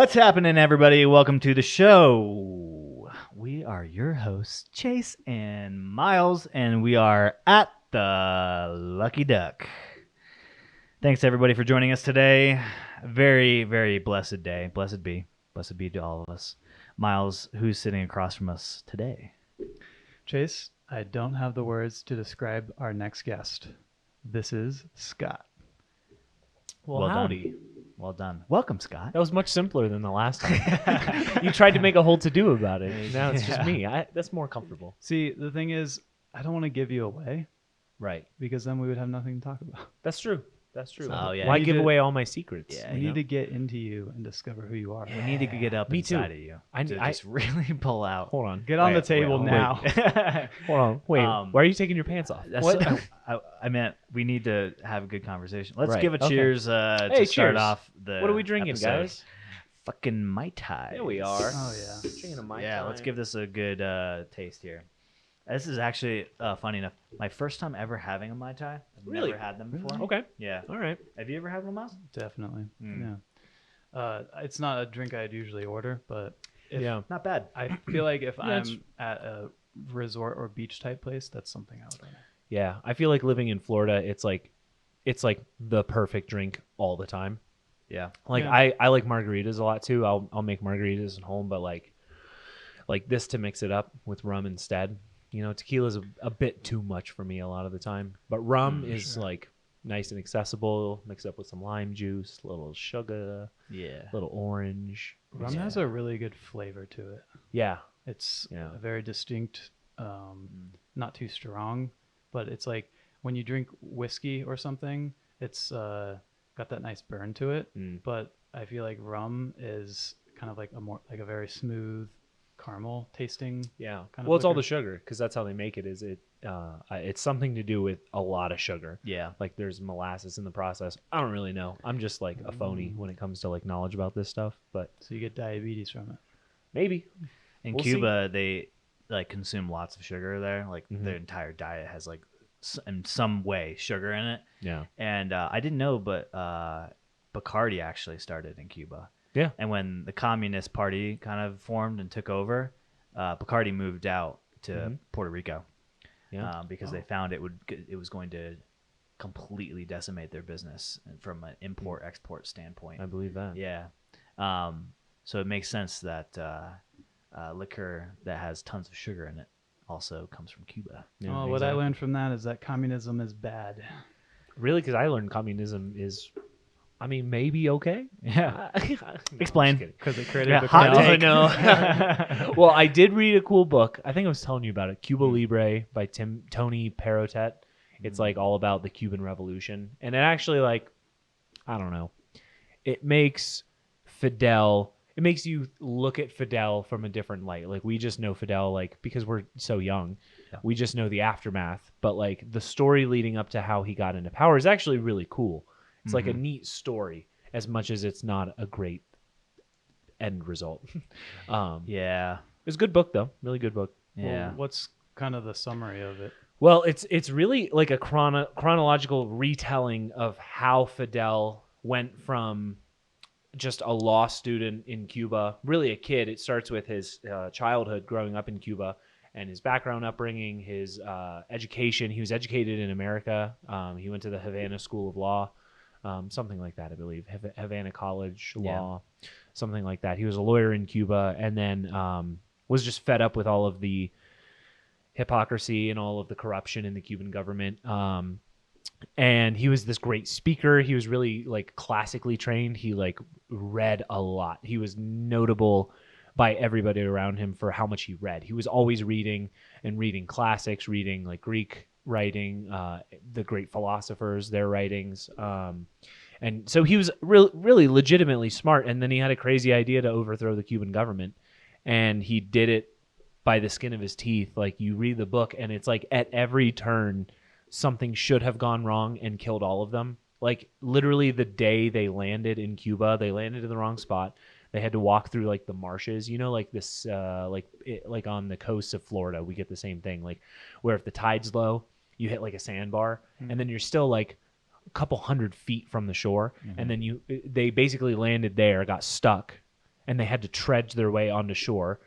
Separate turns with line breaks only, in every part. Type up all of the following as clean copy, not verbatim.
What's happening, everybody? Welcome to the show. We are your hosts, Chase and Myles, and we are at the Lucky Duck. Thanks, everybody, for joining us today. Very, very blessed day. Blessed be to all of us. Myles, who's sitting across from us today?
Chase, I don't have the words to describe our next guest. This is Scott.
Well, howdy.
Done. Well done. Welcome, Scott.
That was much simpler than the last time. You tried to make a whole to-do about it. Now it's just me. That's more comfortable.
See, the thing is, I don't want to give you away
Right.
because then we would have nothing to talk about.
That's true. That's true.
Oh, yeah.
Why
We
give
need to-
away all my secrets?
Yeah,
We need to get into you and discover who you are.
We need to get up
Me too.
inside of you.
I-
Just really pull out.
Hold on.
Get on the
Wait,
table
wait,
now.
Hold on. Wait.
Um,
why are you taking your pants off?
That's
What?
I meant we need to have a good conversation. Let's
Right,
give a
okay.
cheers to start
cheers.
off the
What are we drinking,
episode.
guys?
Fucking Mai Tai.
There we are.
Oh, yeah.
Drinking a Mai
Yeah,
Tai.
let's give this a good taste here. This is actually funny enough. My first time ever having a Mai Tai. I've
Really?
never had them before.
Okay.
Yeah.
All right.
Have you ever had one, Miles?
Definitely.
Mm.
Yeah. It's not a drink I'd usually order, but
Yeah.
Not bad.
I feel like if
Yeah, it's-
I'm at a resort or beach type place, that's something I would order.
Yeah. I feel like living in Florida, it's like the perfect drink all the time.
Yeah.
Like
Yeah.
I like margaritas a lot too. I'll make margaritas at home, but like this to mix it up with rum instead. You know, tequila's a bit too much for me a lot of the time. But rum is
sure.
like nice and accessible. Mix it up with some lime juice, a little sugar,
Yeah.
a little orange.
Rum has a really good flavor to it.
Yeah.
It's
Yeah.
a very distinct, not too strong, but it's like when you drink whiskey or something, it's got that nice burn to it.
Mm.
But I feel like rum is kind of like a very smooth caramel tasting.
Yeah.
Kind of
Well, it's all
liquor.
the sugar because that's how they make it. It's something to do with a lot of sugar.
Yeah.
Like there's molasses in the process. I don't really know. I'm just like a phony when it comes to like knowledge about this stuff, but
So you get diabetes from it.
maybe.
In
We'll see.
Cuba, they like consume lots of sugar there. Like
Mhm.
their entire diet has like in some way sugar in it.
Yeah.
And I didn't know, but Bacardi actually started in Cuba.
Yeah.
And when the Communist Party kind of formed and took over, Bacardi moved out to
Mhm.
Puerto Rico
Yeah.
because they found it was going to completely decimate their business from an import-export standpoint.
I believe that.
Yeah. So it makes sense that liquor that has tons of sugar in it also comes from Cuba.
Yeah,
Well, what I
exactly.
learned from that is that communism is bad.
Really, because I learned communism is, I mean, maybe okay.
Yeah.
No,
Explain.
I'm just kidding.
Because it created
Yeah,
the
hot
cartel.
take.
I know. Well, I did read a cool book. I think I was telling you about it. Cuba Libre by Tony Perotet. It's like all about the Cuban Revolution, and it actually I don't know. It makes Fidel. It makes you look at Fidel from a different light. Like we just know Fidel, because we're so young, we just know the aftermath. But like the story leading up to how he got into power is actually really cool. It's like a neat story, as much as it's not a great end result.
Yeah.
It's a good book though, really good book.
Yeah.
Well, what's kind of the summary of it?
Well, it's really like a chronological retelling of how Fidel went from just a law student in Cuba, really a kid. It starts with his childhood growing up in Cuba and his background upbringing, his education. He was educated in America. He went to the Havana School of Law, something like that, I believe. Havana College Law, something like that. He was a lawyer in Cuba and then was just fed up with all of the hypocrisy and all of the corruption in the Cuban government. And he was this great speaker. He was really classically trained. He read a lot. He was notable by everybody around him for how much he read. He was always reading classics, reading Greek writing, the great philosophers, their writings. And so he was really legitimately smart. And then he had a crazy idea to overthrow the Cuban government. And he did it by the skin of his teeth. You read the book and it's at every turn, something should have gone wrong and killed all of them. Literally the day they landed in Cuba, they landed in the wrong spot. They had to walk through the marshes, this, on the coast of Florida, we get the same thing. Where if the tide's low, you hit a sandbar and then you're still a couple 100 feet from the shore. And then they basically landed there, got stuck and they had to trudge their way onto shore.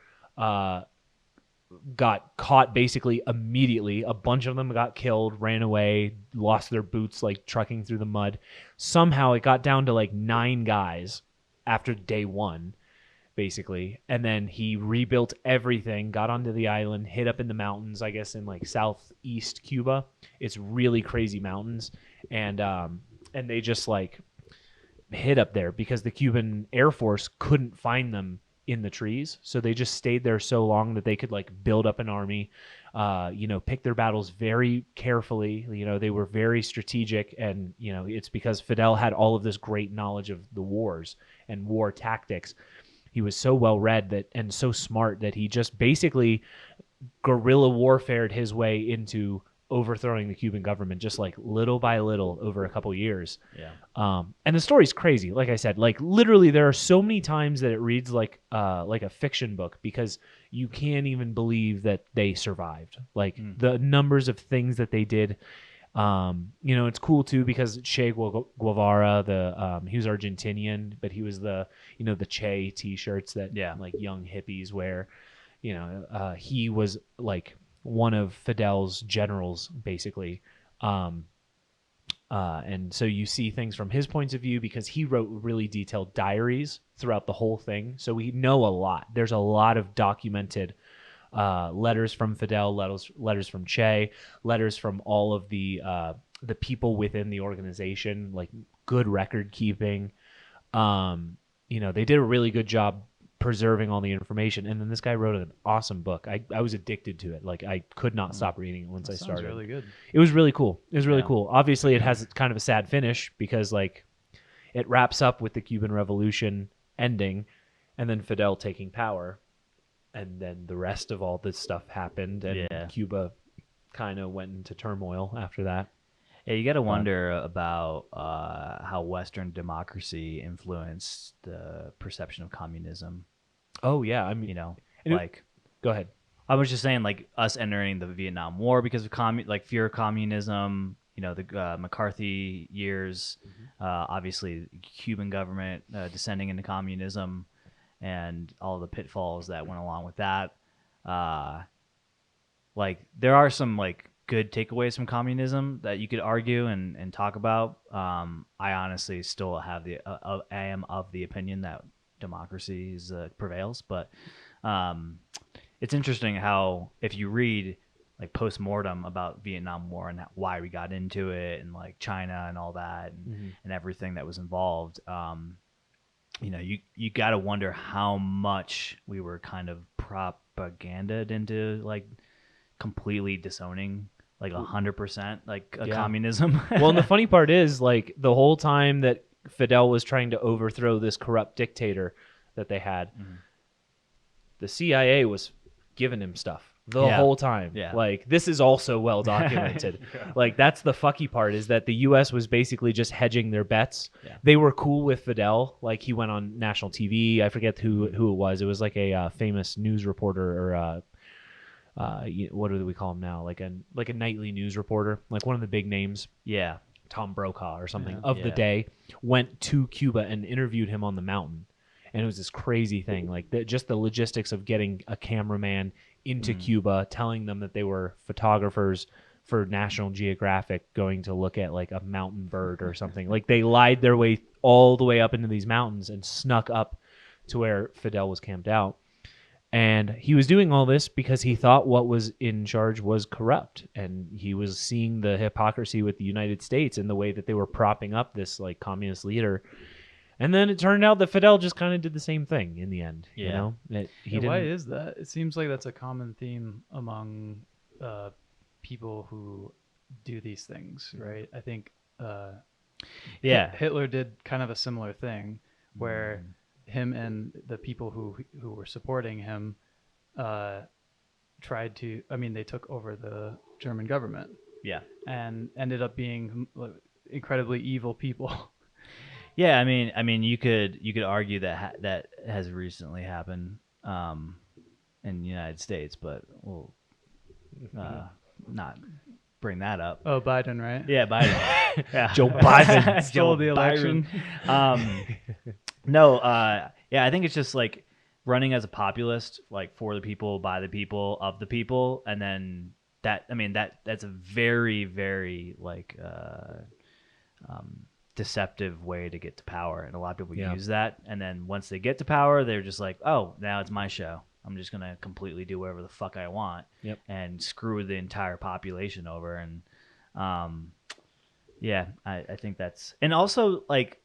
Got caught basically immediately. A bunch of them got killed, ran away, lost their boots like trucking through the mud. Somehow it got down to like 9 guys after day 1, basically. And then he rebuilt everything, got onto the island, hid up in the mountains, I guess in like southeast Cuba. It's really crazy mountains. And they just like hid up there because the Cuban Air Force couldn't find them in the trees, so they just stayed there so long that they could like build up an army, pick their battles very carefully. They were very strategic, and it's because Fidel had all of this great knowledge of the wars and war tactics. He was so well read that and so smart that he just basically guerrilla warfared his way into overthrowing the Cuban government, just like little by little over a couple years. And the story's crazy. Like I said, like literally there are so many times that it reads like a fiction book because you can't even believe that they survived. Like the numbers of things that they did. It's cool too because Che Guevara, he was Argentinian, but he was the Che t-shirts that like young hippies wear. He was like one of Fidel's generals, basically. And so you see things from his points of view because he wrote really detailed diaries throughout the whole thing. So we know a lot. There's a lot of documented letters from Fidel, letters from Che, letters from all of the people within the organization, like good record keeping. They did a really good job preserving all the information, and then this guy wrote an awesome book. I was addicted to it. Like I could not stop reading it once I started.
Really good.
It was really cool. Cool. Obviously, it has kind of a sad finish because like it wraps up with the Cuban Revolution ending, and then Fidel taking power, and then the rest of all this stuff happened, and Cuba kind of went into turmoil after that.
Yeah, you got to wonder about how Western democracy influenced the perception of communism.
Oh yeah, I mean, go ahead.
I was just saying, like us entering the Vietnam War because of fear of communism. The McCarthy years, obviously, Cuban government descending into communism, and all the pitfalls that went along with that. There are some good takeaways from communism that you could argue and talk about. I honestly still have I am of the opinion that democracy prevails, but it's interesting how if you read post-mortem about Vietnam War and why we got into it and China and all that and everything that was involved, you got to wonder how much we were kind of propagandaed into completely disowning 100% communism.
Well, and the funny part is the whole time that Fidel was trying to overthrow this corrupt dictator that they had, the CIA was giving him stuff the whole time. Yeah. This is also well documented. That's the fucky part, is that the US was basically just hedging their bets. Yeah. They were cool with Fidel. He went on national TV. I forget who it was. It was a famous news reporter or what do we call him now? Like a nightly news reporter, one of the big names.
Yeah.
Tom Brokaw or something of the day went to Cuba and interviewed him on the mountain. And it was this crazy thing, just the logistics of getting a cameraman into Cuba, telling them that they were photographers for National Geographic going to look at a mountain bird or something. They lied their way all the way up into these mountains and snuck up to where Fidel was camped out. And he was doing all this because he thought what was in charge was corrupt. And he was seeing the hypocrisy with the United States and the way that they were propping up this communist leader. And then it turned out that Fidel just kind of did the same thing in the end.
Yeah.
Why is that? It seems like that's a common theme among people who do these things, right? I think Hitler did kind of a similar thing where him and the people who were supporting him tried to, they took over the German government.
Yeah. And
ended up being incredibly evil people.
Yeah, I mean, you could argue that that has recently happened in the United States, but we'll not bring that up.
Oh, Biden, right?
Yeah, Biden.
Joe Biden
stole the election.
No, Yeah, I think it's just like running as a populist, like for the people, by the people, of the people, and then that's a very, very like deceptive way to get to power, and a lot of people use that. And then once they get to power, they're just like, oh, now it's my show. I'm just gonna completely do whatever the fuck I want, and screw the entire population over. And I think that's, and also like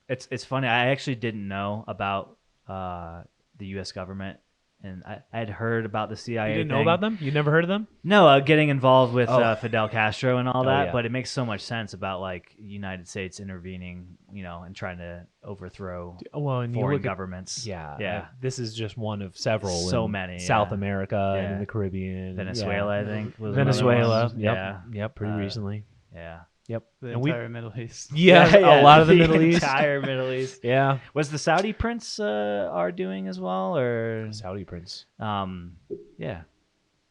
it's funny. I actually didn't know about the U.S. government, and I had heard about the CIA.
You didn't know
thing.
about them? You never heard of them?
No, getting involved with Fidel Castro and all that,
yeah.
but it makes so much sense about like United States intervening, and trying to overthrow
and
foreign governments.
Yeah. This is just one of several.
So
in
many.
South America and in the Caribbean.
Venezuela, I think. Was
Venezuela.
another one.
Yep. Pretty recently.
Yeah.
Yep.
The
And
entire Middle East.
a lot of the Middle East.
Entire Middle East.
Yeah.
Was the Saudi prince are doing as well, or
Saudi prince?
Yeah,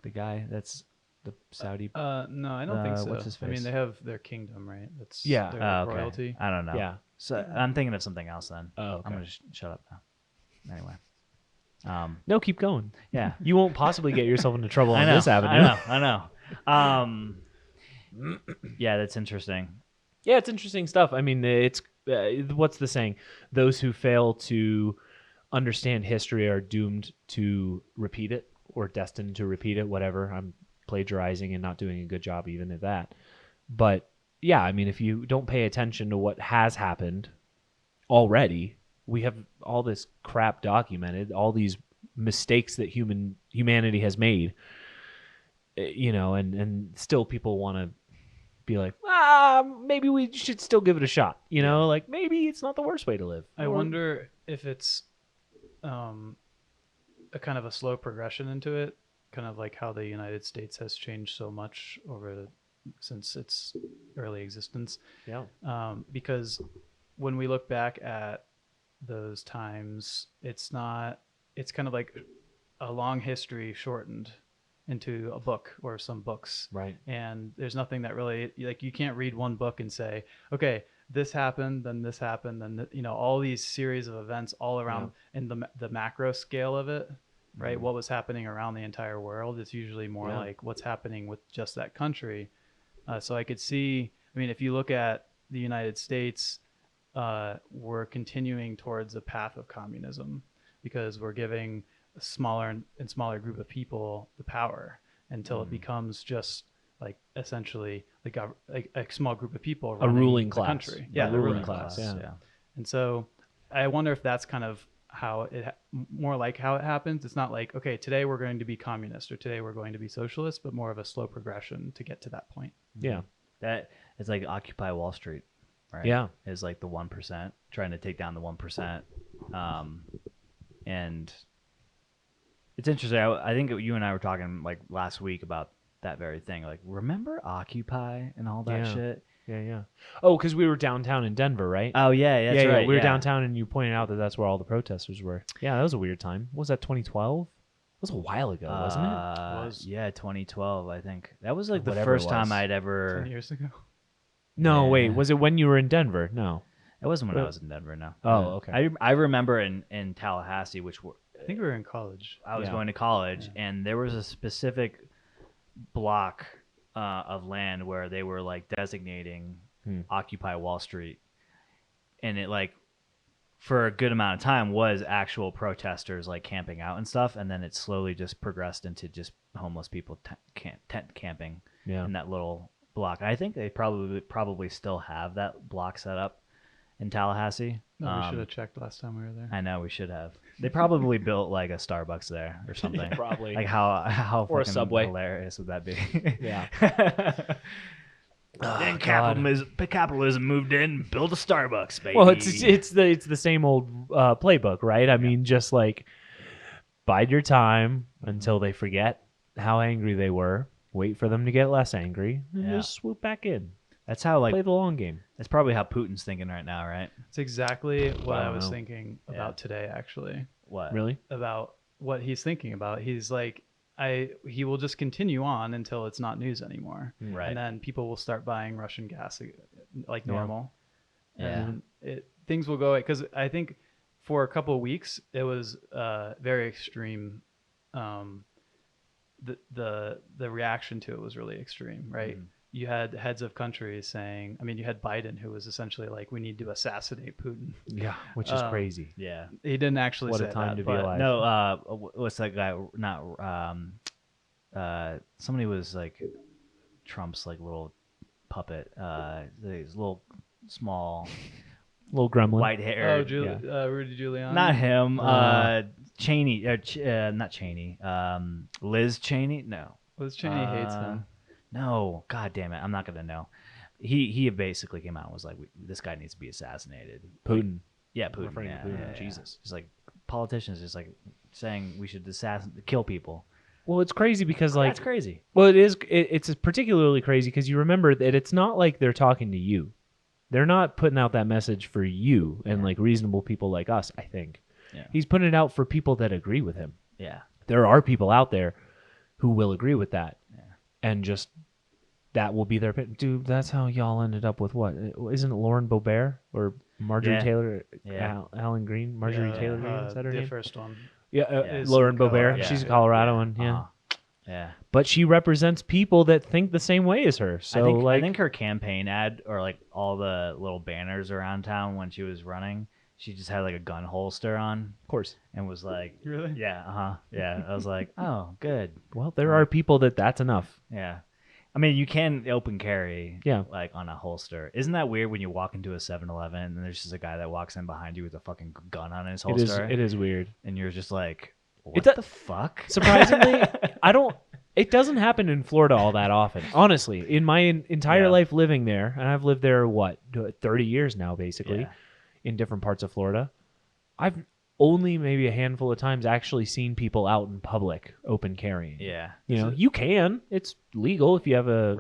the guy that's the Saudi.
No, I don't think so.
What's his face?
I mean, they have their kingdom, right? That's
Yeah.
their
Okay.
royalty.
I don't know.
Yeah.
So I'm thinking of something else then.
Oh, okay.
I'm gonna shut up now. Anyway.
No, keep going.
Yeah.
You won't possibly get yourself into trouble on this avenue.
I know. Yeah, that's interesting.
Yeah, it's interesting stuff. I mean, it's what's the saying? Those who fail to understand history are doomed to repeat it, or destined to repeat it. Whatever. I'm plagiarizing and not doing a good job even at that. But yeah, I mean, if you don't pay attention to what has happened already, we have all this crap documented, all these mistakes that humanity has made. And still people want to be like, maybe we should still give it a shot. Like maybe it's not the worst way to live.
I wonder if it's a kind of a slow progression into it, kind of like how the United States has changed so much since its early existence.
Yeah.
Because when we look back at those times, it's kind of like a long history shortened into a book or some books.
Right.
And there's nothing that really, like, you can't read one book and say, okay, this happened, then this happened, then all these series of events all around in the macro scale of it, right? What was happening around the entire world is usually more like what's happening with just that country. So I could see, I mean, if you look at the United States, we're continuing towards a path of communism because we're giving a smaller and smaller group of people the power until it becomes just like essentially like a small group of people running
a ruling
the
class.
country.
Yeah,
the
ruling class. Yeah.
And so I wonder if that's kind of how more like how it happens. It's not like, okay, today we're going to be communist or today we're going to be socialist, but more of a slow progression to get to that point.
Yeah.
That it's like Occupy Wall Street, right?
Yeah.
Is like the 1% trying to take down the 1%, and it's interesting. I think you and I were talking like last week about that very thing. Like, remember Occupy and all that shit?
Yeah. Oh, because we were downtown in Denver, right?
Oh yeah, that's right.
We were downtown, and you pointed out that that's where all the protesters were. Yeah, that was a weird time. What was that, 2012? It was a while ago, wasn't it?
Yeah, 2012. I think that was like the
Whatever it
first time
was.
I'd ever.
10 years ago.
No,
Yeah.
wait. Was it when you were in Denver? No.
It wasn't when I was in Denver. No.
Oh, okay.
I remember in Tallahassee, which
I think we were in college.
I was going to college, and there was a specific block of land where they were like designating Occupy Wall Street, and it like for a good amount of time was actual protesters like camping out and stuff, and then it slowly just progressed into just homeless people tent camping in that little block. I think they probably still have that block set up in Tallahassee.
No, we should have checked last time we were there.
I know we should have. They probably built like a Starbucks there or something.
Probably.
Like how
Or a
fucking
Subway.
hilarious would that be?
Yeah.
Then capitalism moved in, built a Starbucks, baby.
Well, it's the same old playbook, right? I mean, just like bide your time until they forget how angry they were. Wait for them to get less angry, and just swoop back in.
That's how
Play the long game.
That's probably how Putin's thinking right now, right?
It's exactly what
I
I
don't
was
know.
thinking about today, actually.
What?
Really?
About what he's thinking about. He's like, he will just continue on until it's not news anymore.
Right.
And then people will start buying Russian gas like normal.
Yeah.
And things will go, because I think for a couple of weeks, it was very extreme. The reaction to it was really extreme, right?
Mhm.
You had heads of countries saying, I mean, you had Biden, who was essentially like, we need to assassinate Putin.
Yeah, which is
Um,
crazy.
Yeah.
He didn't actually
What
say
a time
that,
to be
but
alive.
No, what's that guy? Not somebody was like Trump's like little puppet. His little small
Little gremlin.
white hair.
Rudy Giuliani.
Not him.
Uh,
Cheney. Not Cheney. Liz Cheney. No.
Liz Cheney hates him.
No. God damn it. I'm not gonna know. He basically came out and was like, "This guy needs to be assassinated."
Putin.
Yeah, Putin.
Referring to
Yeah,
Putin,
yeah,
Jesus.
Just like politicians, just like saying we should kill people.
Well, it's crazy because like
That's crazy.
well, it is. It's particularly crazy because you remember that it's not like they're talking to you. They're not putting out that message for you and like reasonable people like us. I think
Yeah.
he's putting it out for people that agree with him.
Yeah.
There are people out there who will agree with that,
Yeah.
and just that will be their dude. That's how y'all ended up with what? Isn't it Lauren Boebert or Marjorie
Yeah.
Taylor?
Yeah.
Alan Green, Marjorie Taylor Green. Is that her
the
name?
first one.
Yeah,
Is
Lauren
from
Boebert.
Colorado.
She's a
Yeah.
Coloradoan. Yeah.
Uh-huh. Yeah.
But she represents people that think the same way as her. So
I think her campaign ad or like all the little banners around town when she was running, she just had like a gun holster on
of course.
and was like,
Really?
yeah, yeah. I was like, oh, good.
Well, there are people that's enough.
Yeah. I mean, you can open carry
Yeah.
like on a holster. Isn't that weird when you walk into a 7-Eleven and there's just a guy that walks in behind you with a fucking gun on his holster?
It is weird.
And you're just like, what
do-
the fuck?
Surprisingly, it doesn't happen in Florida all that often. Honestly, in my entire
Yeah.
life living there, and I've lived there 30 years now basically
Yeah.
in different parts of Florida. I've only maybe a handful of times actually seen people out in public open carrying.
Yeah.
You know, you can. It's legal if you have a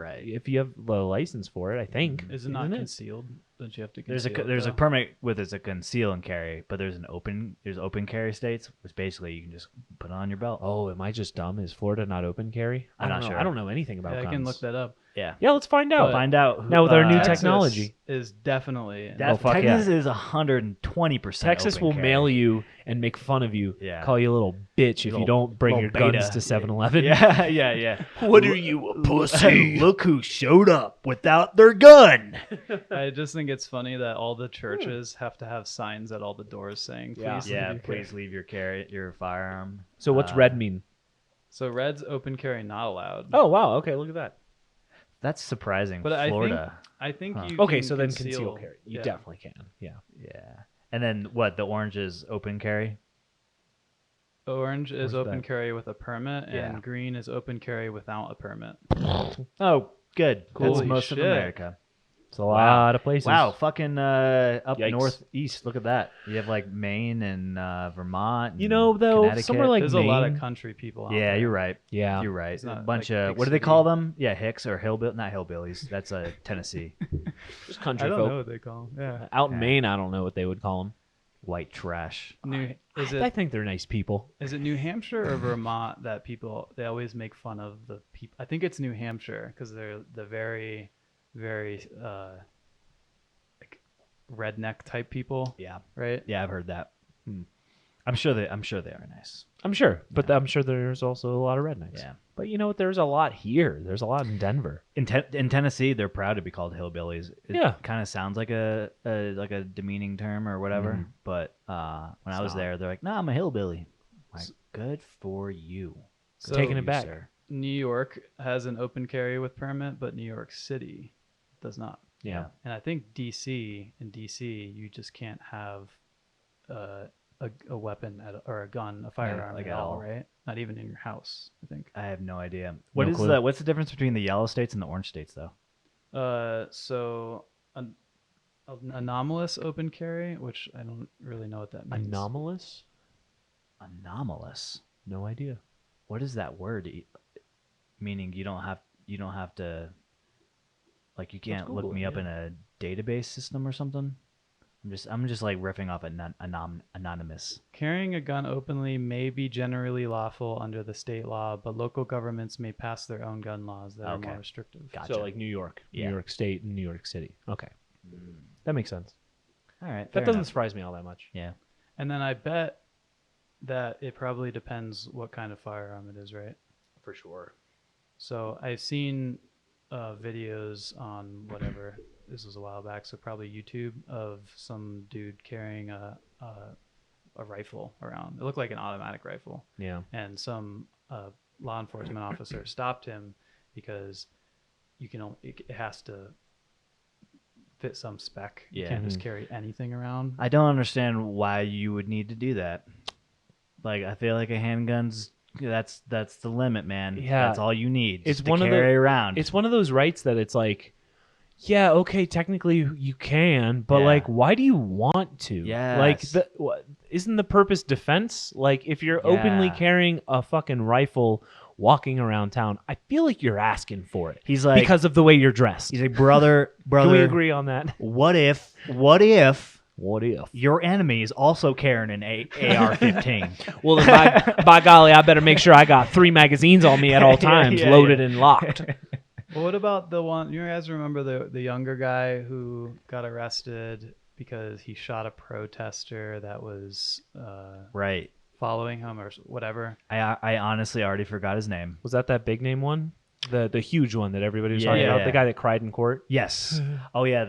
license for it, I think.
Is it not
Isn't
concealed? Don't you have to
There's
conceal
a
it,
permit with it's a conceal and carry, but there's open carry states, which basically you can just put it on your belt.
Oh, am I just dumb? Is Florida not open carry?
I'm not
don't know.
sure.
I don't know anything about
I
guns.
can look that up.
Yeah.
Yeah, let's find out.
Find out.
Now with our new
Texas
technology.
is definitely.
That,
fuck
Texas is 120%.
Texas
open
will
carry.
mail you and make fun of you,
Yeah.
call you a little bitch if you
Little-
don't bring your
little
guns
beta.
to 7-Eleven.
Yeah, yeah.
What are you, a pussy?
Look who showed up without their gun.
I just think it's funny that all the churches have to have signs at all the doors saying, "Please,
Yeah.
leave
Yeah,
your
please
carry."
leave your firearm.
So what's red mean?
So red's open carry not allowed.
Oh, wow. Okay, look at that.
That's surprising.
But
Florida.
I think
Huh.
you.
Okay,
can
so then conceal carry. You
yeah.
definitely can. Yeah.
Yeah. And then what? The orange is open carry.
Orange
Where's
is open
that?
carry with a permit,
Yeah.
and green is open carry without a permit.
Oh, good. That's
Holy
most of
shit.
America.
It's a lot of places.
Wow, fucking up
Yikes.
northeast. Look at that. You have like Maine and Vermont. And
You know, though,
Connecticut.
somewhere like
There's a lot
Maine-
of country people out
Yeah,
there.
you're right.
Yeah.
You're right.
It's
A
not
bunch
like
of
big
what do they
city.
call them? Yeah, Hicks or not hillbillies. That's Tennessee.
Just country
I don't
folk.
know what they call them. Yeah.
Out in
Yeah.
Maine, I don't know what they would call them.
White trash.
Is
I
it
think they're nice people.
is it New Hampshire or Vermont that they always make fun of the people? I think it's New Hampshire because they're the very, very like redneck type people,
Yeah.
right?
Yeah, I've heard that. I'm sure they are nice.
I'm sure, but I'm sure there's also a lot of rednecks.
Yeah.
But you know what? There's a lot here. There's a lot in Denver.
In Tennessee, they're proud to be called hillbillies. It
Yeah.
kind of sounds like a demeaning term or whatever.
Mhm.
But when I was
not.
there, they're like, "No, I'm a hillbilly." I'm like, good for you.
So-
Taking
Good
it
for
back.
you, sir.
New York has an open carry with permit, but New York City does not.
Yeah.
And I think in DC, you just can't have a weapon or a gun, a firearm
like
at
at
all,
all.
right? Not even in your house, I think.
I have no idea.
No clue.
What's the difference between the yellow states and the orange states, though?
So an anomalous open carry, which I don't really know what that means.
Anomalous?
Anomalous.
No idea.
What is that word? Meaning you don't have to, like, you can't look
Google it,
me up
yeah.
in a database system or something. I'm just like riffing off anonymous.
Carrying a gun openly may be generally lawful under the state law, but local governments may pass their own gun laws that are
Okay.
more restrictive.
Gotcha.
So like New York,
Yeah.
New York State, and New York City. Okay, that makes sense.
All right.
That
fair
doesn't
enough.
surprise me all that much.
Yeah.
And then I bet that it probably depends what kind of firearm it is, right?
For sure.
So I've seen videos on whatever, this was a while back, so probably YouTube, of some dude carrying a rifle around. It looked like an automatic rifle.
Yeah.
And some law enforcement officer stopped him because it has to fit some spec. You
Yeah.
can't just carry anything around.
I don't understand why you would need to do that. Like, I feel like a handgun's that's the limit, man.
Yeah.
That's all you need.
It's
Just to
one of
carry around.
It's one of those rights that it's like, yeah, okay, technically you can, but
Yeah.
like, why do you want to?
Yes.
Like, isn't the purpose defense? Like, if you're openly
Yeah.
carrying a fucking rifle walking around town, I feel like you're asking for it.
He's like,
because of the way you're dressed.
he's like, brother,
Can we agree on that?
what if
What if?
your enemy is also carrying an AR-15?
Well, then by golly, I better make sure I got 3 magazines on me at all times,
Yeah,
loaded
yeah.
and locked.
Well, what about the one, you guys remember the younger guy who got arrested because he shot a protester that was
Right.
following him or whatever?
I honestly already forgot his name.
Was that big name one? The huge one that everybody was
Yeah,
talking
yeah,
about?
yeah.
The guy that cried in court?
Yes. Oh yeah,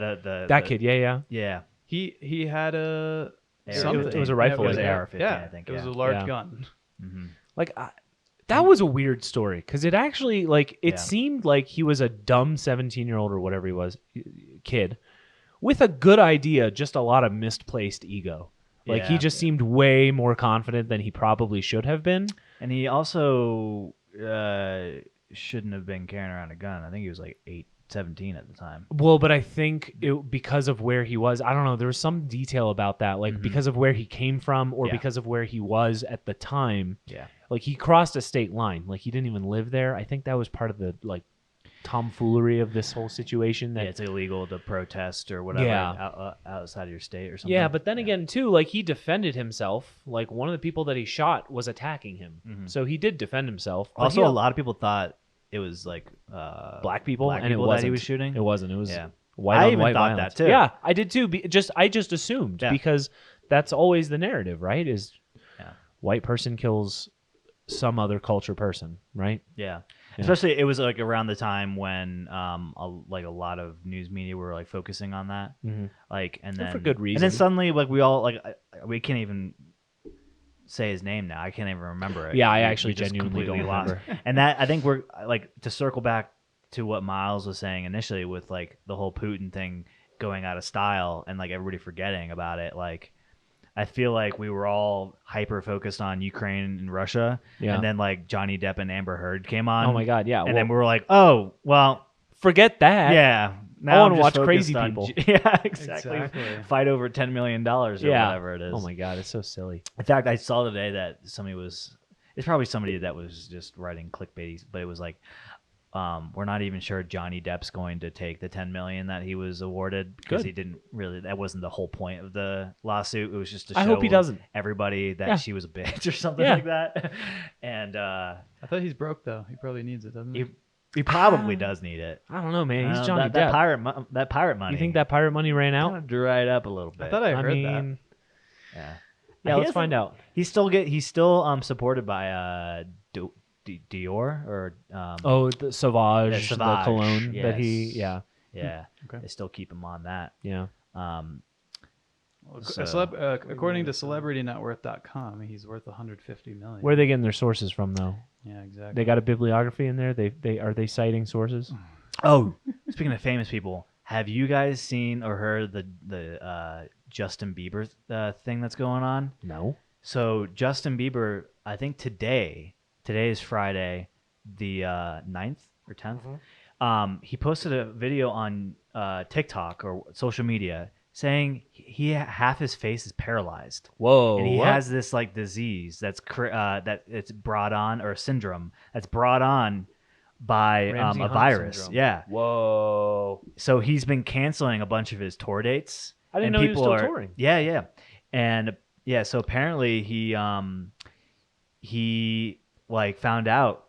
That kid, yeah.
Yeah.
He had a
AR-15.
something.
It was a rifle,
It was
I think.
AR-15,
Yeah,
I think.
it was
Yeah.
a large
Yeah.
gun.
Mhm.
Like, that was a weird story because it actually, like, it
Yeah.
seemed like he was a dumb 17-year-old or whatever he was, kid, with a good idea, just a lot of misplaced ego. Like, he
Yeah.
just seemed way more confident than he probably should have been.
And he also shouldn't have been carrying around a gun. I think he was like 17 at the time.
Well, but I think because of where he was, I don't know, there was some detail about that, like because of where he came from or
Yeah.
because of where he was at the time.
Yeah.
Like, he crossed a state line. Like, he didn't even live there. I think that was part of the, like, tomfoolery of this whole situation. That
Yeah, it's illegal to protest or whatever outside of your state or something.
Yeah, but then again, too, like, he defended himself. Like, one of the people that he shot was attacking him. So he did defend himself. But
Also, a lot of people thought it was like
black people, and it
that
wasn't.
he was shooting.
It wasn't. It was
Yeah.
white
I
on
even
white
thought
violence.
that, too.
Yeah, I did too. I just assumed
Yeah.
because that's always the narrative, right? Is
Yeah.
white person kills some other culture person, right?
Yeah.
Yeah.
Especially it was like around the time when a lot of news media were like focusing on that.
Mhm.
Like and
And
then
for good
And
reason.
then suddenly like we all like we can't even say his name now. I can't even remember it.
Yeah, I
We
actually
just
genuinely
completely
don't
lost.
remember.
And that I think we're like to circle back to what Miles was saying initially with like the whole Putin thing going out of style and like everybody forgetting about it. Like I feel like we were all hyper focused on Ukraine and Russia,
Yeah.
and then like Johnny Depp and Amber Heard came on.
Oh my God, yeah.
And then we were like, oh well,
forget that.
yeah.
I wanna
I'm just
watch crazy
focused
people.
Yeah, exactly.
Exactly.
Fight over $10 million or
Yeah.
whatever it is.
Oh my God, it's so silly.
In fact, I saw today that somebody was. It's probably somebody that was just writing clickbait, but it was like, we're not even sure Johnny Depp's going to take the $10 million that he was awarded because
Good.
he didn't really. That wasn't the whole point of the lawsuit. It was just to show
I hope he doesn't.
everybody that
Yeah.
she was a bitch or something
Yeah.
like that. And
I thought he's broke though. He probably needs it, doesn't he?
he probably does need it.
I don't know, man. He's Johnny
that
Depp.
that pirate money.
You think that pirate money ran
kind
out?
of dried up a little bit?
I thought I heard that.
mean,
Yeah.
yeah.
He
Let's find out.
He's still supported by Dior or
Oh, the Sauvage, the
Sauvage,
cologne that he,
yes.
yeah,
yeah.
Okay.
They still keep him on that.
yeah.
According to CelebrityNetWorth.com, he's worth 150 million.
Where are they getting their sources from, though?
Yeah, exactly.
They got a bibliography in there. They are they citing sources?
Oh, speaking of famous people, have you guys seen or heard the Justin Bieber thing that's going on?
No.
So Justin Bieber, I think today is Friday, the 9th or 10th. He posted a video on TikTok or social media saying half his face is paralyzed.
Whoa.
And he
what?
has this like disease that it's brought on, or a syndrome that's brought on by
Ramsey
a
Hunt
virus.
syndrome.
Yeah.
Whoa.
So he's been canceling a bunch of his tour dates.
I didn't
and
know he was
people
still
are-
touring.
Yeah, yeah. And yeah, so apparently he like found out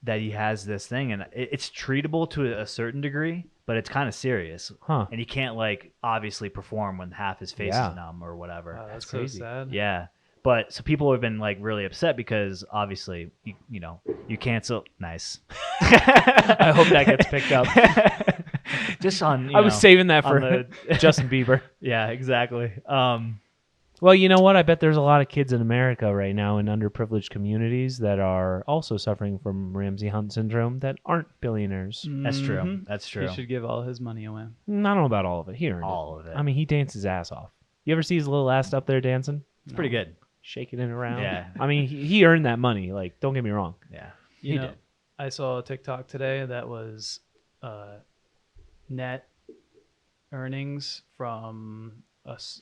that he has this thing, and it's treatable to a certain degree, but it's kind of serious.
Huh.
And he can't like obviously perform when half his face
Yeah.
is numb or whatever.
Wow, that's
crazy.
so sad.
Yeah. But so people have been like really upset because obviously you cancel. Nice.
I hope that gets picked up.
Just on.
I was saving that for
the
Justin Bieber.
Yeah, exactly.
Well, you know what? I bet there's a lot of kids in America right now in underprivileged communities that are also suffering from Ramsay Hunt syndrome that aren't billionaires.
That's true.
Mhm.
That's true.
He should give all his money away.
I don't know about all of it. He earned
All of it.
I mean, he danced his ass off. You ever see his little ass up there dancing?
It's pretty good.
Shaking it around.
Yeah.
I mean, he earned that money. Like, don't get me wrong.
Yeah.
You
He
know,
did.
I saw a TikTok today that was net earnings from us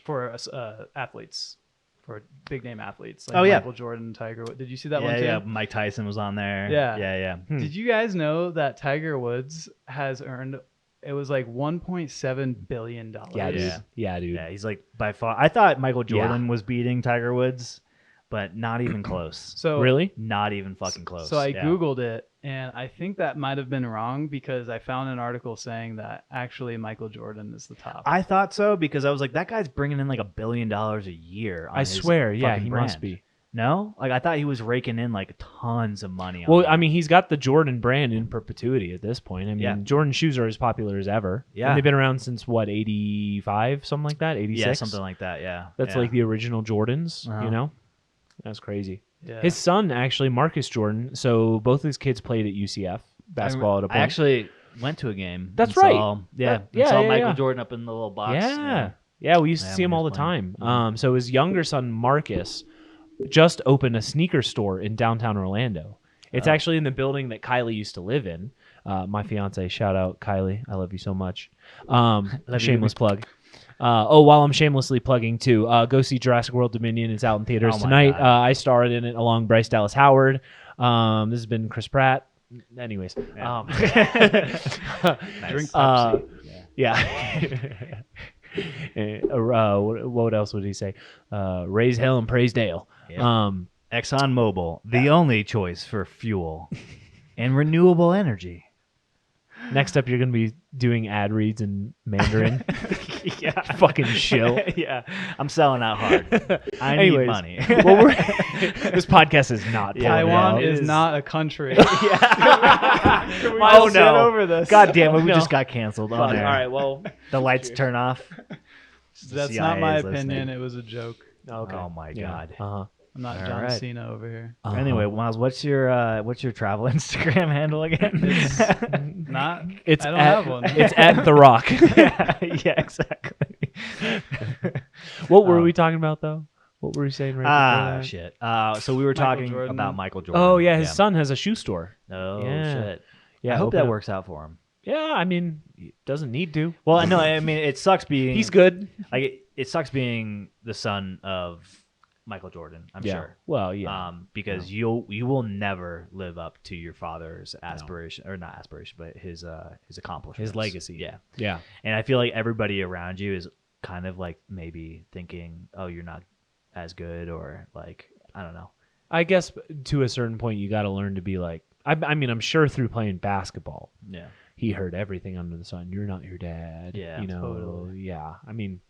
for us athletes, for big name athletes like
Oh, yeah.
Michael Jordan, Tiger Woods. Did you see that
Yeah,
one too?
yeah. Mike Tyson was on there.
Yeah.
Yeah.
Did you guys know that Tiger Woods has earned, it was like $1.7 billion?
Yeah, dude.
Yeah.
Yeah, dude.
Yeah, he's like by far. I thought Michael Jordan was beating Tiger Woods, but not even close.
So
Really?
Not even fucking close.
So I
Yeah.
Googled it, and I think that might have been wrong because I found an article saying that actually Michael Jordan is the top.
I thought so because I was like, that guy's bringing in like $1 billion a year. On
I
his
swear. Yeah,
fucking
he
brand.
must be.
No, like I thought he was raking in like tons of money. On
Well,
that.
I mean, he's got the Jordan brand in perpetuity at this point. I mean,
Yeah.
Jordan shoes are as popular as ever.
Yeah.
And they've been around since, what, 85, something like that? 86?
yeah, something like that. Yeah,
That's
yeah.
like the original Jordans,
Uh-huh.
you know? That's crazy.
yeah.
His son, actually, Marcus Jordan, so both his kids played at UCF basketball at a
I
point.
actually went to a game.
That's
and
right.
Saw, yeah,
Yeah,
and saw
yeah,
Michael
yeah.
Jordan up in the little box.
Yeah, we used to
Yeah,
see him
when he
all the
was playing.
time. So his younger son, Marcus, just opened a sneaker store in downtown Orlando. It's
Oh.
actually in the building that Kylie used to live in. My fiance, shout out Kylie, I love you so much.
you.
Shameless plug. While I'm shamelessly plugging too, go see Jurassic World Dominion. It's out in theaters
Oh my
tonight.
God.
I starred in it along Bryce Dallas Howard. This has been Chris Pratt. Anyways,
Yeah.
Drink
uh,
Pepsi.
yeah. What else would he say? Raise hell and praise Dale.
Yeah. ExxonMobil, the only choice for fuel and renewable energy.
Next up, you're going to be doing ad reads in Mandarin.
Yeah,
Fucking shill.
Yeah, I'm selling out hard. I need
Anyways,
money.
well, this podcast is not.
Yeah,
pulling
Taiwan
out.
it
is
is.
not a country.
Can we
Oh,
just get
no.
over this?
God damn it,
we
no.
just got canceled on
Fuck,
there.
all right, well,
The lights turn off.
That's
CIA
not my
is listening.
opinion. It was a joke.
okay.
Oh my
Yeah.
God.
Uh-huh.
I'm not
All
John
right.
Cena over here.
Anyway, Miles, what's your travel Instagram handle again?
Not.
It's
I don't
at,
have one.
It's at The Rock.
yeah, exactly.
What were we talking about, though? What were we saying right before that?
Shit. So we were
Michael
talking
Jordan.
about Michael Jordan.
Oh, yeah, his son has a shoe store.
Oh
Yeah.
shit.
Yeah,
I hope
open
that
up-
works out for him.
Yeah, I mean, he doesn't need to.
Well, no, I mean it sucks being
He's good.
like it sucks being the son of Michael Jordan. I'm
Yeah.
sure.
Well, yeah.
Because you will never live up to your father's aspiration, or not aspiration, but his accomplishments,
His legacy.
Yeah,
Yeah.
and I feel like everybody around you is kind of like maybe thinking, oh, you're not as good, or like I don't know.
I guess to a certain point, you got to learn to be like, I mean, I'm sure through playing basketball,
Yeah,
he heard everything under the sun. You're not your dad.
Yeah,
you know.
totally.
Yeah. I mean,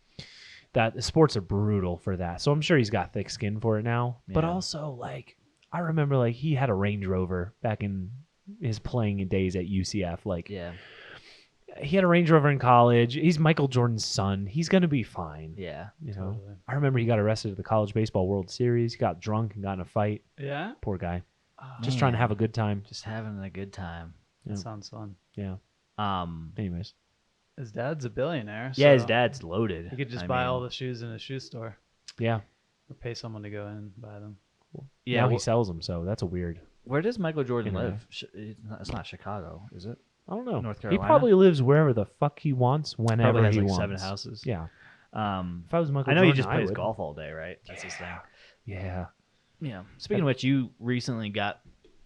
that sports are brutal for that. So I'm sure he's got thick skin for it now. But
Yeah.
also, like, I remember like he had a Range Rover back in his playing days at UCF. Like,
yeah,
he had a Range Rover in college. He's Michael Jordan's son. He's gonna be fine.
yeah.
You know.
Totally.
I remember he got arrested at the College Baseball World Series. He got drunk and got in a fight.
Yeah.
Poor guy.
Oh,
Just trying to have a good time.
Just having a good time.
Yeah.
that sounds fun.
Yeah. Anyways.
His dad's a billionaire.
Yeah, his
so
dad's loaded.
He could just
I
buy
mean,
all the shoes in a shoe store,
Yeah.
or pay someone to go in and buy them.
Yeah,
Now he
well,
sells them, so that's a weird.
where does Michael Jordan
Yeah.
live? It's not Chicago, is it?
I don't know.
North
He
Carolina?
probably lives wherever the fuck he wants, whenever
Probably has
he
like
wants.
7 houses.
Yeah.
Um,
If I was Michael
I know
Jordan,
he just
I
plays
would.
golf all day, right? That's his thing.
Yeah.
Yeah. Speaking of which, you recently got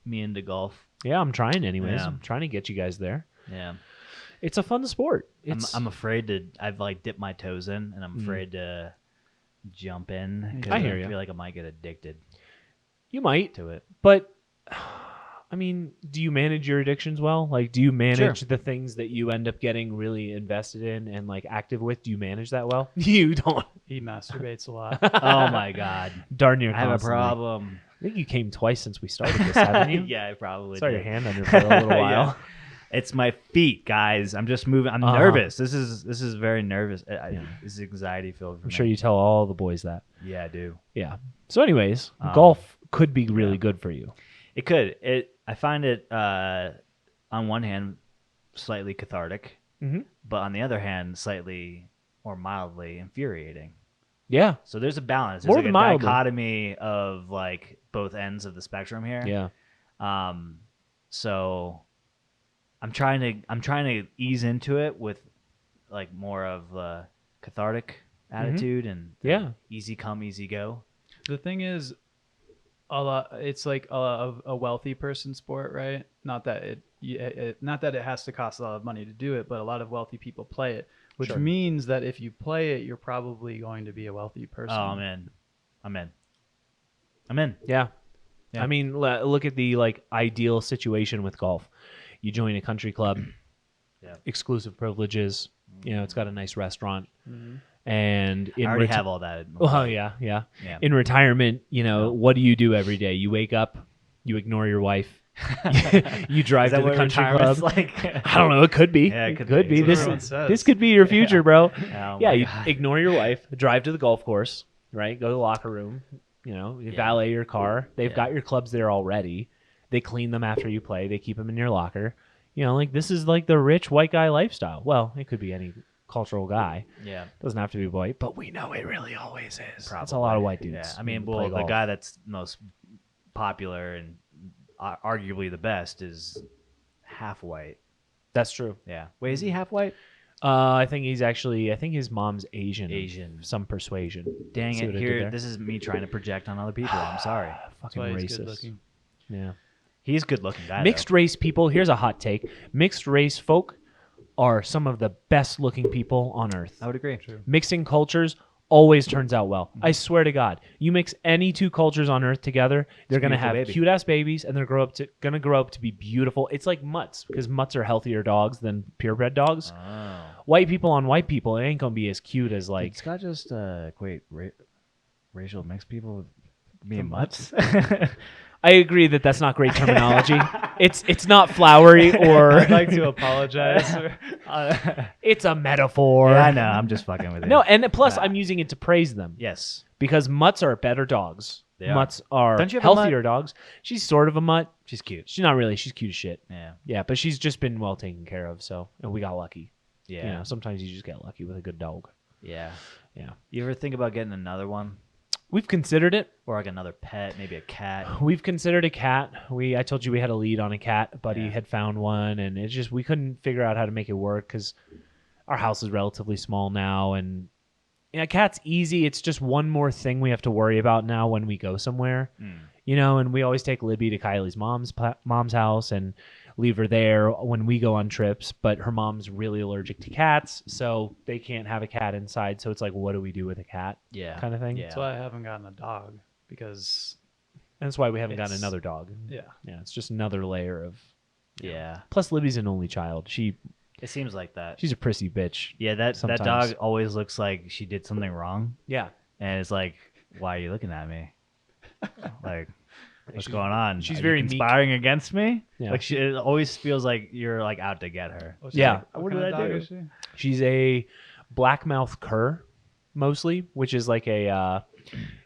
me into golf.
Yeah, I'm trying anyways.
Yeah.
I'm trying to get you guys there.
Yeah.
It's a fun sport. It's
I'm afraid to. I've like dipped my toes in, and I'm afraid to jump in. 'cause
I hear ya.
feel like I might get addicted
you might,
to it.
but I mean, do you manage your addictions well? Like, do you manage the things that you end up getting really invested in and like active with? Do you manage that well? You don't.
He masturbates a lot.
Oh my God.
Darn near
I have a
constantly.
problem.
I think you came twice since we started this, haven't you?
Yeah, I probably
Saw
did.
your hand under for a little while.
Yeah. It's my feet, guys. I'm just moving. I'm nervous. This is very nervous. This is anxiety filled for
I'm
me.
sure you tell all the boys that.
Yeah, I do.
Yeah. So, anyways, golf could be really good for you.
It could. I find it on one hand slightly cathartic, but on the other hand slightly or mildly infuriating.
Yeah.
So there's a balance. There's
More
like
than
a
mildly.
dichotomy of like both ends of the spectrum here.
Yeah.
So I'm trying to ease into it with like more of a cathartic attitude and easy come, easy go.
The thing is, it's like a wealthy person sport, right? Not that it has to cost a lot of money to do it, but a lot of wealthy people play it, which means that if you play it, you're probably going to be a wealthy person.
Oh man, I'm in.
Yeah.
Yeah.
I mean, look at the like ideal situation with golf. You join a country club, exclusive privileges. You know, it's got a nice restaurant, and
I already have all that.
Oh yeah. In retirement, you know, what do you do every day? You wake up, you ignore your wife, you drive to the country club.
Like?
I don't know. It could be.
Yeah, it
could
could
be.
be.
This could be your future, bro.
Oh,
Yeah,
my
you
God.
ignore your wife, drive to the golf course, right? Go to the locker room. You know, you valet your car. They've got your clubs there already. They clean them after you play. They keep them in your locker. You know, like this is like the rich white guy lifestyle. Well, it could be any cultural guy.
Yeah.
Doesn't have to be white, but we know it really always is.
Probably.
That's a lot of white dudes.
Yeah. I mean,
who play
the
golf.
guy that's most popular and arguably the best is half white.
That's true.
Yeah. Wait, is he half white?
I think he's actually. I think his mom's Asian.
Asian.
Of some persuasion.
Dang
See
it!
what I did
Here,
there?
this is me trying to project on other people. I'm sorry.
That's
Fucking
why he's
racist.
good looking.
Yeah.
He's a good looking guy.
Mixed race people. Here's a hot take. Mixed race folk are some of the best looking people on earth.
I would agree.
Mixing cultures always turns out well. I swear to God, you mix any two cultures on earth together, they're gonna
beautiful
have
baby.
cute ass babies, and they're gonna grow up to be beautiful. It's like mutts because mutts are healthier dogs than purebred dogs.
Oh.
White people on white people, it ain't gonna be as cute as like.
Did Scott just equate racial mixed people being mutts?
I agree that that's not great terminology. It's not flowery or.
I'd like to apologize.
It's a metaphor.
Yeah, I know. I'm just fucking with you.
No, and plus I'm using it to praise them.
Yes.
Because mutts are better dogs.
They are.
Mutts are
Don't you have a mutt?
healthier dogs. She's sort of a mutt.
She's cute.
She's not really. She's cute as shit.
Yeah.
Yeah, but she's just been well taken care of. So, and we got lucky.
Yeah.
You know, sometimes you just get lucky with a good dog.
Yeah.
Yeah.
You ever think about getting another one?
We've considered it.
Or like another pet, maybe a cat?
We've considered a cat. I told you we had a lead on a cat. Buddy
Yeah.
had found one, and it's just we couldn't figure out how to make it work because our house is relatively small now, and a cat's easy. It's just one more thing we have to worry about now when we go somewhere. You know, and we always take Libby to Kylie's mom's house and leave her there when we go on trips. But her mom's really allergic to cats, so they can't have a cat inside. So it's like, what do we do with a cat?
Yeah.
Kind of thing.
Yeah.
That's why I haven't gotten a dog, because
And that's why we haven't gotten
It's-
another dog.
yeah.
Yeah, it's just another layer of.
Yeah.
Plus, Libby's an only child.
It seems like that.
She's a prissy bitch.
Yeah, that
sometimes.
dog always looks like she did something wrong.
Yeah.
And it's like, why are you looking at me? Like, what's going on?
she's
Are you
very meek.
conspiring against me.
Yeah.
Like it always feels like you're like out to get her.
Oh, she's
Yeah.
like,
What
what
did
kind
I
of dog
do?
is she?
She's a blackmouth cur, mostly, which is like a.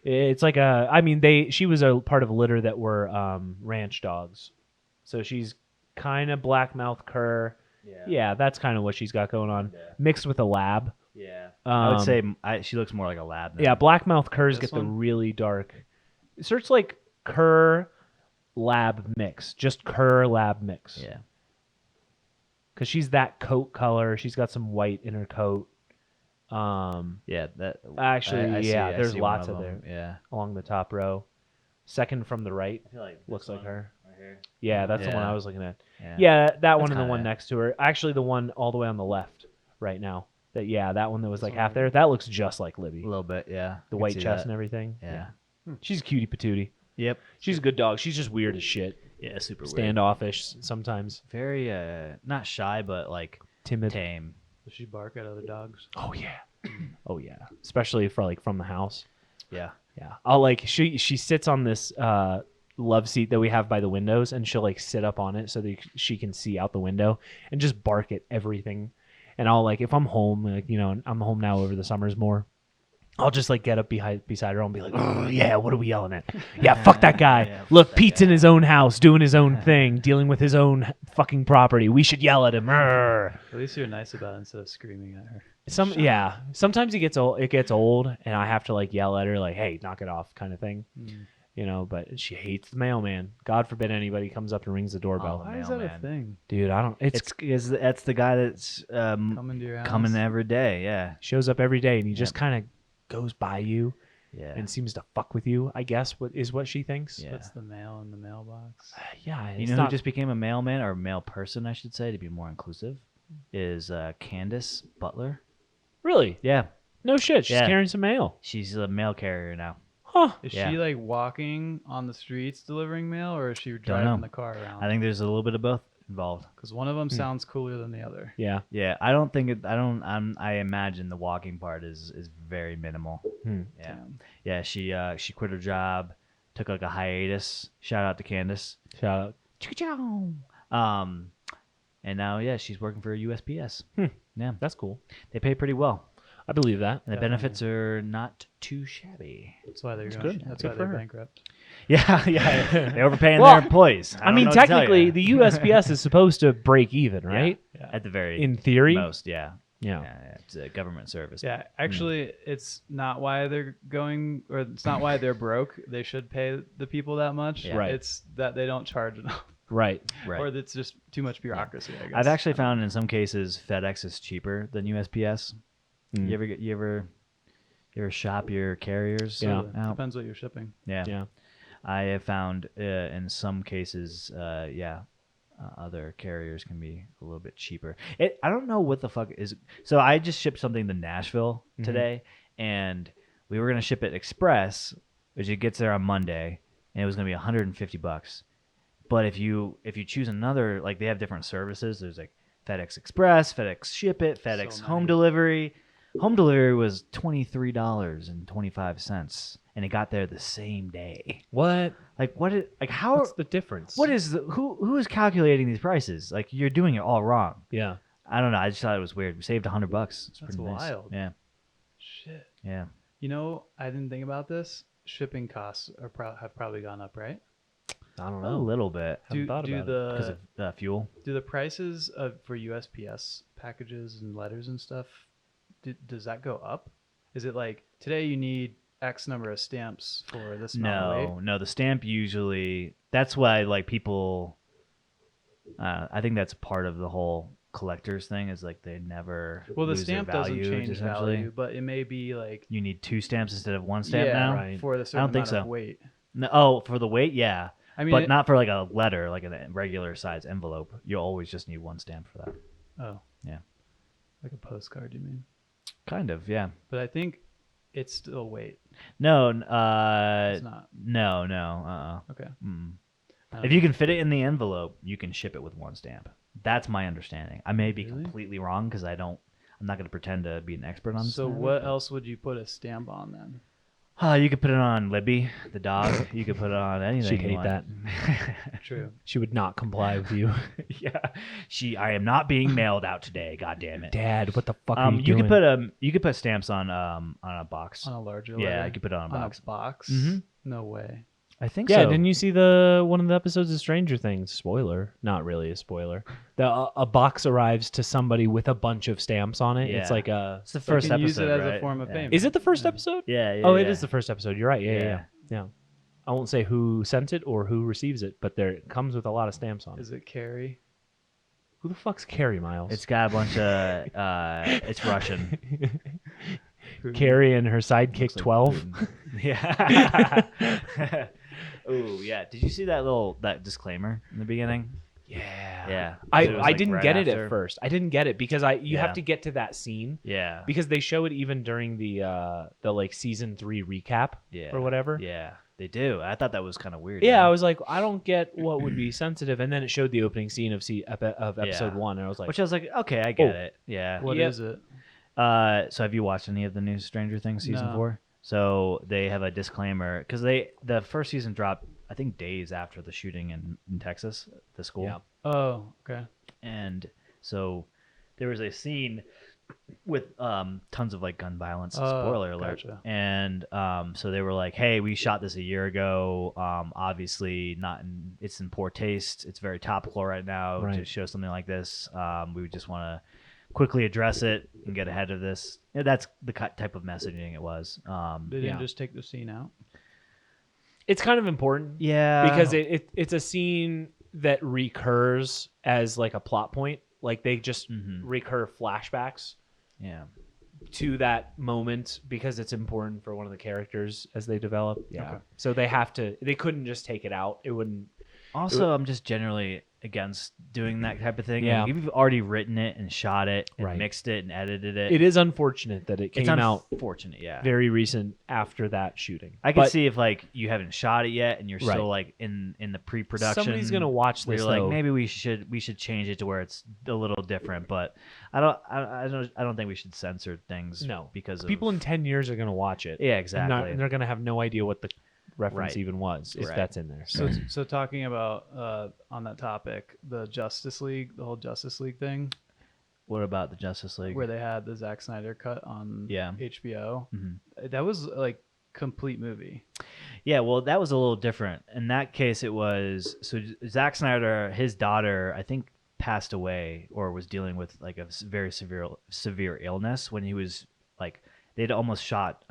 It's like a. I mean, she was a part of a litter that were ranch dogs, so she's kind of blackmouth cur. Yeah, that's kind of what she's got going on, mixed with a lab.
Yeah. I would
Um,
say she looks more like a lab. Than
Yeah, blackmouth curs
This
get the
one?
really dark. Search like cur lab mix, just cur lab mix.
Yeah.
Because she's that coat color. She's got some white in her coat.
Yeah. That
Actually,
I see-
yeah,
I
there's
see one
lots of
them.
there
Yeah.
along the top row. Second from the right
I feel like
looks like her.
Right here.
Yeah, that's the one
Yeah.
I was looking at.
Yeah.
Yeah, that one and the
kinda-
one next to her. Actually, the one all the way on the left right now. That one that was like
one
half
right
there. That looks just like Libby.
A little bit. Yeah.
The
I can
white
see
chest
that.
and everything.
Yeah.
She's a cutie patootie.
Yep.
She's a good dog. She's just weird as shit.
Yeah, super weird.
standoffish sometimes.
Very not shy, but like
Timid.
tame.
Does she bark at other dogs?
Oh yeah. Oh yeah. Especially for like from the house.
Yeah.
Yeah. I'll like she sits on this love seat that we have by the windows, and she'll like sit up on it so that she can see out the window and just bark at everything. And I'll like, if I'm home, like, you know, I'm home now over the summers more, I'll just like get up beside her and be like, oh yeah, what are we yelling at? Yeah, fuck that guy.
Yeah,
Look,
fuck that
Pete's in
guy.
his own house doing his own thing, dealing with his own fucking property. We should yell at him. Arr.
At least you're nice about it instead of screaming at her.
Sometimes it gets old, and I have to like yell at her like, hey, knock it off, kind of thing. You know, but she hates the mailman. God forbid anybody comes up and rings the doorbell.
Oh,
Why is that a
mailman.
thing?
Dude, I don't.
It's because that's the guy that's
Coming to your house.
coming every day. Yeah.
shows up every day, and he just kind of goes by you
Yeah.
and seems to fuck with you. I guess what she thinks.
Yeah.
Puts the mail in the mailbox.
Yeah,
You
it's
know
not,
who just became a mailman or a mail person, I should say, to be more inclusive, is Candace Butler.
really
Yeah.
no shit. She's
Yeah.
carrying some mail.
She's a mail carrier now.
Huh?
Is
Yeah.
she like walking on the streets delivering mail, or is she
know.
driving the car around?
I think there's a little bit of both involved.
Because one of them sounds cooler than the other.
Yeah.
Yeah, I don't think it. I imagine the walking part is very minimal.
Hmm.
Yeah,
Damn.
yeah. She quit her job, took like a hiatus. Shout out to Candace.
Shout out.
Chicka-chow. And now she's working for USPS. Yeah,
That's cool.
they pay pretty well,
I believe that.
and the benefits are not too shabby.
That's why they're
That's
going.
good.
That's
Good
why
for
they're
her.
bankrupt.
Yeah, yeah. They're overpaying
Well,
their employees.
I mean,
don't know what to tell
technically,
ya.
the USPS is supposed to break even,
Yeah,
right?
at the very
In theory.
most, yeah.
Yeah.
Yeah, it's a government service.
Yeah, actually, it's not why they're going, or it's not why they're broke. They should pay the people that much.
Yeah.
Right.
It's that they don't charge enough,
Right.
Right.
or it's just too much bureaucracy. I guess.
I've actually found in some cases FedEx is cheaper than USPS.
Mm.
You ever shop your carriers?
Yeah.
out?
Depends what you're shipping.
Yeah.
Yeah.
I have found in some cases, other carriers can be a little bit cheaper. I don't know what the fuck is. So I just shipped something to Nashville today, and we were gonna ship it express, which it gets there on Monday, and it was gonna be $150. But if you choose another, like they have different services. There's like FedEx Express, FedEx Ship It, FedEx
So
Home
many.
Delivery. Home delivery was $23.25, and it got there the same day.
What?
Like what? How?
What's the difference?
What is who is calculating these prices? Like you're doing it all wrong.
Yeah.
I don't know. I just thought it was weird. We saved $100. It's
That's
pretty nice.
wild.
Yeah,
Shit.
yeah.
You know, I didn't think about this. Shipping costs have probably gone up, right?
I don't
A
know.
little bit
Haven't thought about it.
because of fuel.
Do the prices for USPS packages and letters and stuff, does that go up? Is it like today you need X number of stamps for this amount of weight?
No. The stamp usually. That's why like people. I think that's part of the whole collectors thing is like they never.
Well, the
lose their
stamp doesn't
value,
change
essentially.
value, but it may be like
You need 2 stamps instead of 1 stamp
yeah,
now.
Right.
for the certain
don't think
amount of
so.
weight.
No, oh, for the weight, yeah.
I mean,
But not for like a letter, like a regular size envelope. You'll always just need 1 stamp for that.
Oh,
Yeah.
like a postcard, you mean?
Kind of, yeah.
But I think it's still weight.
No,
It's not.
no.
Okay.
Mm.
I
If
don't
you can fit it in the envelope, you can ship it with 1 stamp. That's my understanding. I may be
Really?
completely wrong because I'm not going to pretend to be an expert on this.
So
matter,
what
but-
else would you put a stamp on then?
You could put it on Libby, the dog. You could put it on anything.
She'd
you
hate
want.
True.
She would not comply with you.
Yeah. I am not being mailed out today. God damn it.
Dad, what the fuck are you
You
doing?
could put stamps on a box.
On a larger
Yeah,
letter?
you could put it on a box.
box?
Mhm.
No way.
I think
Yeah,
so.
didn't you see one of the episodes of Stranger Things? Spoiler, not really a spoiler. A box arrives to somebody with a bunch of stamps on it. It's
Yeah.
like a.
It's the
So
first
you can
episode,
use it as
right?
a form of
Yeah.
payment.
Is it the first episode?
Yeah, yeah.
Oh,
yeah.
it is the first episode. You're right. Yeah. I won't say who sent it or who receives it, but it comes with a lot of stamps on it.
Is it Carrie?
Who the fuck's Carrie Miles?
It's got a bunch of. It's Russian.
Carrie and her sidekick
Looks like
12.
Putin. Yeah. Oh yeah. Did you see that disclaimer in the beginning?
Yeah.
Yeah.
I
It was, like,
didn't
right
get it
after.
at first. I didn't get it because you
Yeah.
have to get to that scene
Yeah.
because they show it even during the like season 3 recap
Yeah.
or whatever.
Yeah. They do. I thought that was kind of weird.
Yeah,
man.
I was like, I don't get what would be sensitive, and then it showed the opening scene of episode
Yeah.
1, and I was like,
Which I was like, okay, I get
Oh.
it. Yeah.
What is
Yep.
it?
So have you watched any of the new Stranger Things season
No.
4? So they have a disclaimer because the first season dropped, I think, days after the shooting in Texas, the school.
Yeah.
Oh, okay.
And so there was a scene with tons of like gun violence.
Oh,
Spoiler alert.
gotcha.
And so they were like, "Hey, we shot this a year ago. Obviously, it's in poor taste. It's very topical right now to
Right.
show something like this. We would just want to quickly address it and get ahead of this." Yeah, that's the type of messaging it was.
They didn't
Yeah.
just take the scene out.
it's kind of important
Yeah,
because it's a scene that recurs as like a plot point. Like they just recur flashbacks
yeah.
to that moment because it's important for one of the characters as they develop. Yeah.
Okay.
So they couldn't just take it out. It wouldn't.
Also, I'm just generally against doing that type of thing.
Yeah.
Like, if you've already written it and shot it and
Right.
mixed it and edited it,
It is unfortunate that it
it's
came out
unfortunate. Yeah,
very recent after that shooting.
I can
But
see if like you haven't shot it yet and you're
Right.
still like in the pre-production.
somebody's gonna watch
where
this.
you're like,
though.
maybe we should change it to where it's a little different. But I don't think we should censor things.
No,
because of,
people in 10 years are gonna watch it.
yeah,
And
exactly.
they're gonna have no idea what the reference
Right.
even was if
Right.
that's in there.
So talking about on that topic, the Justice League, the whole Justice League thing,
What about the Justice League?
where they had the Zack Snyder cut on
Yeah.
HBO.
Mhm.
That was like complete movie.
Yeah, well, that was a little different. In that case, it was so Zack Snyder, his daughter, I think, passed away or was dealing with like a very severe illness when he was like they'd almost shot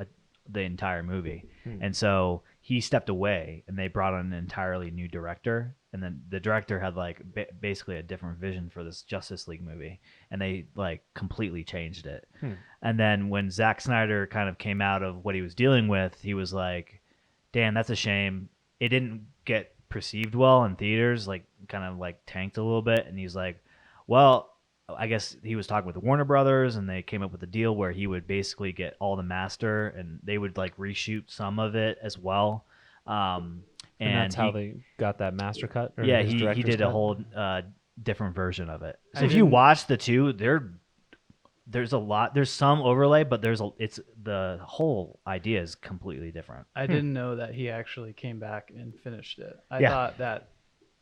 the entire movie, and so he stepped away, and they brought on an entirely new director, and then the director had like basically a different vision for this Justice League movie, and they like completely changed it. And then when Zack Snyder kind of came out of what he was dealing with, he was like, damn, that's a shame. It didn't get perceived well in theaters, like kind of like tanked a little bit. And he's like, well, I guess he was talking with Warner Brothers and they came up with a deal where he would basically get all the master and they would like reshoot some of it as well.
and that's how they got that master cut. Or
yeah,
his
he
director's
did a
cut?
whole different version of it. So
I
if you
didn't-
watch the two, there's some overlay, but it's the whole idea is completely different.
I didn't know that he actually came back and finished it. I
Yeah.
thought that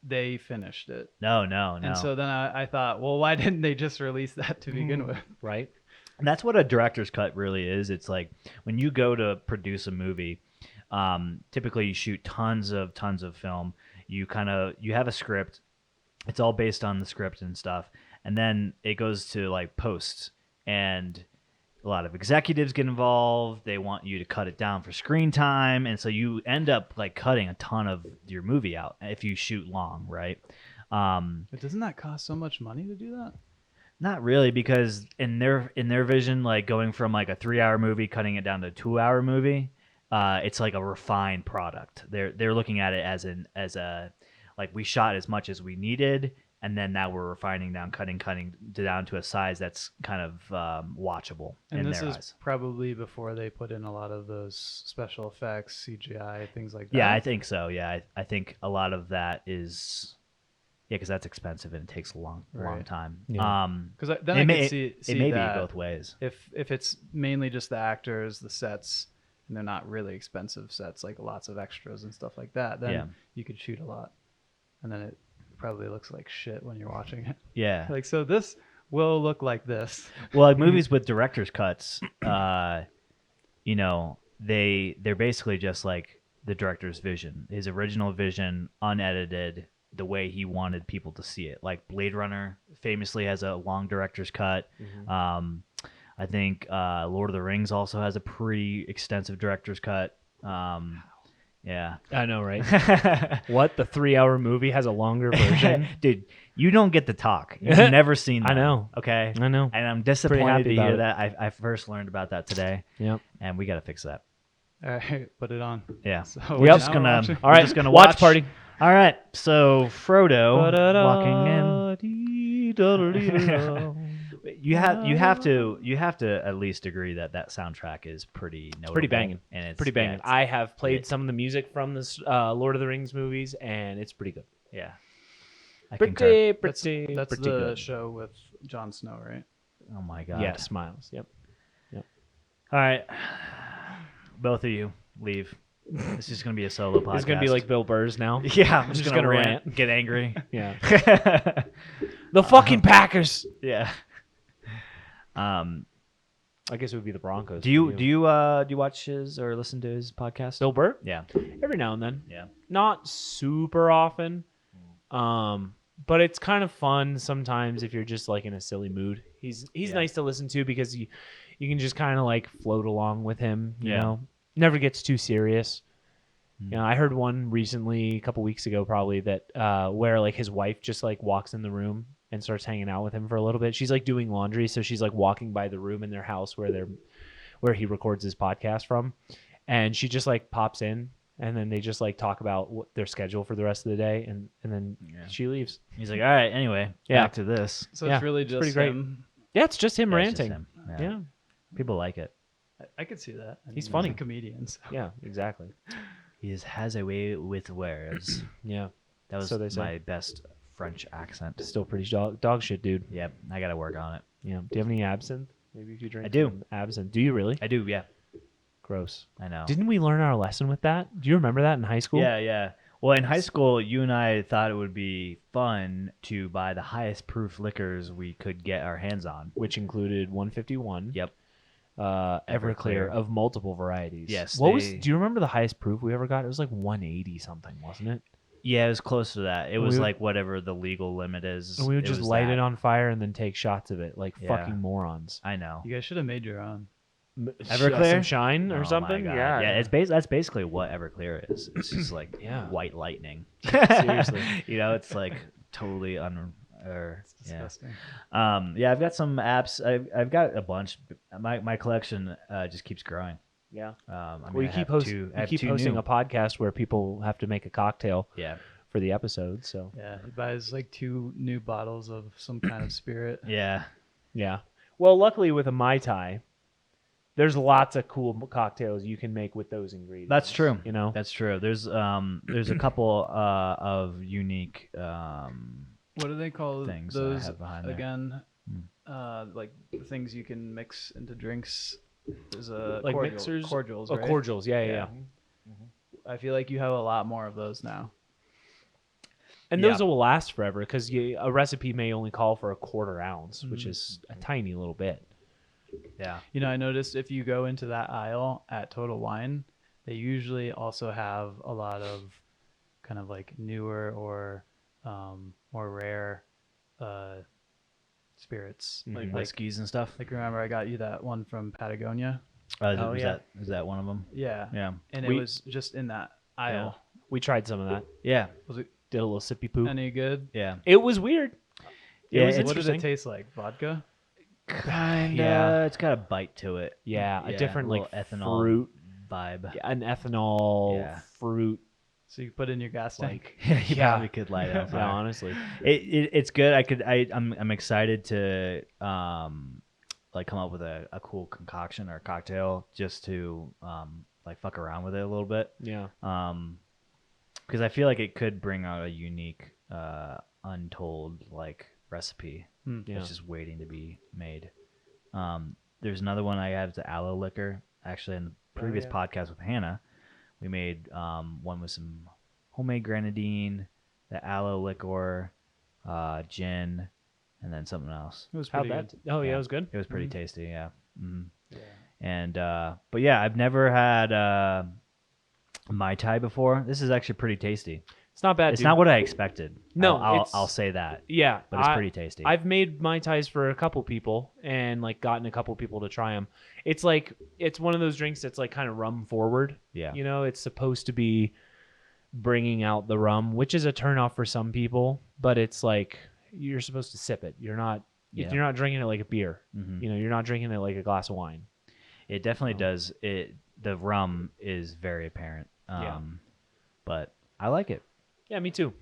they finished it.
No.
And so then I thought, well, why didn't they just release that to begin with?
right?
And that's what a director's cut really is. It's like when you go to produce a movie, typically you shoot tons of film. You have a script. It's all based on the script and stuff. And then it goes to like post, and a lot of executives get involved. They want you to cut it down for screen time. And so you end up like cutting a ton of your movie out if you shoot long, right?
But doesn't that cost so much money to do that?
Not really, because in their vision, like going from like a 3-hour movie, cutting it down to a 2-hour movie, it's like a refined product. They're looking at it as a like we shot as much as we needed, and then now we're refining down, cutting down to a size that's kind of watchable
And
in
this
their
is
eyes.
probably before they put in a lot of those special effects, CGI, things like that.
Yeah, I think so. Yeah, I think a lot of that is because that's expensive and it takes a long
Right.
time.
Yeah.
Because then I could see
it may
that
be both ways.
if it's mainly just the actors, the sets, and they're not really expensive sets, like lots of extras and stuff like that, then
Yeah.
you could shoot a lot, and then it probably looks like shit when you're watching it.
Yeah.
Like, so this will look like this.
Well, like movies with director's cuts, they're basically just like the director's vision, his original vision, unedited, the way he wanted people to see it. Like Blade Runner famously has a long director's cut. I think Lord of the Rings also has a pretty extensive director's cut. Yeah.
I know, right? What? The 3-hour movie has a longer version?
Dude, you don't get to talk. You've never seen that.
I know.
Okay?
I know.
And I'm disappointed
happy
to
about
hear
it.
that. I first learned about that today,
Yep.
and we got to fix that.
All right, put it on.
Yeah.
So
We're
Yep.
just
now
gonna,
we're watching.
All right,
just gonna
watch party.
All right, so Frodo walking in. you have to at least agree that soundtrack is pretty notable.
It's pretty banging.
And it's
pretty banging.
Yeah,
I have played some of the music from this Lord of the Rings movies, and it's pretty good.
yeah. I concur.
That's the
good.
show with Jon Snow, right?
Oh my god.
Yes, Miles. Yep.
All right, both of you leave. This is gonna be a solo podcast.
It's gonna be like Bill Burr's now.
Yeah, I'm
just
just
gonna
gonna
rant.
get angry.
Yeah. The fucking Packers.
Yeah.
I guess it would be the Broncos.
Do you watch his or listen to his podcast?
Bill Burr?
Yeah.
Every now and then.
Yeah.
Not super often. But it's kind of fun sometimes if you're just like in a silly mood. He's nice to listen to because you can just kind of like float along with him, you know. Never gets too serious. You know, I heard one recently, a couple weeks ago probably, that where like his wife just like walks in the room and starts hanging out with him for a little bit. She's like doing laundry, so she's like walking by the room in their house where he records his podcast from, and she just like pops in, and then they just like talk about their schedule for the rest of the day, and then she leaves.
He's like, all right, anyway, back to this.
So it's really just
pretty great.
him.
Yeah, it's just him
Yeah, it's just
ranting.
him.
Yeah.
People like it.
I could see that.
He's funny.
a comedian. So.
Yeah, exactly.
He has a way with words.
Yeah.
That was
So they say.
my best French accent.
Still pretty dog shit, dude.
Yep, I gotta work on it.
Yeah. Do you have any absinthe? Maybe if you drink
I do.
some absinthe. Do you really?
I do, yeah.
Gross.
I know.
Didn't we learn our lesson with that? Do you remember that in high school?
Yeah. Well, in high school, you and I thought it would be fun to buy the highest proof liquors we could get our hands on.
Which included 151.
Yep.
Everclear of multiple varieties.
Yes.
Do you remember the highest proof we ever got? It was like 180 something, wasn't it?
Yeah, it was close to that. It was like whatever the legal limit is.
And we would just
was
light
that.
it on fire and then take shots of it like
Yeah.
fucking morons.
I know.
You guys should have made your own.
Everclear?
Some shine
Oh
or
my
something?
God.
Yeah.
Yeah, that's basically what Everclear is. It's just like white lightning.
Seriously.
You know, it's like totally
It's disgusting.
I've got some apps. I've got a bunch. My collection just keeps growing.
Yeah.
You
You keep posting a podcast where people have to make a cocktail for the episode. So
Yeah, he buys like 2 new bottles of some kind of spirit.
Yeah.
yeah. Well, luckily with a Mai Tai, there's lots of cool cocktails you can make with those ingredients.
That's true.
You know,
That's true. There's a couple of unique
What do they call
things that I
those
have behind there.
again? Like the things you can mix into drinks. There's a
like
cordial,
mixers,
cordials.
Oh,
Right?
cordials. Yeah.
I feel like you have a lot more of those now.
And those will last forever because a recipe may only call for a quarter ounce, which is a tiny little bit.
Yeah.
You know, I noticed if you go into that aisle at Total Wine, they usually also have a lot of kind of like newer or more rare spirits.
Mhm.
Like
Whiskeys and stuff.
like remember I got you that one from Patagonia?
Is that one of them?
Yeah.
Yeah.
And
We-
it was just in that aisle.
We tried some of that.
Yeah.
Was it
Did a little sippy poop.
any good?
Yeah.
It was weird.
Yeah,
It was
it's-
What did
interesting.
it taste like? Vodka?
Kinda.
Yeah.
It's got a bite to it.
Yeah, a different
little
like
ethanol
fruit,
vibe.
an ethanol
Yeah.
fruit.
So you put in your gas tank?
Like, you
Yeah.
probably could light it on
Yeah,
fire.
honestly.
It's good. I'm excited to like come up with a cool concoction or cocktail just to like fuck around with it a little bit.
Yeah.
Because I feel like it could bring out a unique untold like recipe
Yeah.
that's just waiting to be made. There's another one I had, it's the aloe liquor. Actually, in the previous podcast with Hannah, we made one with some homemade grenadine, the aloe liquor, gin, and then something else.
It was
How'd
pretty
that?
good.
Oh yeah,
Yeah.
it was good.
It was pretty tasty, yeah. Mhm.
Yeah.
And but yeah, I've never had Mai Tai before. This is actually pretty tasty.
It's not bad.
It's
dude.
not what I expected.
No,
I'll say that,
Yeah,
but it's pretty tasty.
I've made Mai Tais for a couple people and like gotten a couple people to try them. It's like it's one of those drinks that's like kind of rum forward.
Yeah.
You know, it's supposed to be bringing out the rum, which is a turnoff for some people, but it's like you're supposed to sip it. You're not
Yeah.
you're not drinking it like a beer.
Mhm.
You know, you're not drinking it like a glass of wine.
It definitely does. The rum is very apparent.
Yeah.
But I like it.
Yeah, me too.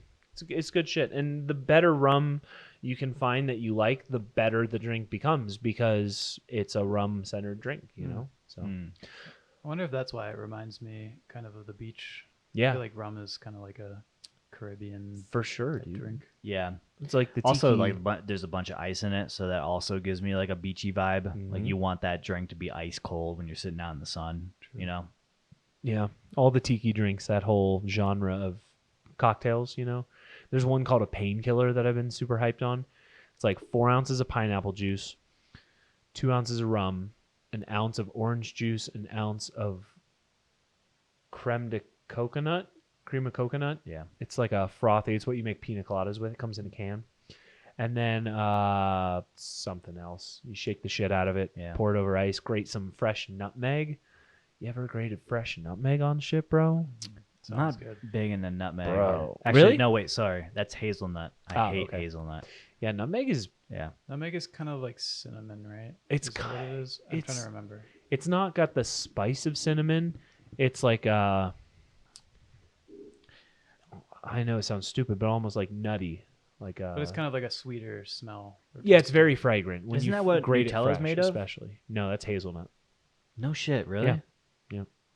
It's good shit. And the better rum you can find that you like, the better the drink becomes because it's a rum-centered drink, you know? So,
I wonder if that's why it reminds me kind of the beach. I
yeah,
feel like rum is kind of like a Caribbean
for sure,
type
dude.
drink.
Yeah.
It's like the
Also,
tiki.
like there's a bunch of ice in it, so that also gives me like a beachy vibe. Like
Mhm.
you want that drink to be ice cold when you're sitting out in the sun. You know.
Yeah, all the tiki drinks, that whole genre of cocktails, you know. There's one called a painkiller that I've been super hyped on. It's like 4 ounces of pineapple juice, 2 ounces of rum, an ounce of orange juice, an ounce of cream of coconut.
Yeah.
It's like a frothy. It's what you make pina coladas with. It comes in a can. And then something else. You shake the shit out of it,
Yeah.
pour it over ice, grate some fresh nutmeg. You ever grated fresh nutmeg on shit, bro?
I'm not
Sounds good.
big into nutmeg.
Bro.
Actually,
Really?
no, wait, sorry. That's hazelnut. I hate
okay.
hazelnut.
Yeah, nutmeg is
Yeah.
Nutmeg is kind of like cinnamon, right?
It's
Is that what it is? I'm trying to remember.
It's not got the spice of cinnamon. It's like I know it sounds stupid, but almost like nutty. Like
But it's kind of like a sweeter smell.
yeah, it's very fragrant. When
Isn't
you
that what
grate it
Nutella's
fresh,
made of?
especially. No, that's hazelnut.
No shit, really?
Yeah.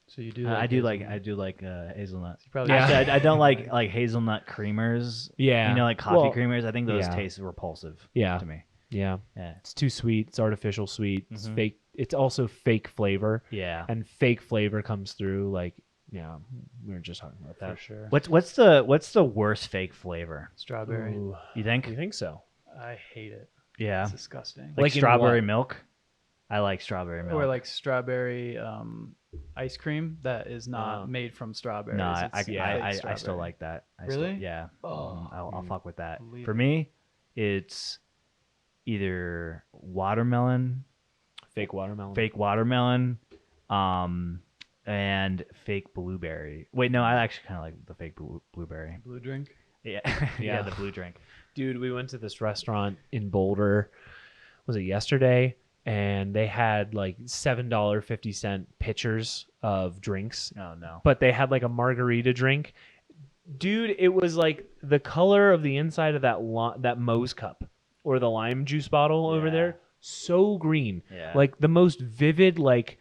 So you do.
I do like
hazelnut.
hazelnut.
You probably
Yeah.
Actually, I don't like hazelnut creamers.
Yeah.
You know, like coffee
Well,
creamers. I think those
yeah.
taste repulsive.
Yeah.
To me.
Yeah.
Yeah.
It's too sweet. It's artificial sweet. It's
Mhm.
fake. It's also fake flavor.
Yeah.
And fake flavor comes through like, yeah, we were just talking about
for
that.
sure.
What's the worst fake flavor?
Strawberry.
Ooh.
You think?
You think so?
I hate it.
Yeah.
It's disgusting.
Like
Like in
strawberry
what?
milk. I like strawberry milk.
Or like strawberry ice cream that is not made from strawberries.
no,
It's fake
I still
strawberry.
like that.
Really?
Yeah.
Oh.
I'll fuck with that.
Believe
For
it.
me, it's either watermelon,
Fake watermelon.
fake watermelon, and fake blueberry. Wait, no, I actually kind of like the fake blueberry.
Blue drink.
Yeah.
Yeah.
Yeah, the blue drink.
Dude, we went to this restaurant in Boulder. Was it yesterday? And they had like $7.50 pitchers of drinks,
Oh no.
but they had like a margarita drink. Dude, it was like the color of the inside of that Moe's cup or the lime juice bottle over
Yeah.
there. So green.
Yeah.
Like the most vivid, like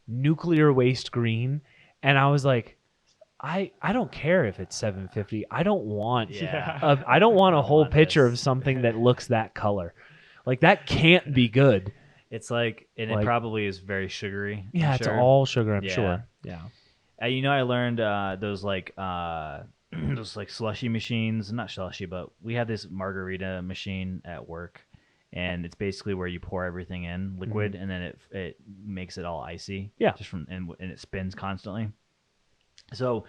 nuclear waste green. And I was like, I don't care if it's $7.50. I don't want
Yeah.
I don't want a whole
want
pitcher
this.
of something that looks that color. Like that can't be good.
It's like, and
Like-
it probably is very sugary. I'm
Yeah, it's
sure.
all sugar, I'm
Yeah.
sure. Yeah.
You know, I learned those like those like slushy machines. Not slushy, but we have this margarita machine at work, and it's basically where you pour everything in liquid, and then it makes it all icy.
Yeah.
Just from and it spins constantly. So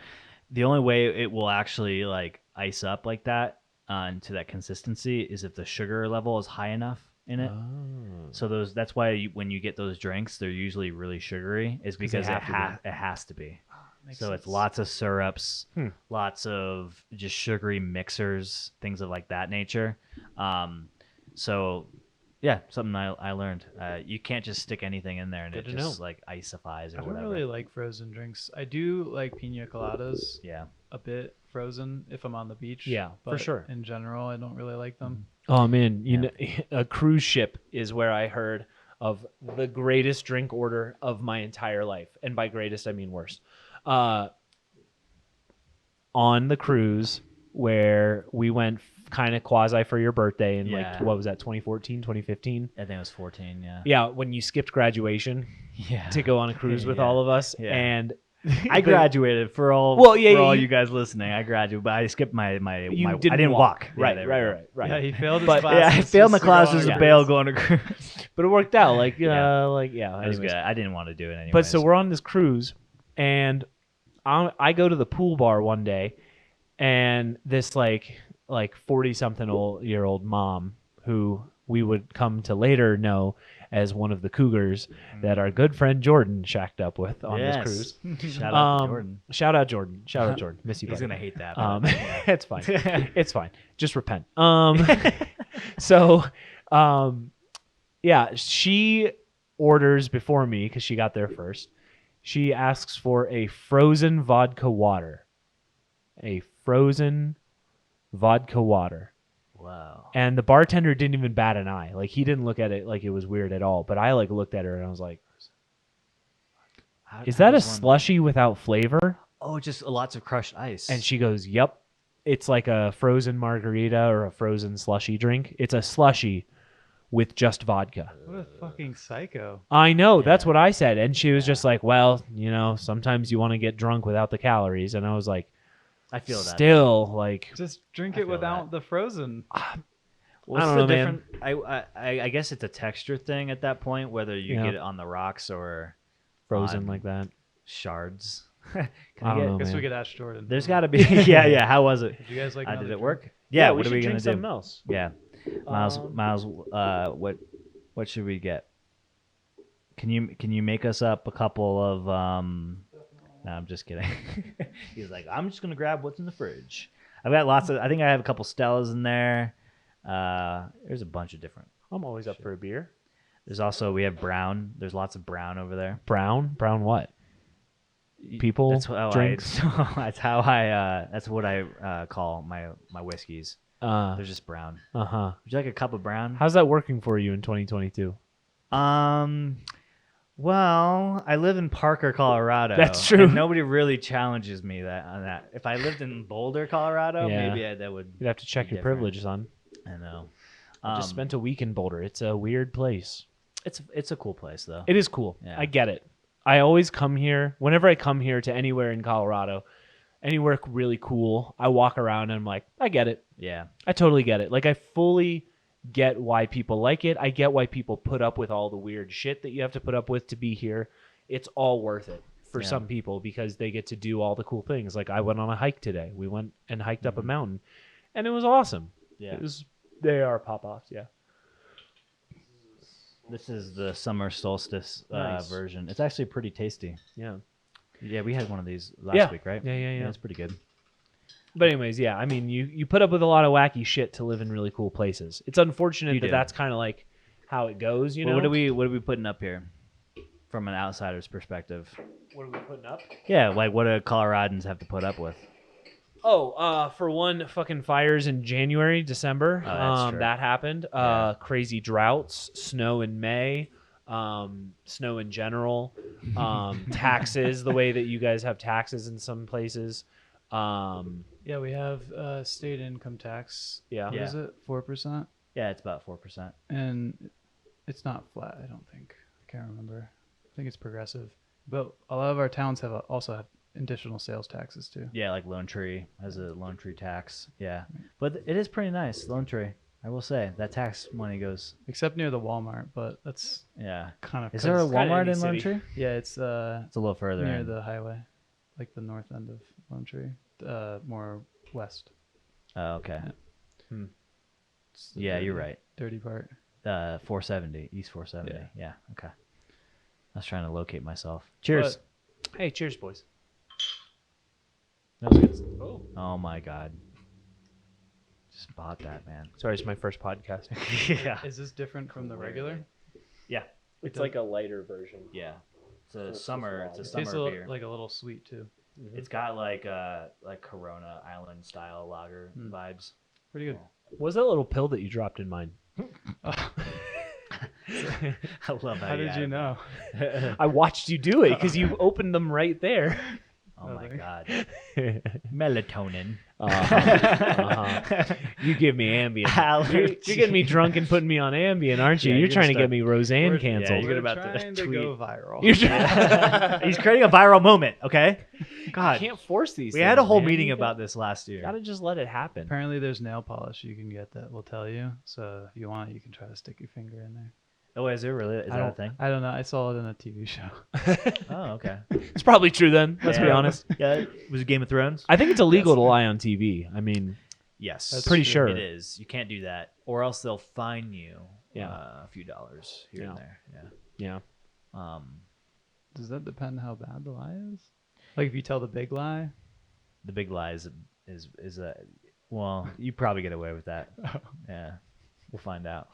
the only way it will actually like ice up like that into that consistency is if the sugar level is high enough in it.
Oh.
So that's why when you get those drinks, they're usually really sugary, is because
have to
it has to be.
Makes
So it's
sense.
lots of syrups,
Hmm.
lots of just sugary mixers, things of like that nature. So yeah, something I learned. You can't just stick anything in there and
Good
it
to
just
know.
like ice-ifies or
I don't
whatever.
really like frozen drinks. I do like pina coladas
Yeah.
a bit frozen if I'm on the beach.
Yeah, for
but
sure.
In general, I don't really like them.
Oh man, you
Yeah.
know, a cruise ship is where I heard of the greatest drink order of my entire life, and by greatest I mean worst. On the cruise where we went kind of quasi for your birthday in
Yeah.
like what was that 2014, 2015?
I think it was 14, yeah.
Yeah, when you skipped graduation
Yeah.
to go on a cruise with
Yeah.
all of us,
Yeah.
and
I graduated for all
Well, yeah,
for all
you-
you guys listening. I graduated, but I skipped my
you
I
didn't
didn't walk. Yeah,
Right,
there we go.
right.
Yeah, he failed his
But-
classes.
Yeah, I failed my
just to go on
classes
a
to
cruise.
bail going to cruise.
But it worked out. Like
Yeah.
yeah,
It was
anyways.
good. I didn't want to do it anyway.
But so we're on this cruise, and I go to the pool bar one day, and this like 40-something-year-old mom who we would come to later know as one of the cougars that our good friend Jordan shacked up with on this cruise.
Shout out to Jordan.
Shout out Jordan. Shout out Jordan. Miss you,
He's
buddy.
gonna hate that.
It's fine. It's fine. Just repent. So, yeah, she orders before me because she got there first. She asks for a frozen vodka water. A frozen vodka water.
Wow.
And the bartender didn't even bat an eye. Like, he didn't look at it like it was weird at all. But I like looked at her and I was like, is that a slushy without flavor?
Oh, just lots of crushed ice.
And she goes, yep. It's like a frozen margarita or a frozen slushy drink. It's a slushy with just vodka.
What a fucking psycho.
I know. That's what I said. And she was just like, well, sometimes you want to get drunk without the calories. And I was like,
I feel that.
Still, like...
Just drink it without the frozen.
What's
I don't know, man.
I guess it's a texture thing at that point, whether you get it on the rocks or
frozen like that.
Shards.
I don't know,
guess
man.
we could ask Jordan.
There's got to be. Yeah. How was it?
Did you guys like?
Did it
drink?
work? Yeah. What
we
are we
should
gonna
drink
do?
something else.
Yeah. Miles. What should we get? Can you make us up a couple of? No, I'm just kidding. He's like, I'm just gonna grab what's in the fridge. I've got lots of. I think I have a couple Stellas in there. There's a bunch of different.
I'm always up for a beer.
There's also we have brown. There's lots of brown over there.
Brown what? People
That's how
drinks.
That's what I call my whiskeys. They're just brown.
Uh-huh.
Would you like a cup of brown?
How's that working for you in 2022?
Well, I live in Parker, Colorado.
That's true.
And nobody really challenges me on that. If I lived in Boulder, Colorado, maybe that would.
You'd have to check your
different.
privilege, son.
I know.
I just spent a week in Boulder. It's a weird place.
It's a cool place though.
It is cool.
Yeah.
I get it. I always come here. Whenever I come here to anywhere in Colorado, anywhere really cool, I walk around and I'm like, I get it.
Yeah.
I totally get it. Like, I fully get why people like it. I get why people put up with all the weird shit that you have to put up with to be here. It's all worth it for some people because they get to do all the cool things. Like, I went on a hike today. We went and hiked up a mountain, and it was awesome.
Yeah.
They are pop-offs, yeah.
This is the summer solstice
Nice.
version. It's actually pretty tasty.
Yeah.
Yeah, we had one of these last week, right?
Yeah.
It's pretty good.
But anyways, yeah, I mean, you put up with a lot of wacky shit to live in really cool places. It's unfortunate that that's kind of like how it goes, you know?
What are we putting up here from an outsider's perspective?
What are we putting up?
Yeah, like what do Coloradans have to put up with?
Oh, for one, fucking fires in January, December.
Oh, that's true.
That happened.
Yeah.
Crazy droughts, snow in May, snow in general, taxes, the way that you guys have taxes in some places.
Yeah, we have state income tax.
Yeah.
What is it? 4%?
Yeah, it's about 4%.
And it's not flat, I don't think. I can't remember. I think it's progressive. But a lot of our towns also have additional sales taxes too.
Yeah, like Lone Tree has a Lone Tree tax. Yeah, but it is pretty nice, Lone Tree. I will say that tax money goes.
Except near the Walmart, but that's
Yeah.
kind of.
Is there a Walmart
any
in Lone
city.
Tree?
Yeah, it's
It's a little further
near
in.
the highway, like the north end of Lone Tree, more west.
Oh, okay.
It's the
Yeah, you're right.
Dirty part.
470 East 470.
Yeah.
Yeah. Okay. I was trying to locate myself. Cheers.
Hey, cheers, boys.
That was good.
Oh.
Oh my God. Just bought that, man.
Sorry, it's my first podcast.
Yeah.
Is this different from the regular?
Yeah. It's like a lighter version.
Yeah. It's a summer. It's a
It
summer
tastes
beer.
like a little sweet too.
It's got like Corona Island style lager vibes.
Pretty good.
What was that little pill that you dropped in mine?
I love
How did you know?
I watched you do it because you opened them right there.
Oh my God. Melatonin.
You give me Ambien.
Allergies.
You're getting me drunk and putting me on Ambien, aren't you?
Yeah,
you're
you're
trying to
gonna
get me Roseanne canceled.
you're
We're
about to
trying to
tweet.
go viral.
You're
He's creating a viral moment, okay?
I
God.
can't force these
We
things,
had a whole
man.
meeting
You
about this last year.
Gotta just let it happen.
Apparently, there's nail polish you can get that will tell you. So if you want, you can try to stick your finger in there.
Oh, is it really? Is that a thing?
I don't know. I saw it in a TV show.
Oh, okay.
It's probably true then. Let's be
Yeah.
honest.
Yeah, was it Game of Thrones?
I think it's illegal to lie on TV. I mean,
Yes.
That's
pretty
true.
sure.
It is. You can't do that, or else they'll fine you
Yeah.
a few dollars here and there.
Yeah.
Yeah.
Does that depend how bad the lie is? Like if you tell the big lie.
The big lie is a well, you probably get away with that. Yeah. We'll find out.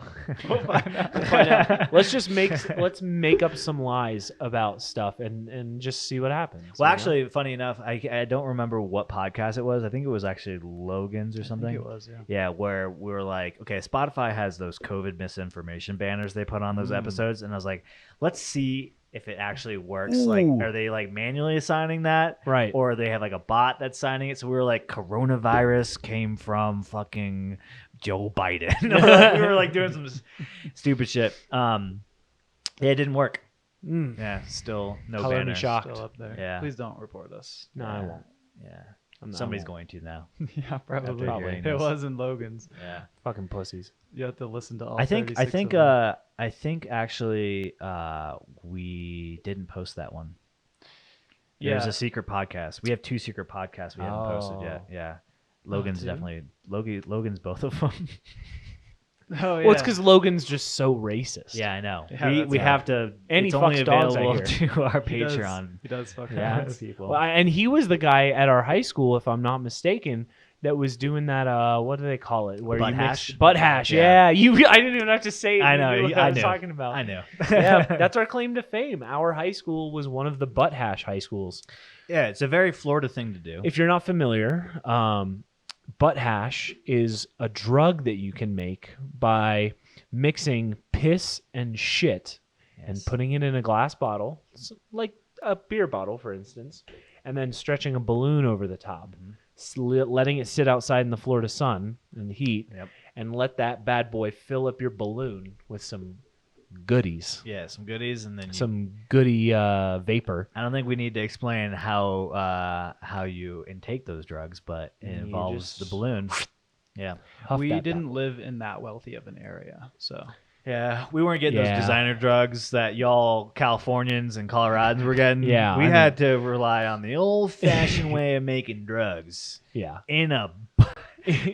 We'll find out.
Find out. Let's make up some lies about stuff and just see what happens.
Well,
you know?
actually, funny enough, I don't remember what podcast it was. I think it was actually Logan's or something.
I think it was, yeah.
Yeah, where we were like, okay, Spotify has those COVID misinformation banners they put on those episodes, and I was like, let's see if it actually works. Like,
Ooh.
are they like manually assigning that,
Right.
or they have like a bot that's signing it? So we were like, coronavirus came from fucking Joe Biden. We were like doing some stupid shit. Yeah, it didn't work. Yeah, still no
Color me
banners.
shocked.
Still up there.
Yeah.
Please don't report us.
No, I won't.
Yeah,
I'm not-
somebody's
I won't.
going to now.
Yeah, probably.
Probably.
It wasn't Logan's.
Yeah.
Fucking pussies.
You have to listen to all.
I think
36 of them.
actually we didn't post that one. There's
Yeah.
a secret podcast. We have 2 secret podcasts we haven't posted yet.
Oh.
Yeah. Logan's
two?
definitely Logan's both of them.
Oh yeah.
Well, it's because Logan's just so racist.
Yeah, I know.
Yeah,
we
that's
we
right.
have to.
And he
it's only
fucks dogs, I
available
hear.
to our
He does-
Patreon.
He does fuck
Yeah.
around with people.
Well, and he was the guy at our high school, if I'm not mistaken, that was doing that. What do they call it? Where
Butt
you mix
hash?
butt hash.
Yeah.
Yeah, you. I didn't even have to say it.
I
You
know.
knew what
I
I was
knew.
talking about.
I know.
Yeah, that's our claim to fame. Our high school was one of the butt hash high schools.
Yeah, it's a very Florida thing to do.
If you're not familiar, butt hash is a drug that you can make by mixing piss and shit and
Yes.
putting it in a glass bottle, like a beer bottle, for instance, and then stretching a balloon over the top, letting it sit outside in the Florida sun and the heat,
Yep.
and let that bad boy fill up your balloon with some goodies,
Yeah, some goodies, and then
some goody vapor.
I don't think we need to explain how you intake those drugs, but it
You
involves the
just-
balloon. Yeah.
Huff
we
that
didn't live in that wealthy of an area, so
Yeah, we weren't getting
Yeah.
those designer drugs that y'all Californians and Coloradans were getting.
Yeah,
we
I
had to rely on the old-fashioned way of making drugs
Yeah.
in a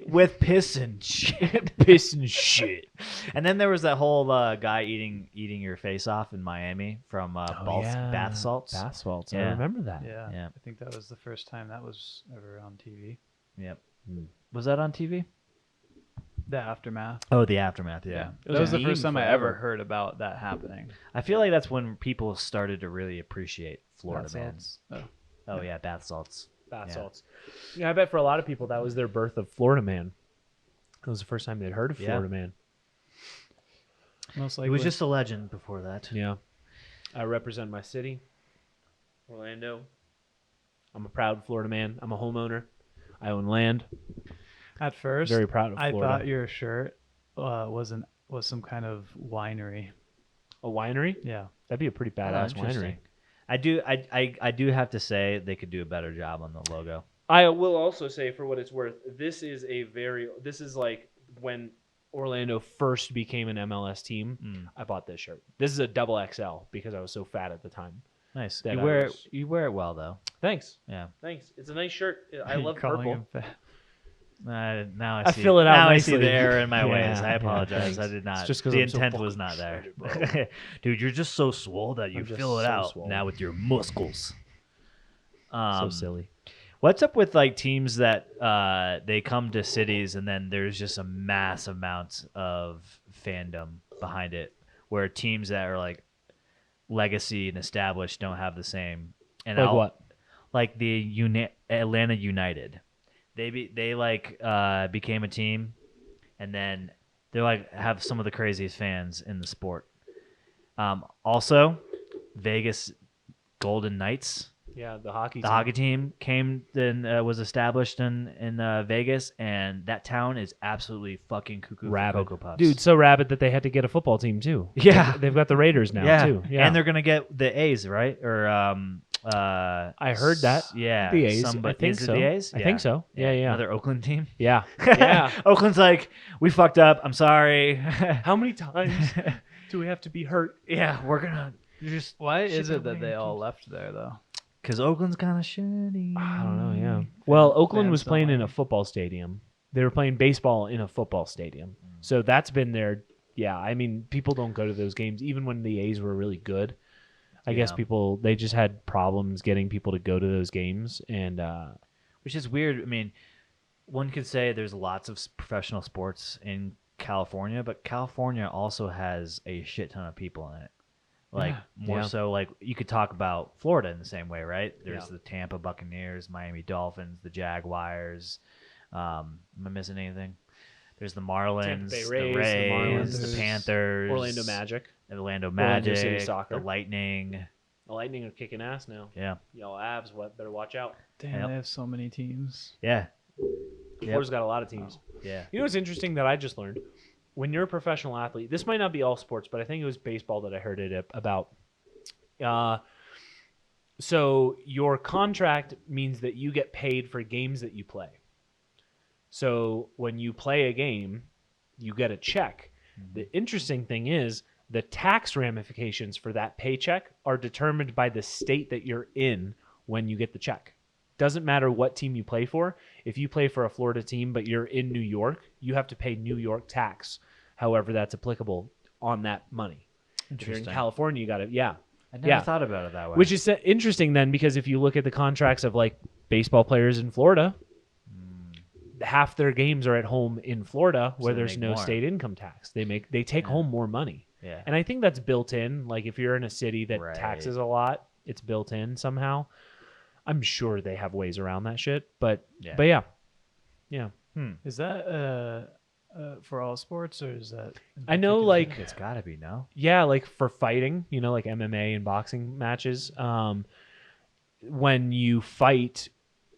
with piss and shit.
Piss and shit.
And then there was that whole guy eating your face off in Miami from bath salts.
Bath salts. I
Yeah.
remember that.
yeah.
Yeah.
I think that was the first time that was ever on TV.
Yep.
Hmm.
Was that on TV?
The aftermath.
Oh, the aftermath. Yeah.
It
That was
a
the first
meme
time I
forever.
ever heard about that happening.
I feel like that's when people started to really appreciate Florida
Bath
man.
salts. Oh.
Oh yeah, bath salts.
Bath
Yeah.
salts. Yeah, I bet for a lot of people that was their birth of Florida Man. It was the first time they'd heard of
Yeah.
Florida Man.
Most
It
likely.
was just a legend before that.
Yeah. I represent my city, Orlando. I'm a proud Florida man. I'm a homeowner. I own land.
at first.
Very proud of
I
Florida.
thought your shirt was some kind of winery.
A winery?
Yeah.
That'd be a pretty
Oh,
badass
interesting.
winery.
I do have to say they could do a better job on the logo.
I will also say, for what it's worth, this is like when Orlando first became an MLS team. I bought this shirt. This is a double XL because I was so fat at the time.
Nice.
That
You
I
wear
was-
it. You wear it well though.
Thanks.
Yeah.
Thanks. It's a nice shirt. I
Are you
love
calling
purple.
him fat?
Now I
I
see.
fill it out
Now I see
nicely.
the error in my
Yeah,
ways. I
yeah,
apologize.
thanks.
I did not.
It's just 'cause
the
I'm so
intent
fucking
was not there.
shredded, bro.
Dude, you're just so swole that you
I'm just
fill it
so
out
swole.
now with your muscles.
So silly.
What's up with like teams that they come to cities and then there's just a mass amount of fandom behind it, where teams that are like legacy and established don't have the same. And
Like what?
Like the Atlanta United, they became a team, and then they're like have some of the craziest fans in the sport. Also, Vegas Golden Knights.
Yeah, the hockey.
The hockey team came and was established in Vegas, and that town is absolutely fucking cuckoo for
rabid.
Cocoa Puffs.
Dude, so rabid that they had to get a football team too.
Yeah.
They've got the Raiders now
yeah.
too. Yeah,
And they're gonna get the A's, right? Or
I heard that.
Yeah,
The A's.
somebody-
I think
is it
so.
the A's?
I think so. Yeah, yeah.
Another Oakland team.
Yeah, yeah.
Oakland's like, we fucked up. I'm sorry.
How many times do we have to be hurt?
Yeah, we're gonna just
Why is
ship
it that
away
they all
teams.
left there though?
because Oakland's kind of shitty.
I don't know. Yeah. Well, Oakland
fans
was
don't
playing in
like
a football stadium. They were playing baseball in a football stadium. So that's been their. Yeah, I mean, people don't go to those games even when the A's were really good. I guess
Yeah.
people they just had problems getting people to go to those games, and
Which is weird. I mean, one could say there's lots of professional sports in California, but California also has a shit ton of people in it. Like more
Yeah.
so, like you could talk about Florida in the same way, right? There's
Yeah.
the Tampa Buccaneers, Miami Dolphins, the Jaguars. Am I missing anything? There's the Marlins,
Bay
the
Rays, the
Rays, the
Marlins,
Panthers,
Orlando Magic.
Orlando
Orlando City
Magic,
Soccer.
the Lightning.
The Lightning are kicking ass now.
Yeah,
Y'all Avs, better watch out.
Damn,
Yep.
they have so many teams.
yeah,
Florida's got a lot of teams.
yeah.
You know what's interesting that I just learned? When you're a professional athlete, this might not be all sports, but I think it was baseball that I heard it about. So your contract means that you get paid for games that you play. So when you play a game, you get a check. The interesting thing is the tax ramifications for that paycheck are determined by the state that you're in when you get the check. Doesn't matter what team you play for. If you play for a Florida team but you're in New York, you have to pay New York tax, however that's applicable on that money. If you're in
Interesting.
California, you got to, yeah.
I never
Yeah.
thought about it that way.
Which is interesting then, because if you look at the contracts of like baseball players in Florida, half their games are at home in Florida where
they
there's
make
no
more.
state income tax. They take home more money.
yeah,
And I think that's built in. Like if you're in a city that
Right.
taxes a lot, it's built in somehow. I'm sure they have ways around that shit. But yeah. Yeah.
Is that for all sports, or is that? in
I know,
particular?
like,
it's got to be no.
yeah, like for fighting, like MMA and boxing matches, when you fight,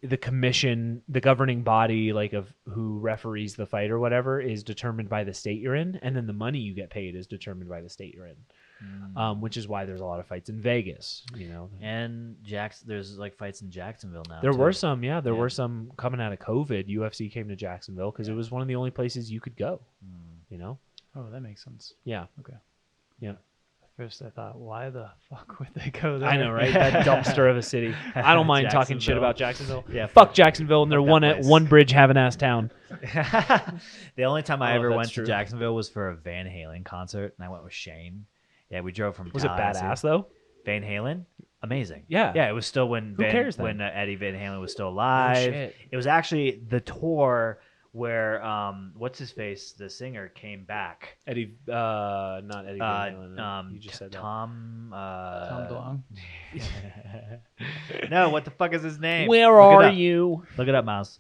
the commission, the governing body, like of who referees the fight or whatever, is determined by the state you're in, and then the money you get paid is determined by the state you're in, which is why there's a lot of fights in Vegas.
And there's like fights in Jacksonville now.
There
too.
were some, yeah, there
Yeah.
were some coming out of COVID. UFC came to Jacksonville because it was one of the only places you could go.
Oh, that makes sense.
Yeah,
Okay.
yeah.
At first, I thought, why the fuck would they go there?
I know, right? That dumpster of a city. I don't mind talking shit
Jacksonville.
about Jacksonville.
Yeah,
Fuck Jacksonville, and they're
fuck that
one
place.
bridge having ass town.
The only time I
Oh,
ever
that's
went
true.
to Jacksonville was for a Van Halen concert, and I went with Shane. Yeah, we drove from.
Was it
Tallahassee.
badass though?
Van Halen, amazing.
Yeah.
yeah. It was still when
Who cares then?
when Eddie Van Halen was still alive.
shit.
It was actually the tour where what's his face, the singer, came back.
Eddie, not Eddie Van Halen. You just said that.
Tom.
Tom DeLonge.
No, what the fuck is his name?
Where
Look it
are
up.
you?
Look it up, Miles.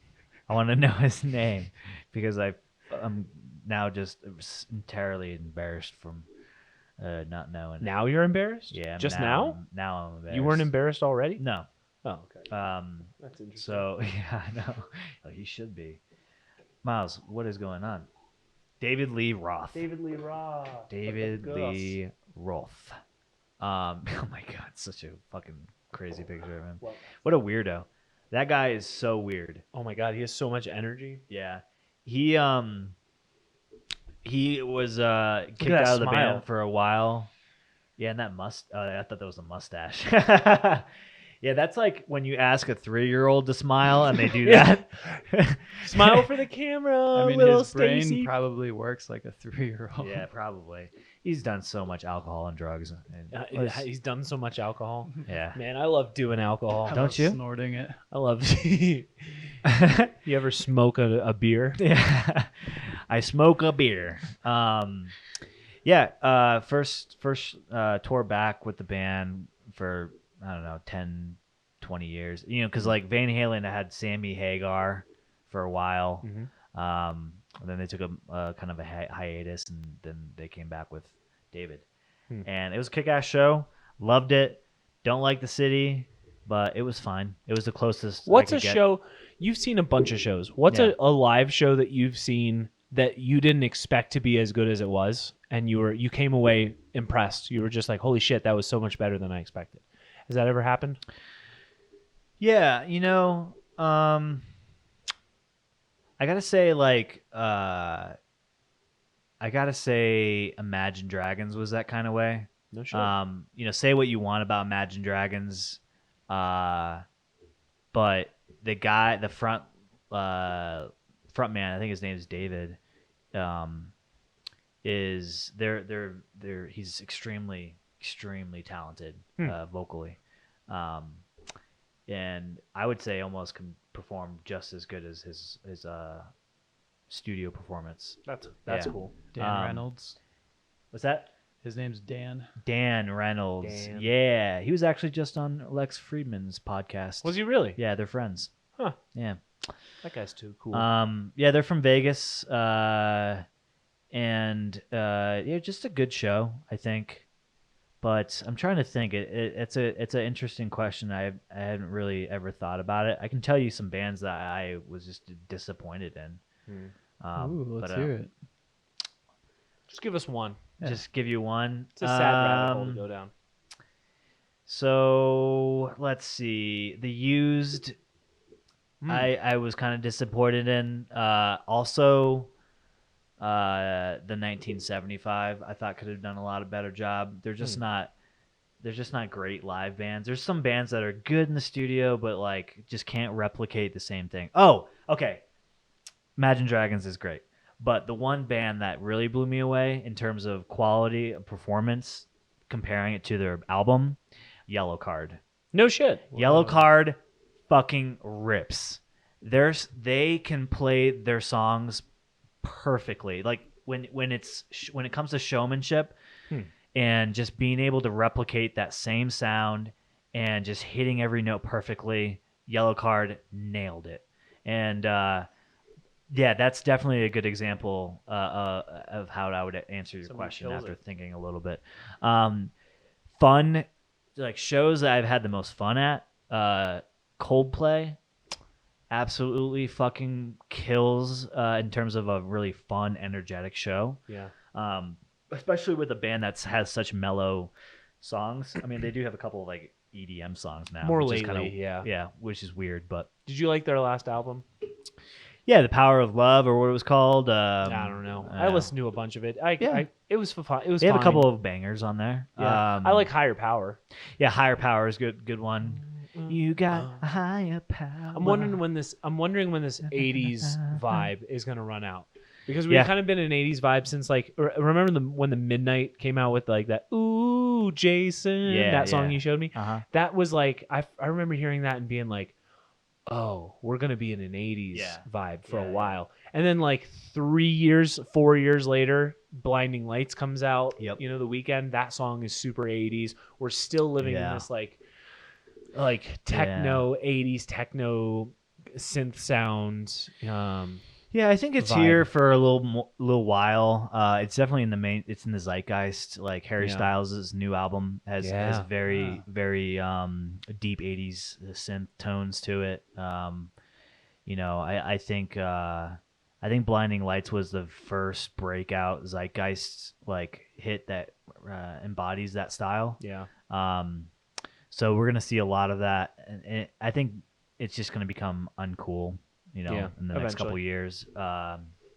I want to know his name because I'm now just entirely embarrassed from not knowing.
Now you're embarrassed?
Yeah.
Just
now?
now?
Now I'm embarrassed.
You weren't embarrassed already?
No.
Oh, okay. That's interesting.
So yeah, I know. Oh, he should be. Miles, what is going on? David Lee Roth.
David Lee Roth.
David Lee Roth. Oh my God, such a fucking crazy picture of him.
Well-
What a weirdo. That guy is so weird.
Oh my God, he has so much energy.
Yeah. He was kicked
that
out of the
smile.
band for a while. Yeah, and that I thought that was a mustache. Yeah, that's like when you ask a 3-year-old to smile and they do that.
Smile for the camera,
I mean,
little
his brain
Stacy.
probably works like a 3-year-old.
Yeah, probably. He's done so much alcohol and drugs. And
He's done so much alcohol.
yeah.
Man, I love doing alcohol.
I
Don't
love
you?
Snorting it.
I love. You ever smoke a beer?
Yeah. I smoke a beer. First tour back with the band for, I don't know, 10, 20 years. Because like Van Halen had Sammy Hagar for a while. And then they took a kind of a hiatus, and then they came back with David. And it was a kick-ass show. Loved it. Don't like the city, but it was fine. It was the closest.
What's
I
a
could get.
show? You've seen a bunch of shows. What's
Yeah.
a live show that you've seen that you didn't expect to be as good as it was, and you came away impressed? You were just like, holy shit, that was so much better than I expected. Has that ever happened?
Yeah, I gotta say, Imagine Dragons was that kind of way.
No shit.
Say what you want about Imagine Dragons, but the guy, the front man, I think his name is David, he's extremely talented vocally, and I would say almost can perform just as good as his studio performance.
That's
Yeah.
cool.
Dan Reynolds.
What's that?
His name's Dan.
Dan Reynolds.
Dan.
Yeah, he was actually just on Lex Friedman's podcast.
Was he really?
Yeah, they're friends.
Huh.
Yeah.
That guy's too cool.
Yeah, they're from Vegas, and yeah, just a good show, I think. But I'm trying to think. It's an interesting question. I hadn't really ever thought about it. I can tell you some bands that I was just disappointed in.
Ooh, let's
but,
hear it.
Just give us one.
Just give you one.
It's a sad rabbit hole to go down.
So let's see. The Used, I was kind of disappointed in. Also, the 1975, I thought could have done a lot of better job. They're just not. They're just not great live bands. There's some bands that are good in the studio, but like just can't replicate the same thing. Oh, okay. Imagine Dragons is great, but the one band that really blew me away in terms of quality of performance, comparing it to their album, Yellow Card.
No shit.
Yellow Card fucking rips. They can play their songs perfectly. Like when it comes to showmanship and just being able to replicate that same sound and just hitting every note perfectly, Yellow Card nailed it. And yeah, that's definitely a good example of how I would answer your
Somebody
question
kills
after
it.
thinking a little bit. Fun, like shows that I've had the most fun at. Coldplay absolutely fucking kills in terms of a really fun, energetic show.
Yeah.
Especially with a band that has such mellow songs. I mean, they do have a couple of like EDM songs now.
More
which is
lately,
kinda,
yeah.
Yeah, which is weird, but
Did you like their last album?
yeah, The Power of Love or what it was called.
I don't know. I listened to a bunch of it.
Yeah.
It was fun. It was.
They have a
fine.
couple of bangers on there.
Yeah. I like Higher Power.
Yeah, Higher Power is good one. You got a higher power.
I'm wondering when this 80s vibe is gonna run out, because we've
Yeah.
kind of been in 80s vibe since like remember when the Midnight came out with like that Ooh Jason, that song you showed me.
Uh-huh.
That was like I remember hearing that and being like, oh, we're gonna be in an 80s vibe for a while. And then like 4 years later, Blinding Lights comes out.
Yep.
You know, The Weeknd. That song is super 80s. We're still living in this like techno 80s techno synth sound.
Yeah, I think it's
vibe.
here for a little while. It's definitely it's in the zeitgeist. Like Harry
Yeah.
Styles' new album has
Yeah.
very deep 80s synth tones to it. You know, I think Blinding Lights was the first breakout zeitgeist like hit that embodies that style.
Yeah.
So we're gonna see a lot of that, and I think it's just gonna become uncool, you know,
Yeah,
in the next couple
eventually.
years.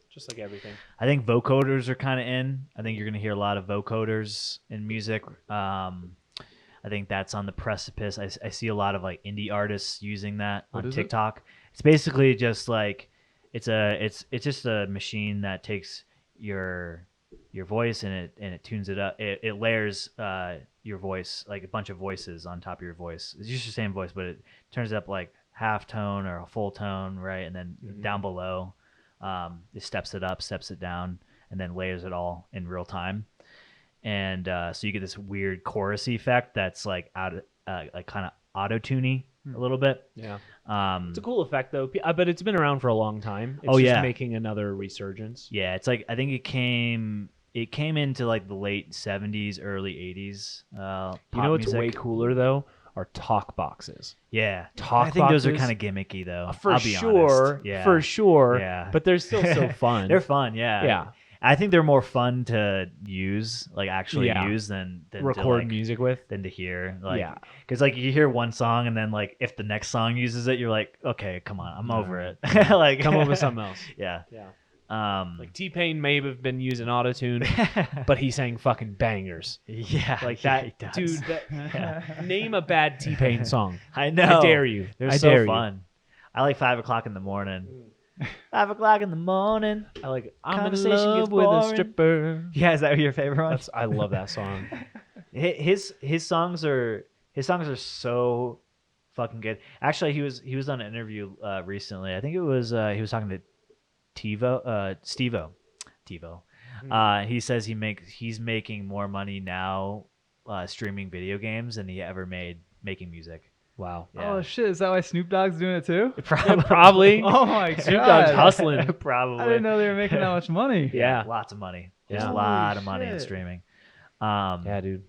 Just like everything.
I think vocoders are kind of in. I think you're gonna hear a lot of vocoders in music. I think that's on the precipice. I see a lot of like indie artists using that
What
on
is it?
TikTok. It's basically just like it's just a machine that takes your voice and it tunes it up. It layers your voice, like a bunch of voices on top of your voice. It's just the same voice, but it turns it up like half tone or a full tone, right? And then down below, it steps it up, steps it down, and then layers it all in real time. And so you get this weird chorusy effect that's like like kind of auto-tuney a little bit.
Yeah.
Um,
It's a cool effect though, but it's been around for a long time. It's
Oh,
just
yeah.
making another resurgence.
yeah, it's like I think it came into like the late 70s, early 80s.
You
Pop
know what's
music.
way cooler though? Are talk boxes.
Yeah,
Talk
I think those are
boxes?
kind of gimmicky though.
For
I'll be
sure.
honest. Yeah,
For sure.
Yeah.
But they're still so fun.
They're fun. Yeah.
Yeah.
I think they're more fun to use, like actually
Yeah.
use than
Record
to, like,
music with.
than to hear. Like,
Yeah.
because like you hear one song and then like if the next song uses it, you're like, okay, come on, I'm over it.
Yeah.
Like
Come up with something else.
Yeah.
Yeah.
Like
T-Pain may have been using autotune, but he sang fucking bangers.
yeah,
Like
yeah,
that,
he does.
dude. That, name a bad T-Pain song.
I know.
I dare you.
They're
I
so
dare you.
fun. I like 5 o'clock in the morning. 5 o'clock in the morning.
I like. I'm in
Conversation
love
gets
with a
boring.
stripper.
Yeah, is that your favorite one?
I love that song.
His songs are so fucking good. Actually, he was on an interview recently. I think it was he was talking to Stevo. He says he's making more money now streaming video games than he ever made making music.
Wow.
Yeah.
Oh shit! Is that why Snoop Dogg's doing it too?
Probably.
Oh my god!
Snoop Dogg's hustling.
Probably.
I didn't know they were making that much money.
Yeah.
Lots of money. There's
Yeah.
a lot of
Holy
money in
shit.
streaming.
Yeah, dude.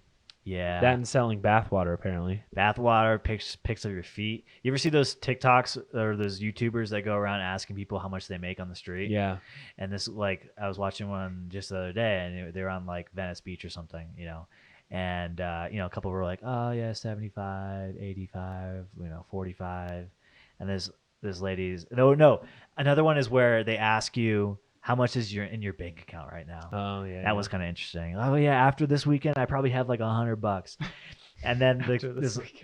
Yeah.
That and selling bathwater, apparently.
Bathwater, pics of your feet. You ever see those TikToks or those YouTubers that go around asking people how much they make on the street?
Yeah.
And this, like, I was watching one just the other day, and they were on like Venice Beach or something, and a couple were like, oh yeah, 75, 85, 45, and there's ladies. No, another one is where they ask you how much is in your bank account right now.
Oh yeah.
That was kind of interesting. Oh yeah, after this weekend, I probably have like $100. And then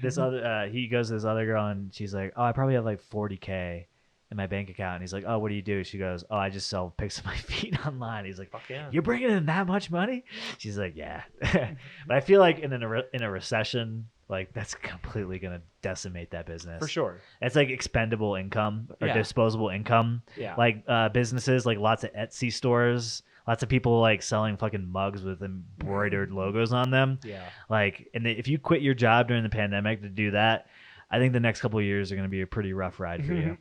this other he goes to this other girl, and she's like, oh, I probably have like $40K in my bank account. And he's like, oh, what do you do? She goes, oh, I just sell pics of my feet online. He's like,
Fuck yeah.
you're bringing in that much money? She's like, yeah. But I feel like in a recession, like that's completely gonna decimate that business
For sure.
It's like expendable income or
Yeah.
disposable income.
Yeah.
Like businesses, like lots of Etsy stores, lots of people like selling fucking mugs with embroidered logos on them.
Yeah.
Like, and if you quit your job during the pandemic to do that, I think the next couple of years are going to be a pretty rough ride for you.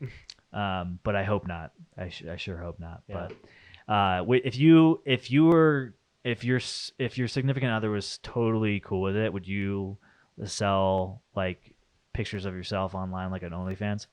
But I hope not. I sure hope not.
Yeah.
But if your significant other was totally cool with it, would you sell like pictures of yourself online, like an OnlyFans?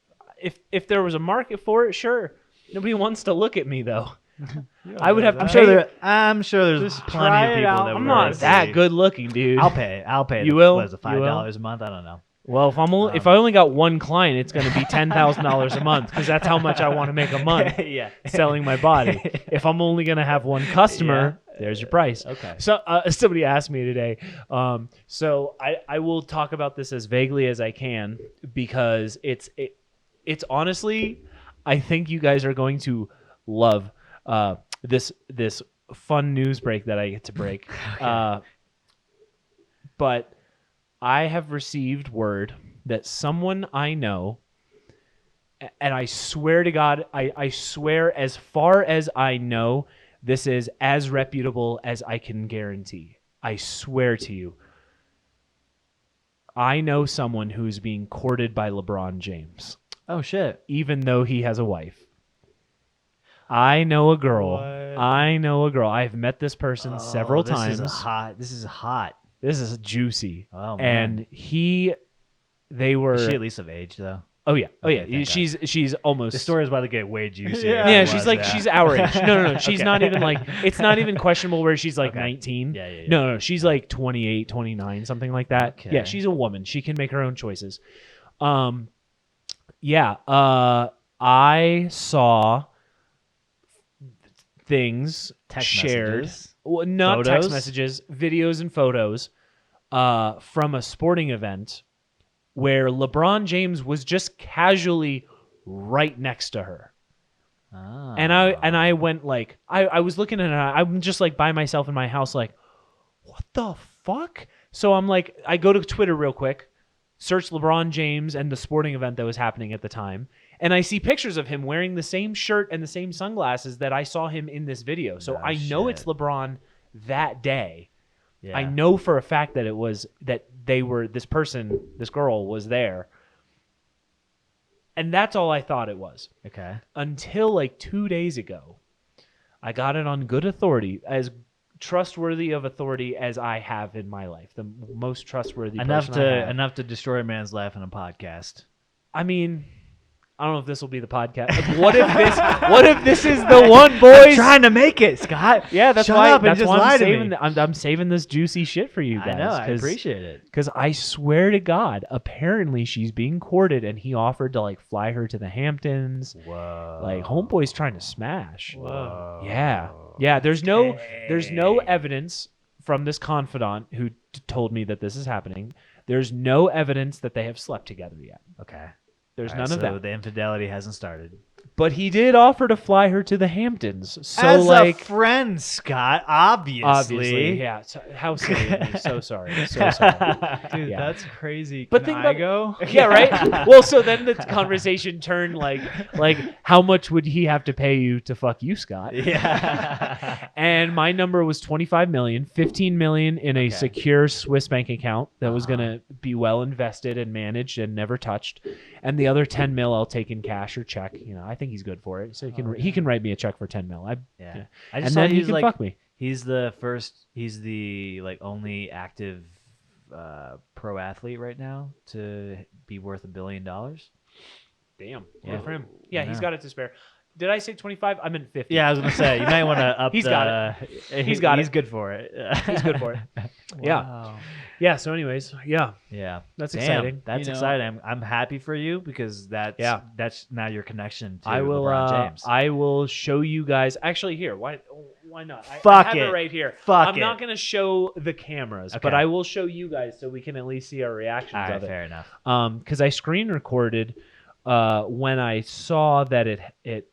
If there was a market for it, sure. Nobody wants to look at me though.
Yeah,
I would have to
I'm sure there's
Just
plenty
try
of
it
people
out.
that
I'm
would
not
wanna
that
see.
good looking, dude.
I'll pay.
You will?
What is it,
You will?
$5 a month? I don't know.
Well, if I only got one client, it's going to be $10,000 a month because that's how much I want to make a month
Yeah.
selling my body. If I'm only going to have one customer, there's your price.
Okay.
So somebody asked me today. So I will talk about this as vaguely as I can because it's honestly, I think you guys are going to love this fun news break that I get to break. But I have received word that someone I know, and I swear to God, I swear as far as I know, this is as reputable as I can guarantee. I swear to you. I know someone who's being courted by LeBron James,
Oh shit.
even though he has a wife. I know a girl.
What?
I've met this person several times.
This is hot.
This is juicy.
Oh man.
And they were.
Is she at least of age though?
Oh yeah. Oh
Okay,
yeah.
thank
She's almost.
The story is about to get way juicier.
Yeah.
Yeah,
than it
she's
was,
like
yeah.
she's our age. No. She's
Okay.
not even like it's not even questionable where she's like
Okay.
19.
Yeah.
No, she's like 28, 29, something like that.
Okay.
Yeah, she's a woman. She can make her own choices. Yeah. I saw things
Text
shared.
messages?
Well, not
Photos?
text messages, videos and photos from a sporting event where LeBron James was just casually right next to her.
Ah.
And I went like I was looking at it. I'm just like by myself in my house like, what the fuck? So I'm like, I go to Twitter real quick, search LeBron James and the sporting event that was happening at the time, and I see pictures of him wearing the same shirt and the same sunglasses that I saw him in this video. So
Oh,
I know it's
shit.
LeBron that day.
Yeah.
I know for a fact that it was that they were this girl was there. And that's all I thought it was.
Okay.
Until like 2 days ago, I got it on good authority, as trustworthy of authority as I have in my life. The most trustworthy
Enough
person I have.
to destroy a man's life in a podcast.
I mean, I don't know if this will be the podcast. Like, what if this is the one, boys?
I'm trying to make it, Scott.
Yeah, that's
Shut
why.
up and
That's
just
why
lie
I'm
to
saving.
me.
I'm saving this juicy shit for you guys.
I know. I appreciate it.
Because I swear to God, apparently she's being courted, and he offered to like fly her to the Hamptons.
Whoa.
Like homeboy's trying to smash.
Whoa.
Yeah. There's no evidence from this confidant who told me that this is happening. There's no evidence that they have slept together yet.
Okay.
There's
All right,
none of
so
that.
the infidelity hasn't started.
But he did offer to fly her to the Hamptons. So
As
like
a friend, Scott, obviously.
yeah. So, how silly of me. So sorry. So sorry.
Dude,
Yeah.
that's crazy.
But
Can
think
I
about-
go?
Yeah, right? Well, so then the conversation turned like how much would he have to pay you to fuck you, Scott?
Yeah.
And my number was 25 million, 15 million in a
Okay.
secure Swiss bank account that was going to be well invested and managed and never touched. And the other 10 mil I'll take in cash or check. You know, I think he's good for it. So he can write me a check for 10 mil.
Yeah. I
And
just saw
then he
he's
can
like
fuck me.
he's the like only active pro athlete right now to be worth $1 billion.
Damn.
Yeah.
Good for him. Yeah,
I
he's
know.
got it to spare. Did I say 25? I meant 50.
Yeah, I was gonna say you might want to up.
He's got
it.
He's got
He's
it.
good for it.
He's good for it. Yeah.
Wow.
Yeah, so anyways, yeah.
Yeah,
That's
Damn,
exciting.
That's
You know-
exciting. I'm happy for you because that's now your connection to
I will
LeBron James.
I will show you guys. Actually, here. Why not? I
Fuck
have
it.
it right here.
Fuck
I'm
it.
not going to show the cameras, but
Okay.
I will show you guys so we can at least see our reactions
All right,
of it.
fair enough.
Because I screen recorded when I saw that it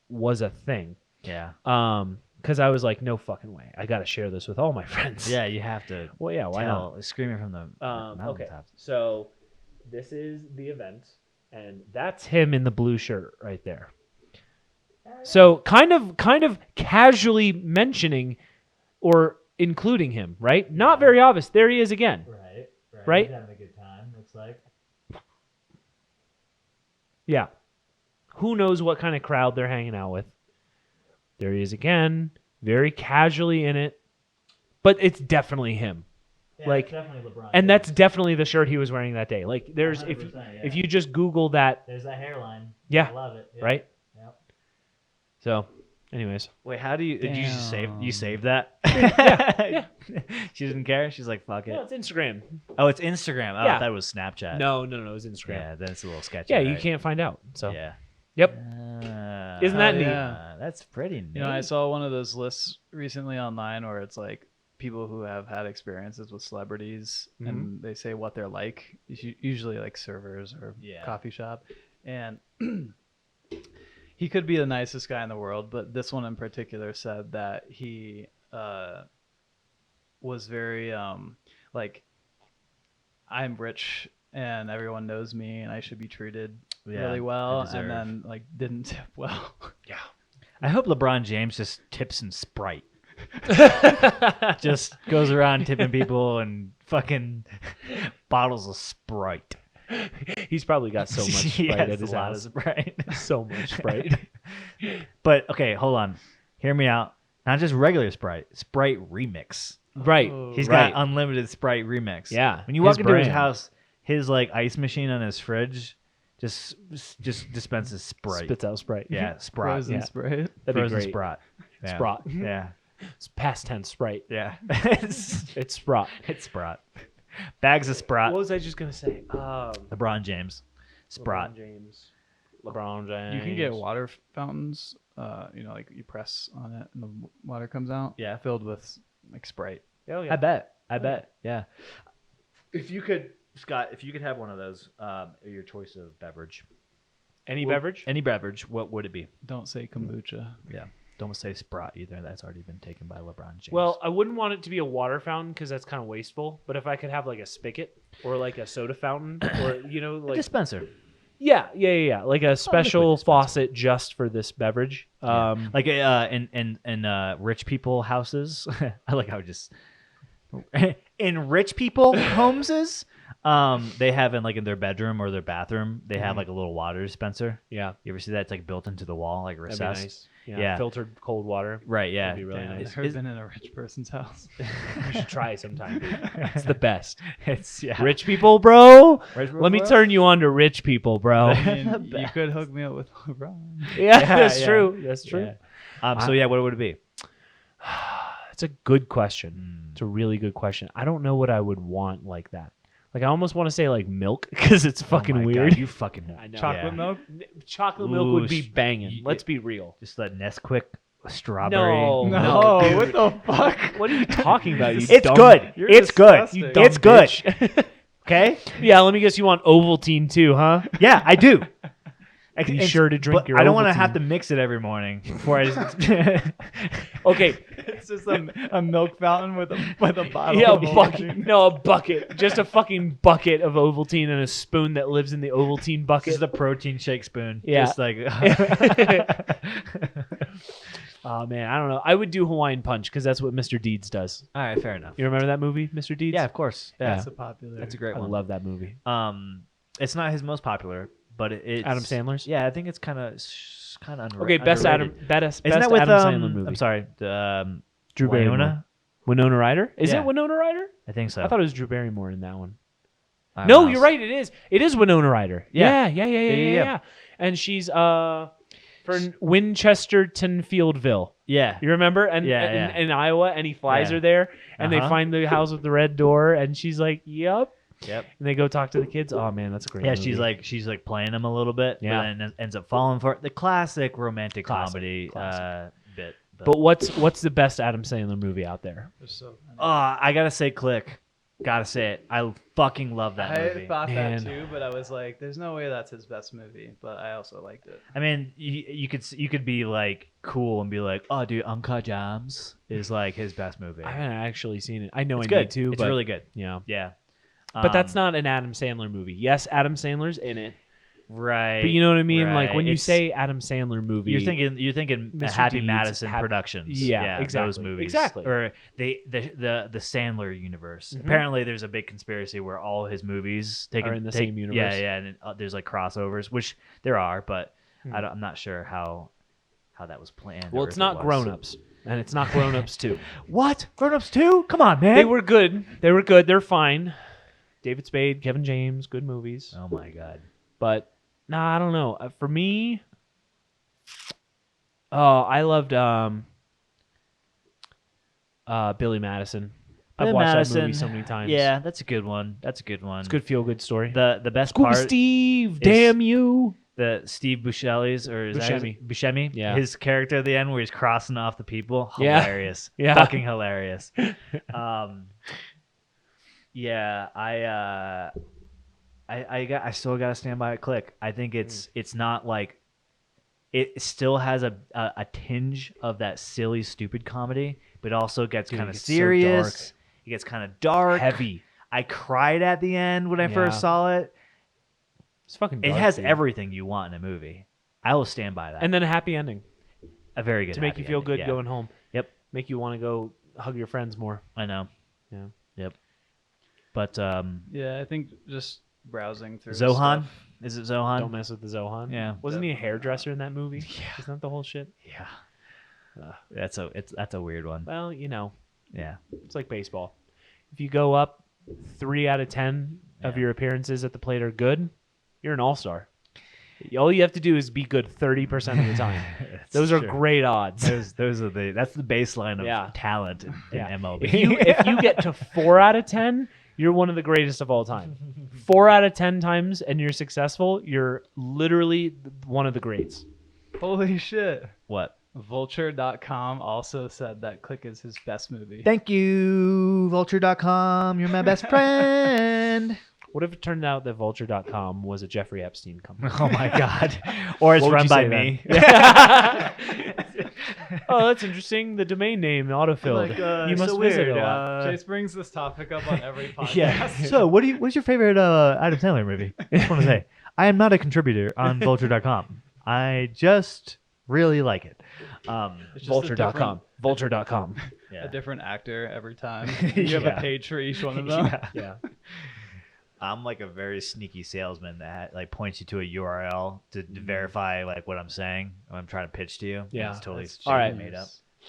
was a thing.
Yeah,
Because I was like, no fucking way. I got to share this with all my friends.
yeah. You have to.
Well, yeah. Why not?
Screaming from the
Okay.
mountaintops.
So this is the event, and that's him in the blue shirt right there. So kind of casually mentioning or including him, right? Not very obvious. There he is again. Right?
He's having a good time. Looks like.
Yeah. Who knows what kind of crowd they're hanging out with? There he is again, very casually in it. But it's definitely him.
Yeah,
Like,
it's definitely LeBron.
And that's definitely the shirt he was wearing that day. Like there's
100%, yeah.
if you just Google that,
There's that hairline.
Yeah.
I love it. Yeah.
right?
Yep.
So, anyways.
Wait, how do you? Did you just save? You
Damn.
saved that?
Yeah.
She didn't care. She's like, fuck it.
No, it's Instagram.
Oh, it's Instagram. Oh,
Yeah.
I thought it was Snapchat.
No, it was Instagram.
Yeah, then it's a little sketchy.
Yeah, you
right?
can't find out. So,
Yeah.
yep. Isn't that
Oh,
neat?
yeah.
That's pretty neat.
You know, I saw one of those lists recently online where it's like people who have had experiences with celebrities and they say what they're like, usually like servers or
Yeah.
coffee shop. And he could be the nicest guy in the world, but this one in particular said that he was very like, I'm rich and everyone knows me and I should be treated
Yeah,
really
I
well,
deserve.
and then like didn't tip well.
Yeah.
I hope LeBron James just tips in Sprite. Just goes around tipping people and fucking bottles of Sprite.
He's probably got so much
He
Sprite
has
at his
a lot of
house.
Sprite.
So much Sprite.
But okay, hold on. Hear me out. Not just regular Sprite, Sprite Remix.
Right.
Oh.
He's
Right.
got unlimited Sprite Remix.
Yeah,
When you
his
walk into his
brand.
house, his like ice machine on his fridge just dispenses Sprite.
Spits out Sprite.
Yeah, Sprite.
Frozen
Yeah.
Sprite.
That'd be
Frozen
great.
Sprite. Yeah.
Sprite.
Yeah.
It's past tense Sprite.
Yeah. it's
It's Sprite.
Sprite. Bags of Sprite.
What was I just gonna say?
LeBron James. Sprite.
LeBron James.
You can get water fountains. You know, like you press on it and the water comes out.
Yeah.
filled with like Sprite.
Oh,
I bet. Yeah. If you could, Scott, if you could have one of those, your choice of beverage.
Any beverage?
Any beverage, what would it be?
Don't say kombucha.
Yeah. Don't say Sprite either. That's already been taken by LeBron James.
Well, I wouldn't want it to be a water fountain because that's kind of wasteful. But if I could have like a spigot or like a soda fountain or
a
like
dispenser.
yeah, like a special
dispenser.
faucet just for this beverage.
Like in rich people houses. I like how it just in rich people homeses. They have in their bedroom or their bathroom, they have like a little water dispenser.
Yeah,
You ever see that? It's like built into the wall, like
that'd be
recessed.
nice.
Yeah.
Filtered cold water.
Right. Yeah.
That'd be really
Damn,
nice.
I've never been in a rich person's house.
You should try it sometime, dude. It's the best.
It's yeah.
Rich people, bro.
Rich people,
Let me
bro?
turn you on to rich people, bro.
I mean, you could hook me up with LeBron.
Yeah,
Yeah,
that's
yeah.
true. That's true.
Yeah. So yeah, what would it be?
It's a good question. It's a really good question. I don't know what I would want like that. Like I almost want to say like milk because it's fucking
Oh my
weird.
God, you fucking
I know.
Chocolate
yeah.
milk?
Chocolate milk
Ooh,
would be banging.
y-
Let's be real.
Just that Nesquik strawberry.
No,
No,
dude.
what the fuck?
What are you talking about? You
It's
dumb-
good.
You're
It's good.
disgusting.
You dumb
It's good.
bitch.
Okay?
Yeah, let me guess. You want Ovaltine too, huh?
Yeah, I do.
Be
It's-
sure to drink
but
your
I don't want to
Ovaltine.
have to mix it every morning before I.
Okay.
It's just a milk fountain with a bottle.
Yeah, a
of
bucket.
Ovaltine.
No, a bucket. Just a fucking bucket of Ovaltine and a spoon that lives in the Ovaltine bucket.
Just a protein shake spoon.
Yeah.
Just like.
Oh man, I don't know. I would do Hawaiian Punch because that's what Mr. Deeds does.
All right, fair enough.
You remember that movie, Mr. Deeds?
Yeah, of course. Yeah,
That's a popular.
that's a great
I
one.
love that movie.
It's not his most popular, but it's
Adam Sandler's?
Yeah, I think it's kind of
Okay, best
underrated.
best
Isn't that with
Adam Sandler movie.
I'm sorry,
Drew Barrymore.
Winona?
Winona Ryder? Is
Yeah.
it Winona Ryder?
I think so.
I thought it was Drew Barrymore in that one.
I don't
No,
know.
you're right. It is. It is Winona Ryder.
Yeah.
Yeah. And she's for Winchesterton Fieldville.
Yeah,
You remember? And
Yeah,
in Iowa, and he flies
Yeah.
her there, and they
Uh-huh.
find the house with the red door, and she's like, "Yep."
yep.
And they go talk to the kids. Oh man, that's a great.
Yeah,
movie.
she's like playing him a little bit,
Yeah.
but then ends up falling for it. The classic romantic
Classic,
comedy
classic.
bit.
But what's the best Adam Sandler movie out there?
There's so many.
I gotta say, Click. Gotta say it. I fucking love that
I
movie.
thought
Man.
that too, but I was like, "There's no way that's his best movie." But I also liked it.
I mean, you could be like cool and be like, oh, dude, Uncut Gems is like his best movie.
I haven't actually seen it. I know
It's
I
good.
need to.
It's
but,
really good.
Yeah.
Yeah,
But that's not an Adam Sandler movie. Yes, Adam Sandler's in it.
right.
But you know what I mean? Like
right.
when you
It's-
say Adam Sandler movie,
you're thinking
Mr.
Happy
Deeds,
Madison Productions.
Yeah,
Those
exactly.
movies.
Exactly.
Or the Sandler universe.
Mhm.
Apparently, there's a big conspiracy where all his movies
Are in the same universe.
Yeah, yeah, and there's like crossovers, which there are, but
Hmm.
I'm not sure how that was planned.
well,
or
it's
if it
not
was.
Grown Ups, and it's not Grown Ups 2.
What? Grown Ups 2? Come on, man.
They were good. They're fine. David Spade, Kevin James, good movies.
Oh my god.
But nah, I don't know. For me, I loved Billy Madison. I've
Billy
watched
Madison,
that movie so many times.
Yeah, that's a good one. It's
It's a good feel good story.
The best
Scuba
part
Steve,
is-
damn you.
the Steve Buscemi's or is that
Buscemi.
Buscemi?
Yeah.
His character at the end where he's crossing off the people.
Yeah.
Hilarious.
Yeah.
Fucking hilarious. Yeah, I still gotta stand by it. Click. I think it's not like it still has a tinge of that silly, stupid comedy, but also gets
Dude,
kind
it
of
gets so
serious.
dark.
It gets kind of dark,
Heavy.
I cried at the end when I
Yeah.
first saw it.
It's fucking
It
dark,
has
dude.
everything you want in a movie. I will stand by that.
And then a happy ending
a very good
to make
happy
you feel
ending,
good
yeah.
going home.
Yep.
Make you want to go hug your friends more.
I know.
Yeah.
Yep. But
Yeah, I think just browsing through
Zohan?
stuff.
Is it Zohan?
Don't mess with the Zohan.
Yeah.
Wasn't he a hairdresser in that movie?
Yeah.
Isn't that the whole shit?
Yeah. That's a weird one.
Well, you know,
Yeah.
it's like baseball. If you go up 3 out of 10 of
Yeah.
your appearances at the plate are good, you're an all-star. All you have to do is be good 30% of the time.
That's
Those are
true.
great odds.
That's the baseline of
Yeah.
talent in
Yeah.
MLB.
If you get to 4 out of 10, you're one of the greatest of all time. 4 out of 10 times and you're successful, you're literally one of the greats.
Holy shit!
What?
Vulture.com also said that Click is his best movie.
Thank you, Vulture.com. You're my best friend.
What if it turned out that Vulture.com was a Jeffrey Epstein company?
Oh my god. Or it's
What would
run
you
by
say
me.
Oh, that's interesting. The domain name autofilled. You must
so
visit
weird.
a lot.
Chase brings this topic up on every podcast.
Yeah. So, what's your favorite Adam Sandler movie? I just want to say, I am not a contributor on Vulture.com. I just really like it.
It's just
Vulture.com. Vulture.com.
Yeah.
A different actor every time. You have
Yeah.
a page for each one of them.
Yeah.
I'm like a very sneaky salesman that like points you to a URL to verify like what I'm saying. When I'm trying to pitch to you.
Yeah.
It's totally
That's
shit
All right.
made up.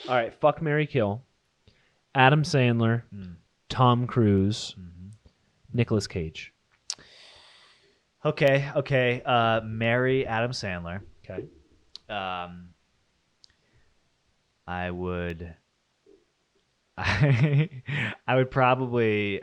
All right. Fuck, marry, kill. Adam Sandler,
Mm.
Tom Cruise,
Mhm.
Nicolas Cage.
Okay. Marry Adam Sandler.
Okay.
I would. I would probably.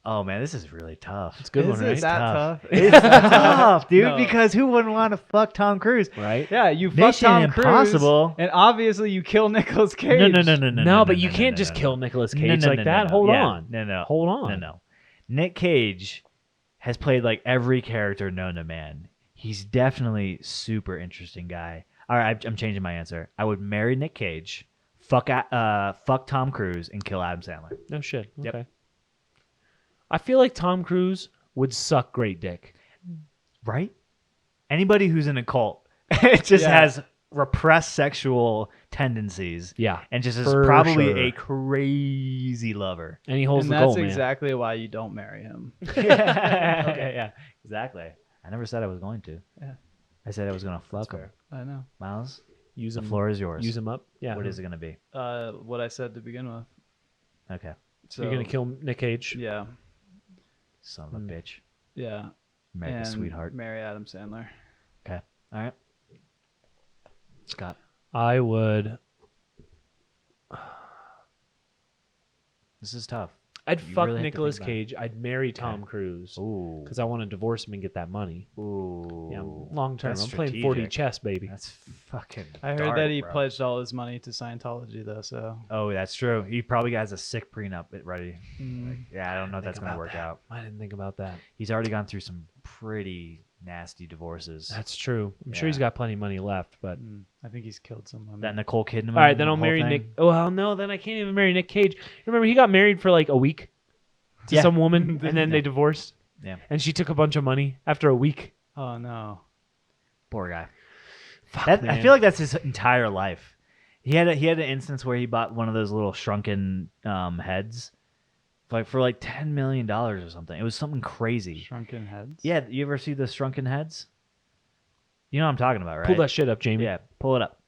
Oh man, this is really tough.
It's a good
Is
one,
it
right?
that tough?
It's tough, dude.
No.
Because who wouldn't want to fuck Tom Cruise?
Right?
Yeah, you fuck
Mission
Tom Cruise,
Impossible.
and obviously you kill Nicolas Cage.
No.
No, but you can't just kill Nicolas Cage like that. Hold on.
No.
Hold on.
No. Nick Cage has played like every character known to man. He's definitely super interesting guy. All right, I'm changing my answer. I would marry Nick Cage, fuck Tom Cruise, and kill Adam Sandler.
No shit.
Yep.
Okay. I feel like Tom Cruise would suck great dick.
Right? Anybody who's in a cult just has repressed sexual tendencies.
Yeah.
And just is
For
probably
sure.
a crazy lover.
And he holds
And
the
that's
goal, man.
exactly why you don't marry him.
Okay, yeah. Exactly. I never said I was going to.
Yeah.
I said I was going to fuck him.
I know.
Miles,
Use
the
him.
floor is yours.
Use him up. Yeah.
What is it going to be?
What I said to begin with.
Okay.
So
You're gonna kill Nick Cage.
Yeah.
Son of a bitch.
Yeah.
America's
And
sweetheart.
marry Adam Sandler.
Okay. All right. Scott.
I would.
This is tough.
I'd
You
fuck
really have to
Nicolas
think about it.
Cage. I'd marry Tom Cruise
Ooh.
because I want to divorce him and get that money.
Ooh.
Yeah, long term.
That's
I'm playing 40
strategic.
chess, baby.
That's fucking
I heard
dark,
that he
bro.
pledged all his money to Scientology, though. So
Oh, that's true. He probably has a sick prenup ready.
Mm.
Yeah, I don't know if that's going to work out.
I didn't think about that.
He's already gone through some pretty nasty divorces.
That's true. I'm sure
Yeah.
he's got plenty of money left, but.
I think he's killed someone.
That Nicole Kidman.
All right, then I'll
whole
marry
thing.
Nick. Oh, well, no, then I can't even marry Nick Cage. Remember, he got married for like a week to
Yeah.
some woman, and then they divorced.
Yeah.
And she took a bunch of money after a week.
Oh no.
Poor guy.
Fuck,
I
man.
feel like that's his entire life. He had an instance where he bought one of those little shrunken heads, for like $10 million or something. It was something crazy.
Shrunken heads.
Yeah, you ever see the shrunken heads? You know what I'm talking about, right?
Pull that shit up, Jamie.
Yeah, pull it up.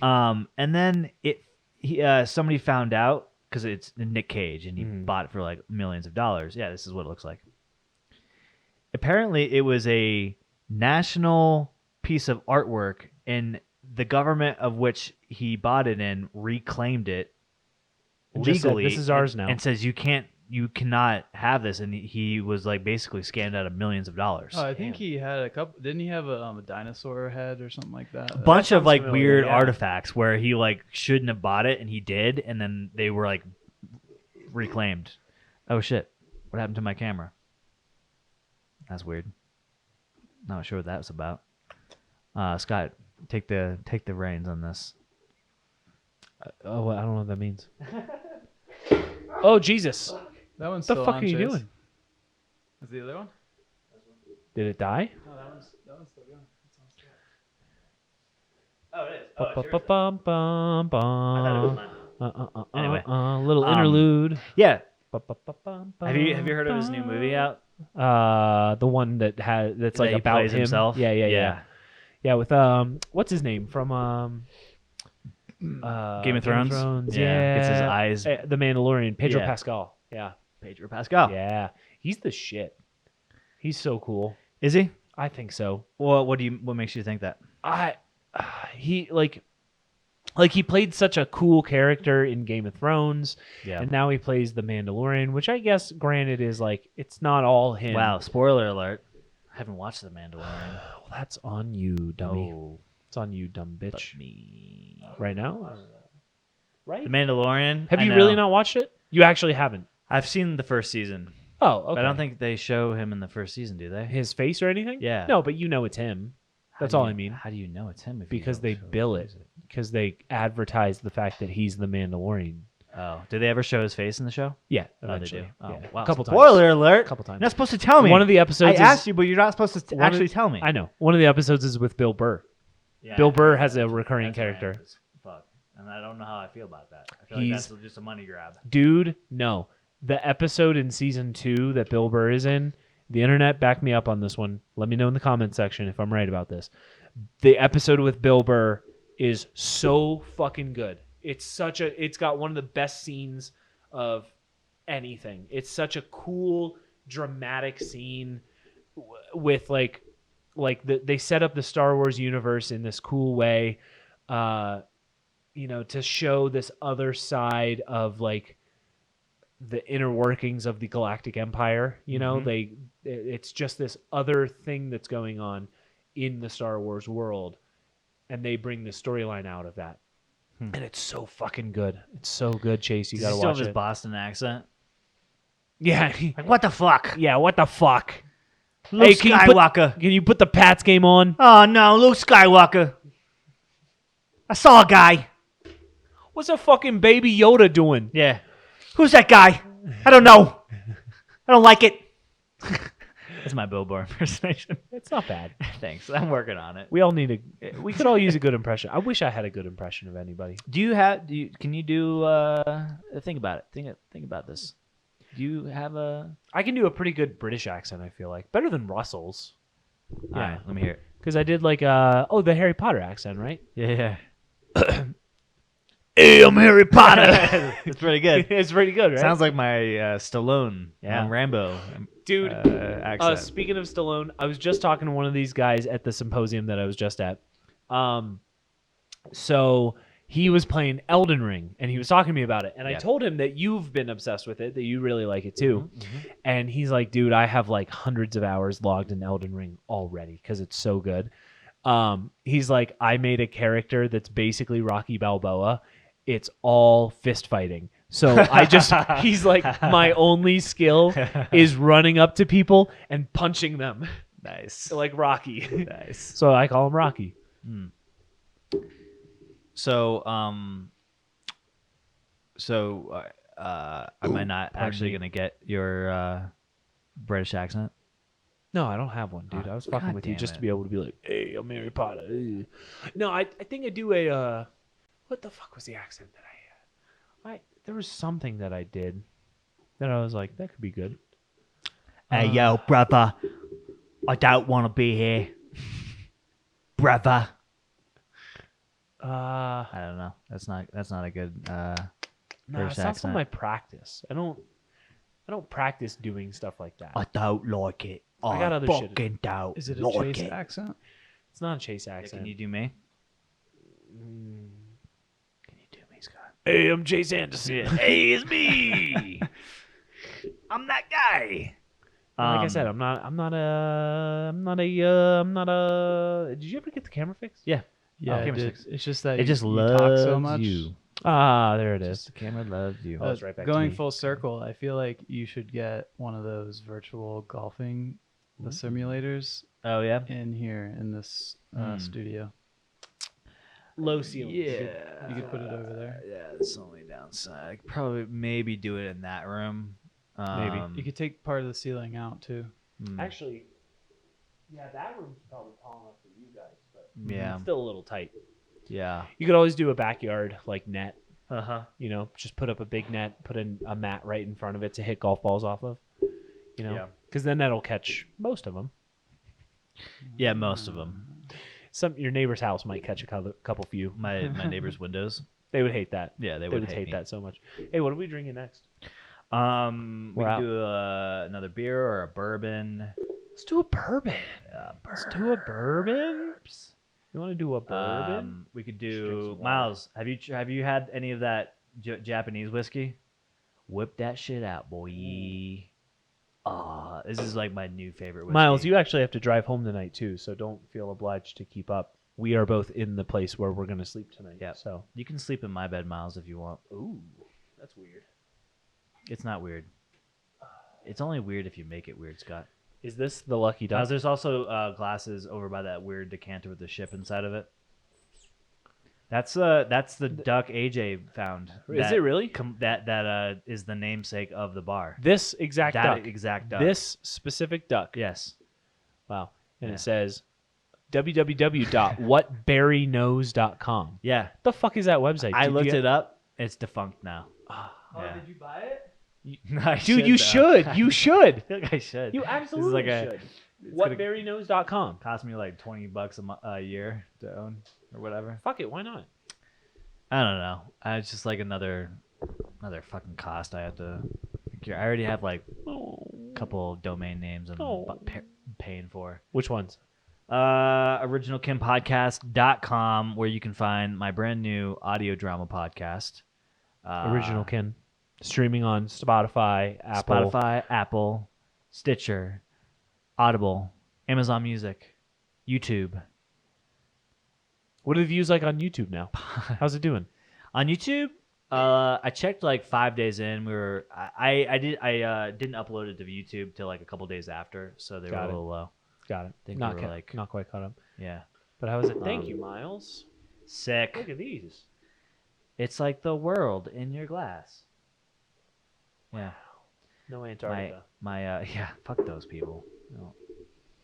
And then somebody found out because it's Nick Cage and he bought it for like millions of dollars. Yeah, this is what it looks like. Apparently, it was a national piece of artwork, and the government of which he bought it in reclaimed it
And just said,
legally.
"This is ours now."
and says you cannot have this. And he was like basically scammed out of millions of dollars.
Oh, I think he had a couple. Didn't he have a dinosaur head or something like that?
A bunch of like
familiar,
weird
yeah.
artifacts where he like shouldn't have bought it and he did, and then they were like reclaimed. Oh shit! What happened to my camera? That's weird. Not sure what that was about. Scott, take the reins on this.
Oh, well, I don't know what that means. Oh, Jesus.
That one's
The
still
fuck
on,
are you
Chase.
doing?
Is the other one?
Did it die?
No, that one's still going.
Oh, it is. Anyway,
Little interlude.
Yeah. Have you heard of his new movie out?
The one that's
That
like
he
about
plays
him.
himself?
Yeah. With what's his name from
Game of Thrones?
Yeah,
Gets his eyes.
The Mandalorian, Pedro
Yeah.
Pascal. Yeah,
Pedro Pascal.
yeah, he's the shit. He's so cool.
Is he?
I think so.
Well, what makes you think that?
He like he played such a cool character in Game of Thrones,
Yeah.
and now he plays the Mandalorian, which I guess, granted, is like it's not all him.
Wow, spoiler alert. I haven't watched The Mandalorian.
Well, that's on you, dummy.
No,
It's on you, dumb
but
bitch.
me.
Right now, right?
The Mandalorian.
Have
I
you
know.
really not watched it? You actually haven't.
I've seen the first season,
Oh, okay.
but I don't think they show him in the first season, do they?
his face or anything.
Yeah.
No, but you know it's him. That's
How do
all I
you-
mean.
How do you know it's him? If you
Because
don't
they
show
bill
his
it.
face?
Because they advertise the fact that he's the Mandalorian.
Oh, did they ever show his face in the show?
Yeah,
Oh, they
eventually.
do. Oh,
Yeah.
wow.
A couple times.
Spoiler alert!
Couple times.
You're not supposed to tell me.
One of the episodes.
I asked you, but you're not supposed to
One of-
actually tell me.
I know. One of the episodes is with Bill Burr.
Yeah,
Bill
I
Burr
know.
has a recurring
That's
character.
random as fuck, and I don't know how I feel about that. I feel
He's-
like that's just a money grab.
Dude, no. The episode in season 2 that Bill Burr is in, the internet, back me up on this one. Let me know in the comment section if I'm right about this. The episode with Bill Burr is so fucking good. It's got one of the best scenes of anything. It's such a cool, dramatic scene with they set up the Star Wars universe in this cool way, to show this other side of like the inner workings of the Galactic Empire. It's just this other thing that's going on in the Star Wars world, and they bring the storyline out of that. And it's so fucking good. It's so good, Chase. You
Does he
gotta
still have
watch
his
it.
Boston accent?
Yeah.
Like, what the fuck?
Yeah, what the fuck?
Luke
can
Skywalker.
Can you put the Pats game on?
Oh, no, Luke Skywalker. I saw a guy.
What's a fucking baby Yoda doing?
Yeah. Who's that guy? I don't know. I don't like it. That's my Bill Burr impersonation.
It's not bad.
Thanks. I'm working on it.
We all need we could all use a good impression. I wish I had a good impression of anybody.
Can you do think about it. Think about this. Do you have a
I can do a pretty good British accent, I feel like. Better than Russell's.
All right, let me hear it.
Because I did like the Harry Potter accent, right?
Yeah. Hey, I'm Harry Potter. It's pretty good.
It's pretty good, right?
Sounds like my Stallone
Yeah.
on Rambo.
Dude,
accent.
speaking of Stallone, I was just talking to one of these guys at the symposium that I was just at. So he was playing Elden Ring, and he was talking to me about it. And I told him that you've been obsessed with it, that you really like it too.
Mm-hmm.
And he's like, dude, I have like hundreds of hours logged in Elden Ring already because it's so good. He's like, I made a character that's basically Rocky Balboa. It's all fist fighting. So he's like, my only skill is running up to people and punching them.
Nice.
Like Rocky.
Nice.
So I call him Rocky.
So, am I not actually going to get your British accent?
No, I don't have one, dude. I was fucking
God
with you
damn
just
it.
to be able to be like, hey, I'm Harry Potter. No, I think I do a, what the fuck was the accent that I had? There was something that I did that I was like, that could be good.
Hey, yo, brother. I don't want to be here. Brother. I don't know. That's not a good
No,
British
it's not
accent.
something I practice. I don't practice doing stuff like that.
I don't like it.
I got other shit.
fucking don't
Is it a
like
Chase
it.
accent?
It's not a Chase accent.
Can you do me?
Can you do me, Scott?
Hey, I'm Chase Anderson.
Hey, it's me. I'm that guy.
Like I said, I'm not a. Did you ever get the camera fixed?
Yeah.
Yeah,
camera
it did.
sticks.
It's just that
It just
you
loves
talk so much.
you.
Ah, there it is.
The camera loves you.
Oh, it's right back to
Going
me.
full circle, I feel like you should get one of those virtual golfing simulators
Oh yeah.
in here in this studio.
Low ceiling.
You could put it over there.
Yeah, it's the only downside. I could probably maybe do it in that room.
You could take part of the ceiling out too.
Actually, yeah, that room's probably tall enough for you guys, but
Yeah.
it's still a little tight.
Yeah.
You could always do a backyard like net.
Uh-huh.
You know, just put up a big net, put in a mat right in front of it to hit golf balls off of. You know,
Yeah.
because then that'll catch most of them.
Yeah, most of them.
Your neighbor's house might catch a couple few.
My neighbor's windows.
They would hate that.
Yeah, they
They
would
would hate
me.
that so much. Hey, what are we drinking next?
We
We're
can
out.
do another beer or a bourbon.
Let's do a bourbon. Let's do a bourbon. You want to do a bourbon?
We could
Just drink
do
some water.
Miles. Have you had any of that Japanese whiskey? Whip that shit out, boy. This is like my new favorite whiskey.
Miles, you actually have to drive home tonight too, so don't feel obliged to keep up. We are both in the place where we're going to sleep tonight.
Yeah.
So.
You can sleep in my bed, Miles, if you want.
Ooh, that's weird.
It's not weird. It's only weird if you make it weird, Scott.
Is this the lucky duck?
There's also glasses over by that weird decanter with the ship inside of it. That's the duck AJ found.
Is it really?
That is the namesake of the bar.
This exact
That
duck.
exact duck.
This specific duck.
Yes.
Wow. And
Yeah.
it says www.whatberryknows.com.
Yeah.
The fuck is that website?
I looked it up. It's defunct now. Yeah.
Did you buy it?
Dude, you should. You should.
I feel like I should.
You
This
absolutely
is like
should.
gonna-
Whatberryknows.com.
cost me like $20 a year to own or whatever.
Fuck it. Why not?
I don't know. It's just like another fucking cost I have to. I already have like a couple domain names I'm paying for.
Which ones?
OriginalKinPodcast.com, where you can find my brand new audio drama podcast.
Original Kin. Streaming on Spotify,
Apple, Stitcher, Audible, Amazon Music, YouTube.
What are the views like on YouTube now? How's it doing?
On YouTube, I checked like 5 days in. I didn't upload it to YouTube till like a couple days after, so they were a little low.
Got it.
Think
Not
we were like
not quite caught up.
yeah,
But how was it? Thank you, Miles.
sick.
Look at these.
It's like the world in your glass. Yeah,
No Antarctica.
yeah. Fuck those people.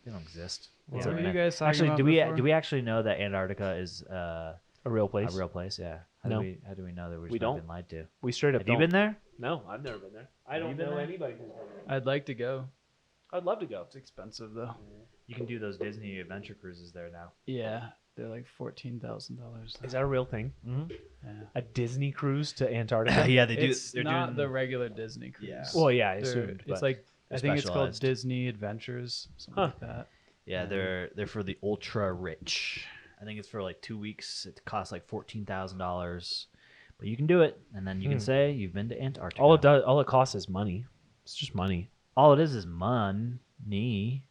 They don't exist.
What
Yeah,
were
right.
you guys talking
Actually,
about
do
before?
we actually know that Antarctica is
A real place.
a real place? Yeah. How
No.
do we know that we're
We
just not
don't.
been lied to?
We straight up
Have you
don't.
been there?
No, I've never been there. I
Have you
don't
been
know
there?
anybody who's been there.
I'd like to go.
I'd love to go.
It's expensive though.
You can do those Disney adventure cruises there now.
Yeah, they're like $14,000.
Is that a real thing?
Mm-hmm.
Yeah.
A Disney cruise to Antarctica?
Yeah, they do.
It's
They're
not
doing
the regular Disney cruise.
Yeah.
Well, yeah, I
They're-
assumed.
it's
but-
like I think it's called
specialized.
Disney Adventures, something
Huh.
like that.
Yeah, they're for the ultra rich. I think it's for like 2 weeks. It costs like $14,000, but you can do it, and then you can say you've been to Antarctica.
all it costs is money. It's just money.
All it is money.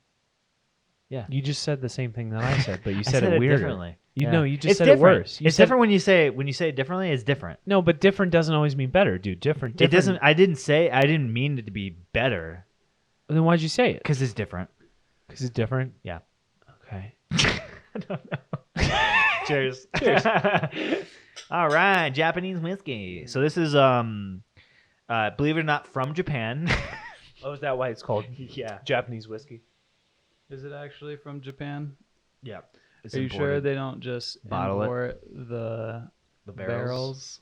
Yeah,
You just said the same thing that I said, but you
I
said it weirder.
differently.
You
Yeah.
know, you just
It's
said it
different.
worse. You
It's
said-
different when you say it differently. It's different.
No, but different doesn't always mean better, dude. Different.
It doesn't. I didn't mean it to be better
Then why'd you say it?
because it's different.
Because it's different.
Yeah.
Okay.
I don't know. Cheers. All right, Japanese whiskey. So this is believe it or not, from Japan.
Oh, is that why it's called
Yeah.
Japanese whiskey?
Is it actually from Japan?
Yeah. It's
Are you sure
imported.
they don't just
Bottle it?
import the
The
barrels?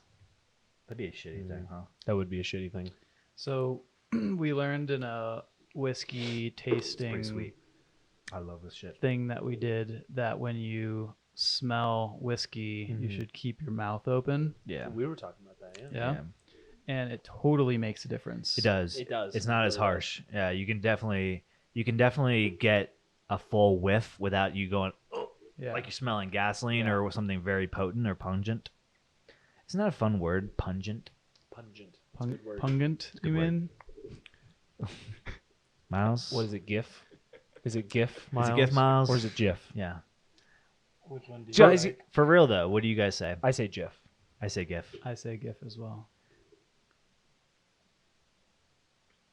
That'd be a shitty thing, huh?
That would be a shitty thing.
So we learned in a whiskey
It's pretty
tasting
sweet. I love this shit.
thing that we did that when you smell whiskey, you
Mhm.
should keep your mouth open.
Yeah.
We were talking about that.
Yeah. And it totally makes a difference.
It does.
It does.
It's not
It
as
really
harsh. Yeah, you can definitely get a full whiff without you going
Yeah.
like you're smelling gasoline
Yeah.
or something very potent or pungent. Isn't that a fun word? Pungent.
Pungent.
Pungent, you
good word.
mean?
Miles?
What is it? GIF? Is it GIF? Miles?
Is it GIF, Miles?
Or is it GIF?
Yeah.
Which one do
Guys,
For real though, what do you guys say?
I say GIF.
I say GIF.
I say GIF as well.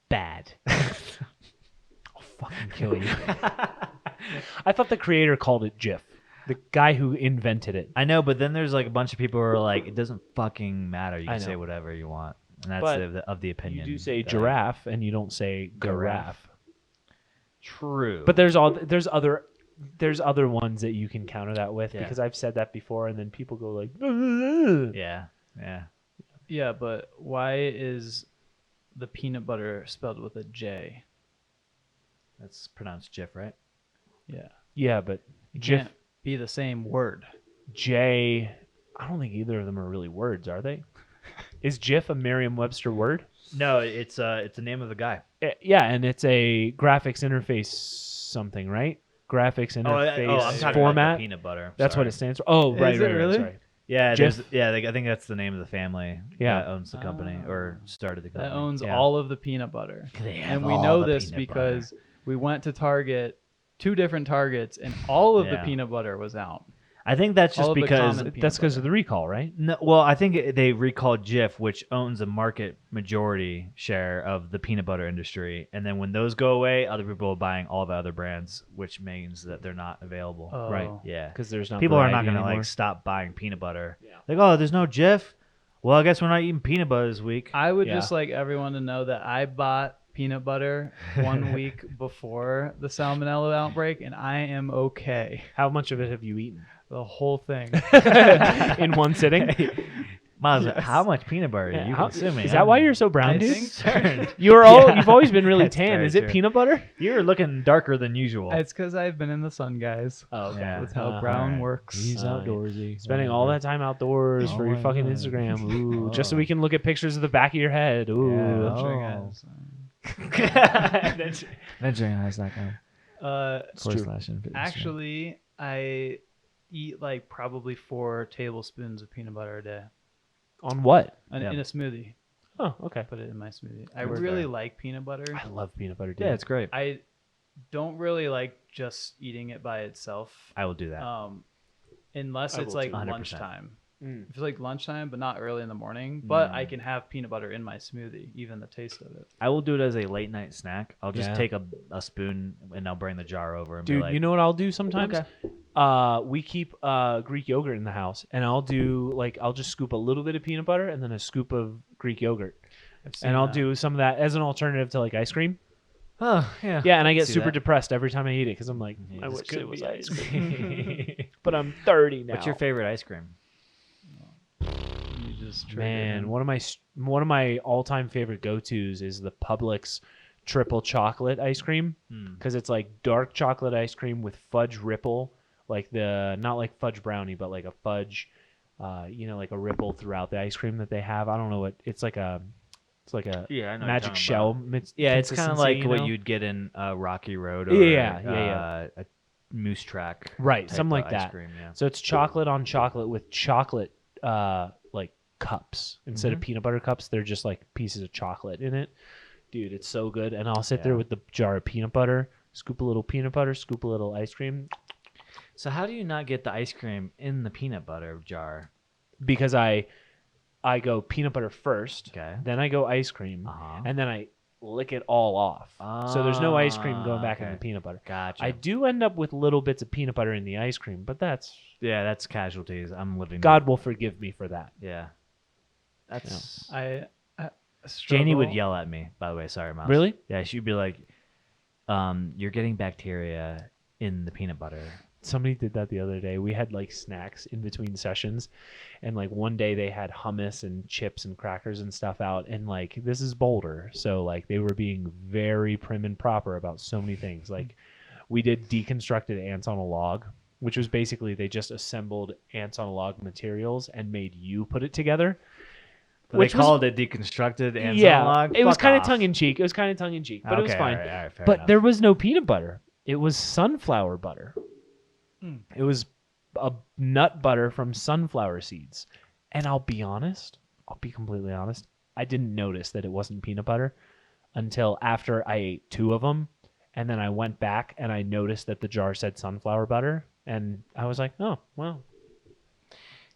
Bad.
I'll fucking kill you. I thought the creator called it GIF. The guy who invented it.
I know, but then there's like a bunch of people who are like, it doesn't fucking matter. You
I
can say
know.
whatever you want, and that's
But
of the opinion.
You do say
that I-
giraffe, and you don't say giraffe.
True.
But there's other ones that you can counter that with
Yeah.
because I've said that before, and then people go like, "Ugh."
yeah.
Yeah, but why is the peanut butter spelled with a J?
That's pronounced Jif, right?
Yeah.
Yeah, but
It
GIF,
can't be the same word.
J, I don't think either of them are really words, are they? Is GIF a Merriam-Webster word?
No, it's the name of the guy.
Yeah, and it's a graphics interface something, right? Graphics interface
I'm talking
format.
about the peanut butter.
That's
Sorry.
what it stands for. Oh, right,
Is it
right,
really?
Sorry.
Yeah,
Jif?
I think that's the name of the family.
Yeah.
that owns the company or started the company.
That owns
Yeah.
all of the peanut butter.
They have
And we
all
know
the
this
peanut
because we went to Target, 2 different Targets, and all of the
Yeah.
peanut butter was out.
I think that's just
all of the
because
common peanut
That's because of
butter.
the recall, right?
no. Well, I think they recalled Jif, which owns a market majority share of the peanut butter industry, and then when those go away, other people are buying all the other brands, which means that they're not available.
Oh.
Right.
Yeah,
Because there's not
people are not
variety
going to
anymore.
like stop buying peanut butter.
Yeah.
Like, oh, there's no Jif. Well, I guess we're not eating peanut butter this week.
I would
Yeah.
just like everyone to know that I bought peanut butter 1 week before the salmonella outbreak, and I am okay.
How much of it have you eaten
The whole thing.
in one sitting?
Miles,
Yes.
how much peanut butter are you
How-
consuming?
is that why you're so brown,
I
dude?
think
You've always been really
That's
tan.
very
Is it
true.
peanut butter?
You're looking darker than usual.
It's because I've been in the sun, guys.
Oh, okay.
Yeah.
That's how
Uh,
brown
alright.
works.
He's
Oh,
outdoorsy. Spending all that time outdoors
Oh
for your
my
fucking
God.
Instagram. Ooh, just so
Oh.
we can look at pictures of the back of your head. Ooh.
Yeah.
I'm sure,
Oh.
guys.
VenturingEyes.com.
It's true.
Actually, I eat like probably 4 tablespoons of peanut butter a day
On what?
in
Yeah.
a smoothie.
Oh, okay.
Put it in my smoothie. I
That's
really
fair.
like peanut butter.
I love peanut butter, dude.
Yeah, it's great.
I don't really like just eating it by itself.
I will do that.
Unless
I
it's
will
like
too.
100%.
lunchtime. If it's like lunchtime, but not early in the morning. But I can have peanut butter in my smoothie, even the taste of it.
I will do it as a late night snack. I'll just
Yeah.
take a spoon and I'll bring the jar over and be
Dude,
like,
you know what I'll do sometimes?
Okay.
We keep Greek yogurt in the house, and I'll just scoop a little bit of peanut butter and then a scoop of Greek yogurt, and I'll do some of that as an alternative to like ice cream.
oh yeah,
Yeah, and I get
see
super
that.
depressed every time I eat it because I'm like,
Yeah,
I
this
wish
could
it was
be
ice
ice
cream, but I'm 30 now.
What's your favorite ice cream?
You just triggered
Man,
him.
one of my all-time favorite go-tos is the Publix triple chocolate ice cream because it's like dark chocolate ice cream with fudge ripple, like not like fudge brownie, but like a fudge, like a ripple throughout the ice cream that they have. I don't know what it's like a
Yeah, I know
magic shell.
Yeah, it's kind of like
consistency,
what
you know?
you'd get in Rocky Road or
Yeah.
A Moose Track.
Right,
type
something
of
like
ice
that.
cream, yeah.
So it's chocolate on chocolate with chocolate like cups instead of peanut butter cups. They're just like pieces of chocolate in it. Dude, it's so good. And I'll sit there with the jar of peanut butter, scoop a little peanut butter, scoop a little ice cream.
So how do you not get the ice cream in the peanut butter jar?
Because I go peanut butter first,
Okay.
then I go ice cream, and then I lick it all off. So there's no ice cream going back in the peanut butter.
Gotcha.
I do end up with little bits of peanut butter in the ice cream, but that's
casualties. I'm living.
God will forgive me for that.
Yeah. That's.
I
Janie would
struggle-
yell at me. By the way, sorry, Miles.
Really?
Yeah, she'd be like, "You're getting bacteria in the peanut butter."
Somebody did that the other day. We had like snacks in between sessions, and like one day they had hummus and chips and crackers and stuff out, and like this is Boulder, so like they were being very prim and proper about so many things. Like we did deconstructed ants on a log, which was basically they just assembled ants on a log materials and made you put it together.
They
Which was-
called it deconstructed ants
yeah,
on a log?
it was
Fuck
kind of
off.
tongue in cheek. It was kind of tongue in cheek, but it was
Okay,
fine.
all right, fair
But
enough.
there was no peanut butter. It was sunflower butter. It was a nut butter from sunflower seeds. And I'll be completely honest, I didn't notice that it wasn't peanut butter until after I ate 2 of them. And then I went back and I noticed that the jar said sunflower butter. And I was like, oh, well.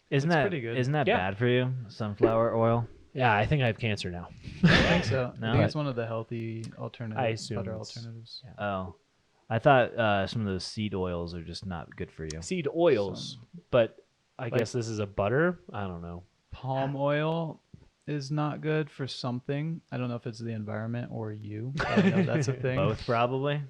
Isn't
It's
that
pretty good.
Isn't that
Yeah.
bad for you? Sunflower oil.
Yeah, I think I have cancer now.
I think so.
No?
I think it's one of the healthy alternatives.
I assume
butter
it's-
alternatives.
Oh, I thought some of those seed oils are just not good for you.
Seed oils. But I
Like-
guess this is a butter. I don't know.
Palm oil is not good for something. I don't know if it's the environment or you. But I know that's a thing.
Both probably.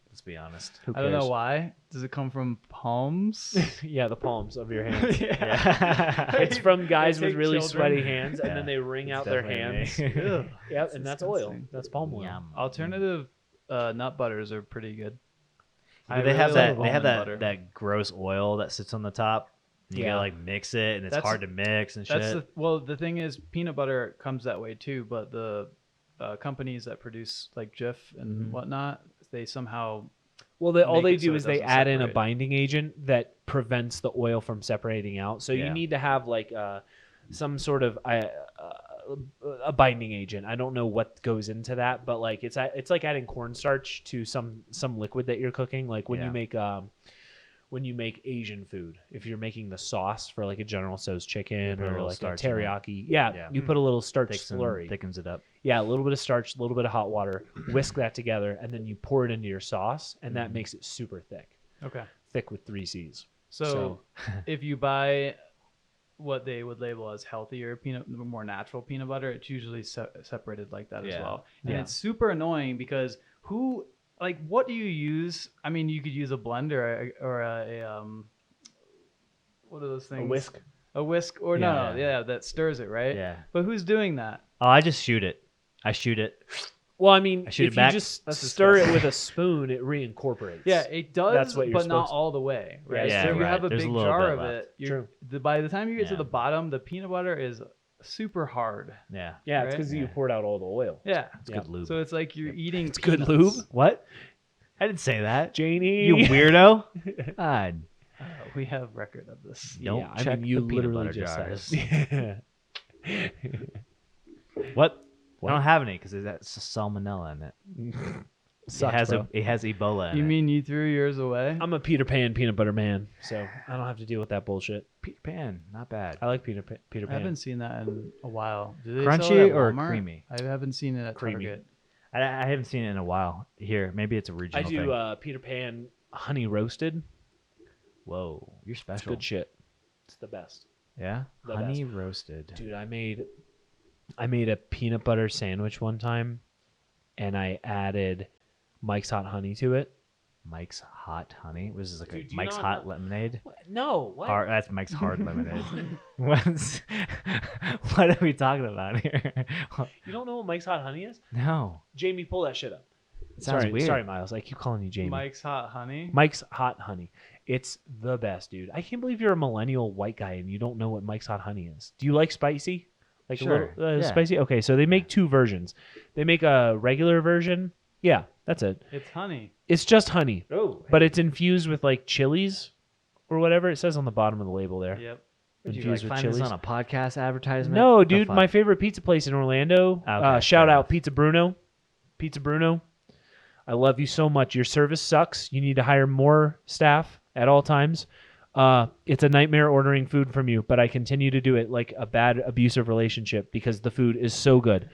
Let's be honest.
Who
I don't know
cares?
why. Does it come from palms?
Yeah, the palms of your hands.
Yeah.
It's from guys with
take
really
children.
sweaty hands, and
Yeah,
then they wring
it's
out their
definitely
hands.
me.
Ugh.
Yep, and that's oil.
disgusting.
That's palm oil.
Yum.
Alternative nut butters are pretty good.
Do they have
really
that?
love
They have
almond
that
butter.
that gross oil that sits on the top. You
Yeah.
gotta like mix it, and it's
That's-
hard to mix and
That's
shit.
the thing is peanut butter comes that way too, but the companies that produce like Jif and whatnot, they somehow
Well, all
Make
they
it
do
so it
is they
doesn't
add in a
separate.
binding agent that prevents the oil from separating out. So
Yeah.
you need to have like some sort of a binding agent. I don't know what goes into that, but like it's like adding cornstarch to some liquid that you're cooking. Like when you make Asian food, if you're making the sauce for like a General Tso's chicken
put a
or
little
like a
starch in it.
teriyaki, yeah, you put a little starch slurry.
Thickens it up.
Yeah, a little bit of starch, a little bit of hot water, whisk that together, and then you pour it into your sauce, and that makes it super
okay.
thick with 3 C's.
So if you buy what they would label as healthier more natural peanut butter, it's usually separated like that as
Yeah.
well. And
Yeah.
it's super annoying because what do you use? I mean, you could use a blender or a what are those things? A whisk or
Yeah.
that stirs it, right?
Yeah.
But who's doing that?
Oh, I just shoot it. I shoot it.
Well, I mean,
shoot it
if you
back.
just
That's
stir it
disgusting.
with a spoon, it reincorporates.
Yeah, it does,
That's what you're
but not
supposed to-
all the way, right?
Yeah,
so if you
right.
have a
There's a
big
little
jar
bit
of
left.
it,
True.
by the time you get to
Yeah.
the bottom, the peanut butter is super hard.
Yeah.
Yeah, it's
Right?
because you poured out all the oil.
Yeah.
It's good lube.
So it's like you're eating
It's good
peanuts.
lube.
What? I didn't say that.
Janie.
You weirdo. God.
We have record of this.
Don't
yeah,
check
I mean, you
the peanut
literally
butter
just
jars.
said it.
What? I don't have any because that's salmonella in it.
Sucks, bro.
It has Ebola in
You
it.
mean you threw yours away?
I'm a Peter Pan peanut butter man, so I don't have to deal with that bullshit.
Peter Pan? Not bad.
I like Peter
I
Pan.
haven't seen that in a while. Do they
Crunchy
sell it at
or
Walmart?
creamy?
I haven't seen it at
Creamy.
Target.
I haven't seen it in a while. Here, maybe it's a
I
regional
do
thing.
Peter Pan honey roasted.
Whoa, you're
It's
special.
good shit. It's the best.
Yeah,
The
honey roasted.
Dude, I made a peanut butter sandwich one time, and I added Mike's Hot Honey to it.
Mike's Hot Honey. Was this like
Dude, do
a
you
Mike's
not
Hot
know-
Lemonade?
No, what?
Hard, that's Mike's Hard Lemonade. What's, what are we talking about here?
You don't know what Mike's Hot Honey is?
No,
Jamie, pull that shit up.
it sounds weird.
Sorry, Miles. I keep calling you Jamie.
Mike's Hot Honey.
Mike's Hot Honey. It's the best, dude. I can't believe you're a millennial white guy and you don't know what Mike's Hot Honey is. Do you like spicy? Like
Sure,
a little
yeah.
spicy? Okay, so they make two versions. They make a regular version. Yeah, that's it.
It's honey.
It's just honey,
Oh,
but it's infused with like chilies or whatever. It says on the bottom of the label there.
Yep.
did you
infused
like
with
find this
chilies.
on a podcast advertisement?
No,
What the
dude,
fuck?
my favorite pizza place in Orlando.
Okay,
Shout
fair
out
enough.
Pizza Bruno. Pizza Bruno. I love you so much. Your service sucks. You need to hire more staff at all times. It's a nightmare ordering food from you, but I continue to do it like a bad abusive relationship because the food is so good.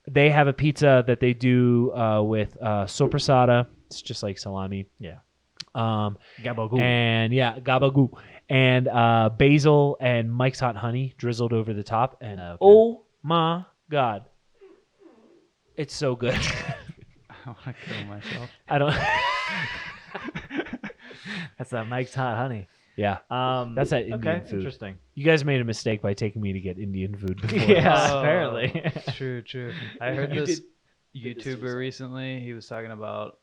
They have a pizza that they do with soppressata. It's just like salami.
Yeah.
Gabagool. And yeah, gabagool. And basil and Mike's Hot Honey drizzled over the top. And
Okay.
oh my God. It's so good.
I want to kill myself.
I don't.
That's that Mike's Hot Honey.
Yeah. That's that Indian
okay,
food.
Interesting.
You guys made a mistake by taking me to get Indian food before.
Yeah,
Oh,
apparently.
True. I heard
You
this
did this to
YouTuber
yourself.
recently. He was talking about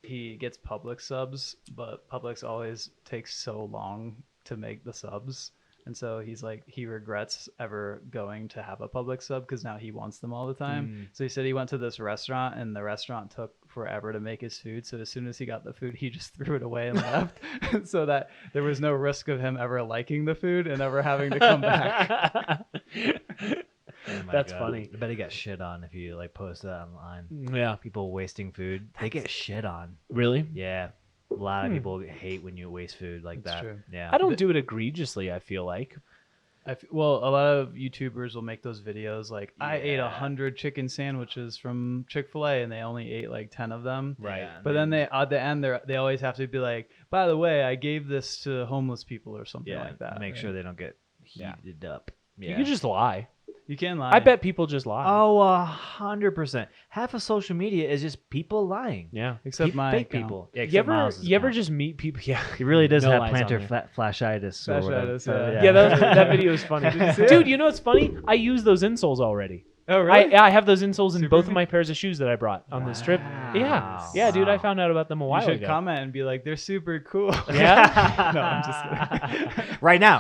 he gets Publix subs, but Publix always takes so long to make the subs. And so he's like, he regrets ever going to have a Publix sub because now he wants them all the time. So he said he went to this restaurant and the restaurant took forever to make his food. So as soon as he got the food, he just threw it away and left so that there was no risk of him ever liking the food and ever having to come back.
Oh my
That's
God.
funny.
I bet he got shit on if you like post that online.
Yeah.
People wasting food, they get shit on.
Really?
Yeah, a lot of people hate when you waste food like
That's
that.
true.
Yeah,
I don't do it egregiously, I feel like.
Well, a lot of YouTubers will make those videos like, I ate
Yeah.
100 chicken sandwiches from Chick-fil-A and they only ate like 10 of them.
Right.
Yeah,
But then they at the end they always have to be like, by the way, I gave this to homeless people or something
yeah,
like that.
make
right?
sure they don't get
Yeah.
heated up. Yeah.
You can just lie.
You can lie.
I bet people just lie.
Oh, 100%. Half of social media is just people lying.
Yeah.
except my
fake
account.
people. Yeah,
You
except
ever
Miles'
you ever
account.
just meet people? Yeah.
He really does
No
have
lies on
plantar
there.
flashitis. Or whatever.
Fasciitis,
So,
yeah.
Yeah, that video is funny.
Did you see it?
Dude, you know what's funny? I use those insoles already.
Oh, really?
I have those insoles in
Super
both of
good?
my pairs of shoes that I brought on this trip. Yeah.
Wow.
Yeah, dude, I
Wow.
found out about them a
You
while
should
ago.
comment and be like, they're super cool.
Yeah?
No, I'm just kidding.
right now,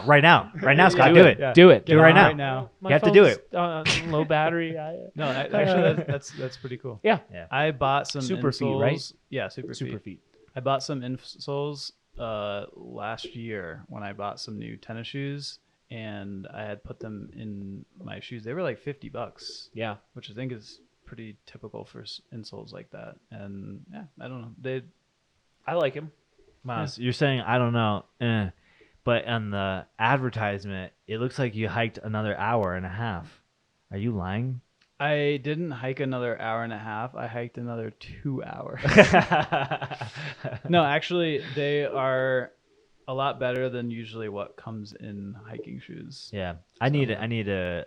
Scott, do it.
Yeah.
Do it.
Do it right now.
Right now.
My
You have to do
phone's, low battery.
No, actually, that's pretty cool.
Yeah.
Yeah.
I bought some
Super feet,
insoles.
right?
Yeah, super
Super
feet.
feet.
I bought some insoles last year when I bought some new tennis shoes, and I had put them in my shoes. They were like $50,
Yeah.
which I think is pretty typical for insoles like that. And yeah, I don't know.
I like him.
Miles, you're saying I don't know, but on the advertisement, it looks like you hiked another hour and a half. Are you lying?
I didn't hike another hour and a half. I hiked another 2 hours. No, actually, they are a lot better than usually what comes in hiking shoes.
Yeah, I need to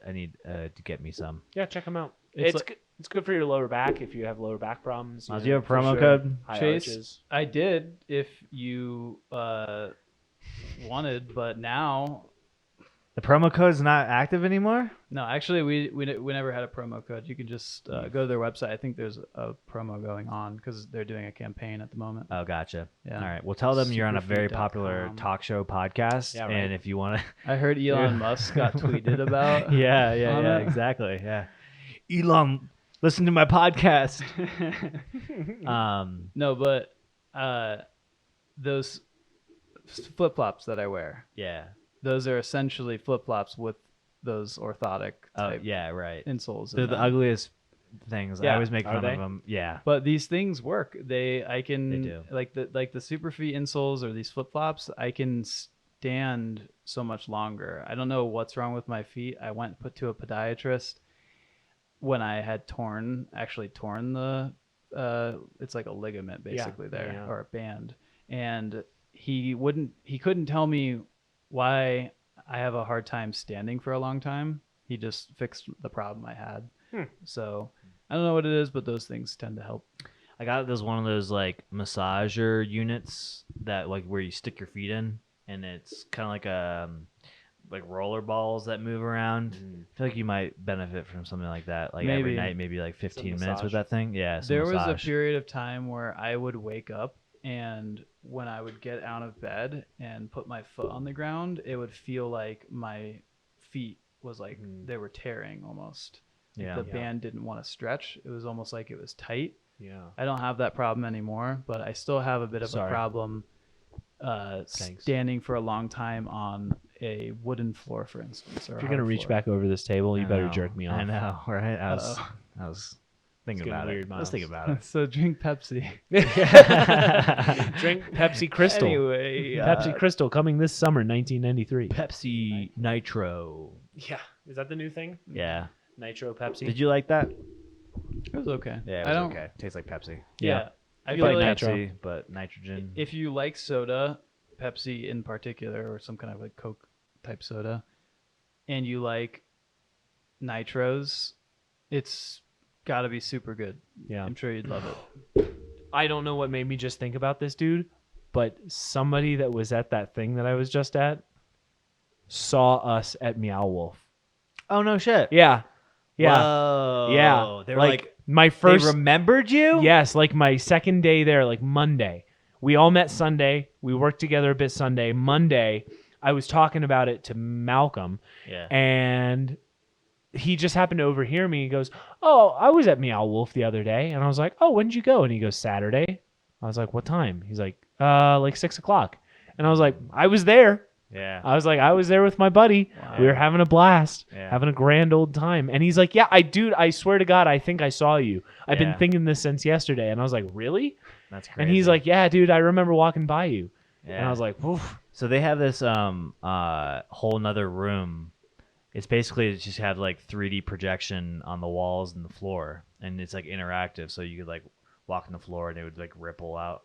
get me some.
Yeah, check him out.
It's
It's good. It's good for your lower back if you have lower back problems.
Miles, do you have a
for
promo
sure.
code?
High
Chase,
arches.
I did if you wanted, but now
The promo code's not active anymore.
no. Actually, we never had a promo code. You can just go to their website. I think there's a promo going on because they're doing a campaign at the moment.
Oh, gotcha.
Yeah.
All right. Well, tell them you're on a very
Superfeed.com.
popular talk show podcast,
Yeah, right.
and if you want to,
I heard Elon Musk got tweeted about.
yeah,
on it.
exactly, yeah. Elon, listen to my podcast.
No, but those flip flops that I wear,
Yeah.
those are essentially flip flops with those orthotic
Oh,
type
yeah, right.
insoles. in
They're the
them.
ugliest things. I
Yeah.
always make
Are
fun
they?
of them. Yeah.
But these things work. I can
They do.
like the super feet insoles or these flip flops. I can stand so much longer. I don't know what's wrong with my feet. I went put to a podiatrist when I had torn the it's like a ligament basically there
yeah.
or a band, and he couldn't tell me why I have a hard time standing for a long time. He just fixed the problem I had. So I don't know what it is, but those things tend to help.
I got this one of those like massager units that like where you stick your feet in, and it's kind of like roller balls that move around. I feel like you might benefit from something like that. Like every
Maybe.
night, maybe like 15 minutes
massage.
with that thing. Yeah.
There was a
massage.
period of time where I would wake up, and when I would get out of bed and put my foot on the ground, it would feel like my feet was like they were tearing almost. Like
Yeah.
the band didn't want to stretch. It was almost like it was tight.
Yeah.
I don't have that problem anymore, but I still have a bit of a
Sorry.
problem standing for a long time on a wooden floor, for instance. Or
If you're gonna reach back over this table, you
I
better
know.
jerk me off.
I know, right? I was
Uh-oh.
thinking
getting
about
weird,
it. Let's think
Miles.
about it.
So drink Pepsi.
Drink Pepsi Crystal.
Anyway,
Pepsi Crystal coming this summer, 1993.
Pepsi Nitro.
Yeah, is that the new thing?
Yeah.
Nitro Pepsi.
Did you like that?
it was okay.
Yeah, it
I
was
don't.
okay. Tastes like Pepsi.
Yeah, I
I
feel
like
like
nitro.
Pepsi, but nitrogen.
if you like soda, Pepsi in particular, or some kind of like Coke type soda, and you like nitros, it's got to be super good.
Yeah.
I'm sure you'd love it.
I don't know what made me just think about this dude, but somebody that was at that thing that I was just at saw us at Meow Wolf.
Oh no shit.
Yeah. Yeah.
Whoa.
Yeah.
They were like
my first
they remembered you?
Yes, like my second day there, like Monday. We all met Sunday. We worked together a bit Sunday. Monday, I was talking about it to Malcolm,
Yeah.
and he just happened to overhear me. He goes, "Oh, I was at Meow Wolf the other day," and I was like, "Oh, when did you go?" And he goes, "Saturday." I was like, "What time?" He's like, like 6:00," and I was like, "I was there."
Yeah.
I was like, I was there with my buddy.
Wow.
We were having a blast,
Yeah.
having a grand old time. And he's like, yeah, I swear to God, I think I saw you. I've been
Yeah.
thinking this since yesterday. And I was like, really?
That's crazy.
And he's like, yeah, dude, I remember walking by you.
yeah.
And I was like, oof.
So they have this whole nother room. It's basically just have like 3D projection on the walls and the floor, and it's like interactive. So you could like walk on the floor and it would like ripple out.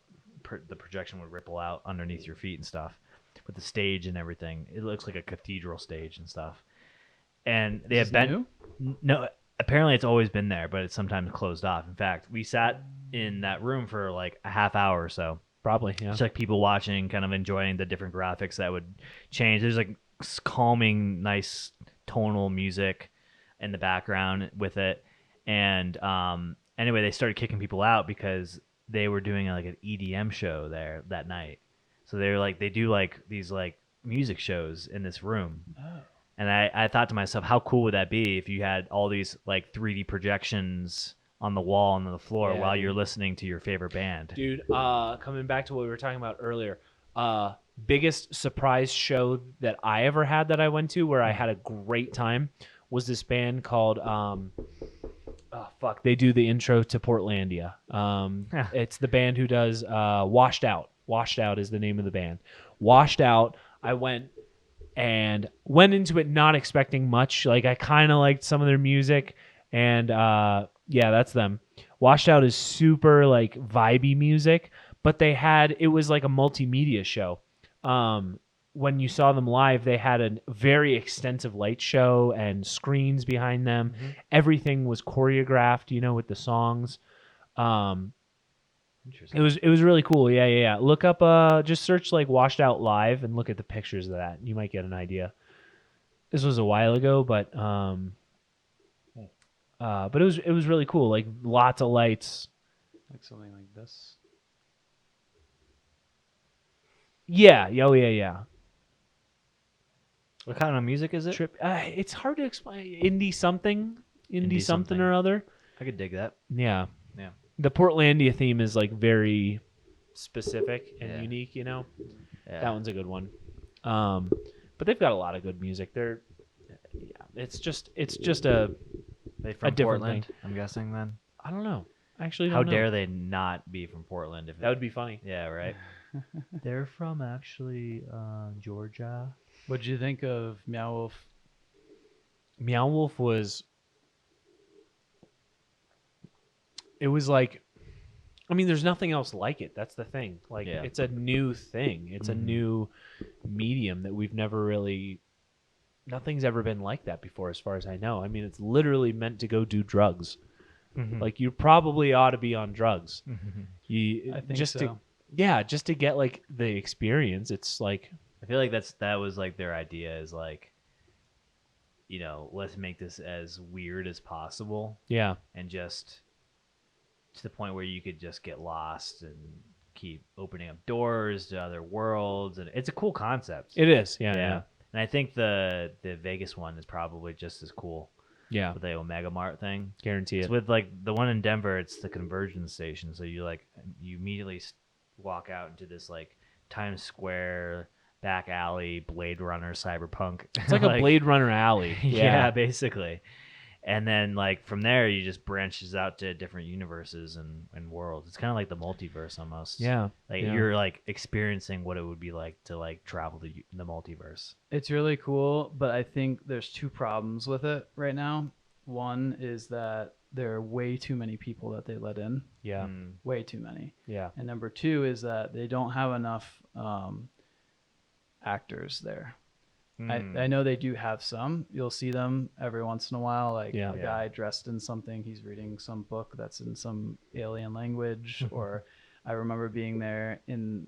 The projection would ripple out underneath your feet and stuff, with the stage and everything. It looks like a cathedral stage and stuff. And they have been no. Apparently, it's always been there, but it's sometimes closed off. In fact, we sat in that room for like a half hour or so.
Probably, yeah.
Just like people watching, kind of enjoying the different graphics that would change. There's like calming, nice tonal music in the background with it. And anyway, they started kicking people out because they were doing like an EDM show there that night. So they were like, they do like these like music shows in this room.
Oh.
And I thought to myself, how cool would that be if you had all these like 3D projections on the wall and on the floor
Yeah,
while
dude.
you're listening to your favorite band?
Dude, coming back to what we were talking about earlier, biggest surprise show that I ever had that I went to where I had a great time was this band called they do the intro to Portlandia. It's the band who does Washed Out. Washed Out is the name of the band. Washed Out, I went into it not expecting much. Like I kind of liked some of their music, and yeah, that's them. Washed Out is super like vibey music, but it was like a multimedia show. When you saw them live, they had a very extensive light show and screens behind them. Mm-hmm. Everything was choreographed, with the songs. It was really cool. Yeah. Look up, just search like Washed Out Live and look at the pictures of that. You might get an idea. This was a while ago, but it was really cool. Like lots of lights.
Like something like this.
Yeah. Oh yeah.
What kind of music is it?
Trip. It's hard to explain. Indie something
something.
or other.
I could dig that.
Yeah.
Yeah.
The Portlandia theme is like very specific and
Yeah.
unique,
Yeah.
That one's a good one. But they've got a lot of good music. It's just a
They from
different
Portland,
thing.
I'm guessing then.
I don't know. I actually
How
don't know.
dare they not be from Portland? If
That would be funny.
yeah, right. They're from actually Georgia.
What'd you think of Meow Wolf?
Meow Wolf was. It was like, I mean, there's nothing else like it. That's the thing. Like,
Yeah.
it's a new thing. It's a new medium that we've never really. Nothing's ever been like that before, as far as I know. I mean, it's literally meant to go do drugs. Like, you probably ought to be on drugs.
I think
just
so.
just to get like the experience. It's like,
I feel like that was like their idea is like, let's make this as weird as possible
yeah,
and just to the point where you could just get lost and keep opening up doors to other worlds, and it's a cool concept.
it is. Yeah.
And I think the Vegas one is probably just as cool
Yeah.
with the Omega Mart thing.
Guarantee
It's
it.
with like the one in Denver, it's the conversion station. So you immediately walk out into this like Times Square back alley, Blade Runner, cyberpunk.
It's like a Blade Runner alley.
Yeah, basically. And then like from there, you just branches out to different universes and worlds. It's kind of like the multiverse almost.
Yeah.
Like
yeah.
you're like experiencing what it would be like to like travel the multiverse.
It's really cool, but I think there's two problems with it right now. One is that there are way too many people that they let in.
Yeah.
Way too many.
Yeah.
And number two is that they don't have enough actors there. I know they do have some. You'll see them every once in a while, like
Yeah.
a guy dressed in something. He's reading some book that's in some alien language. Or I remember being there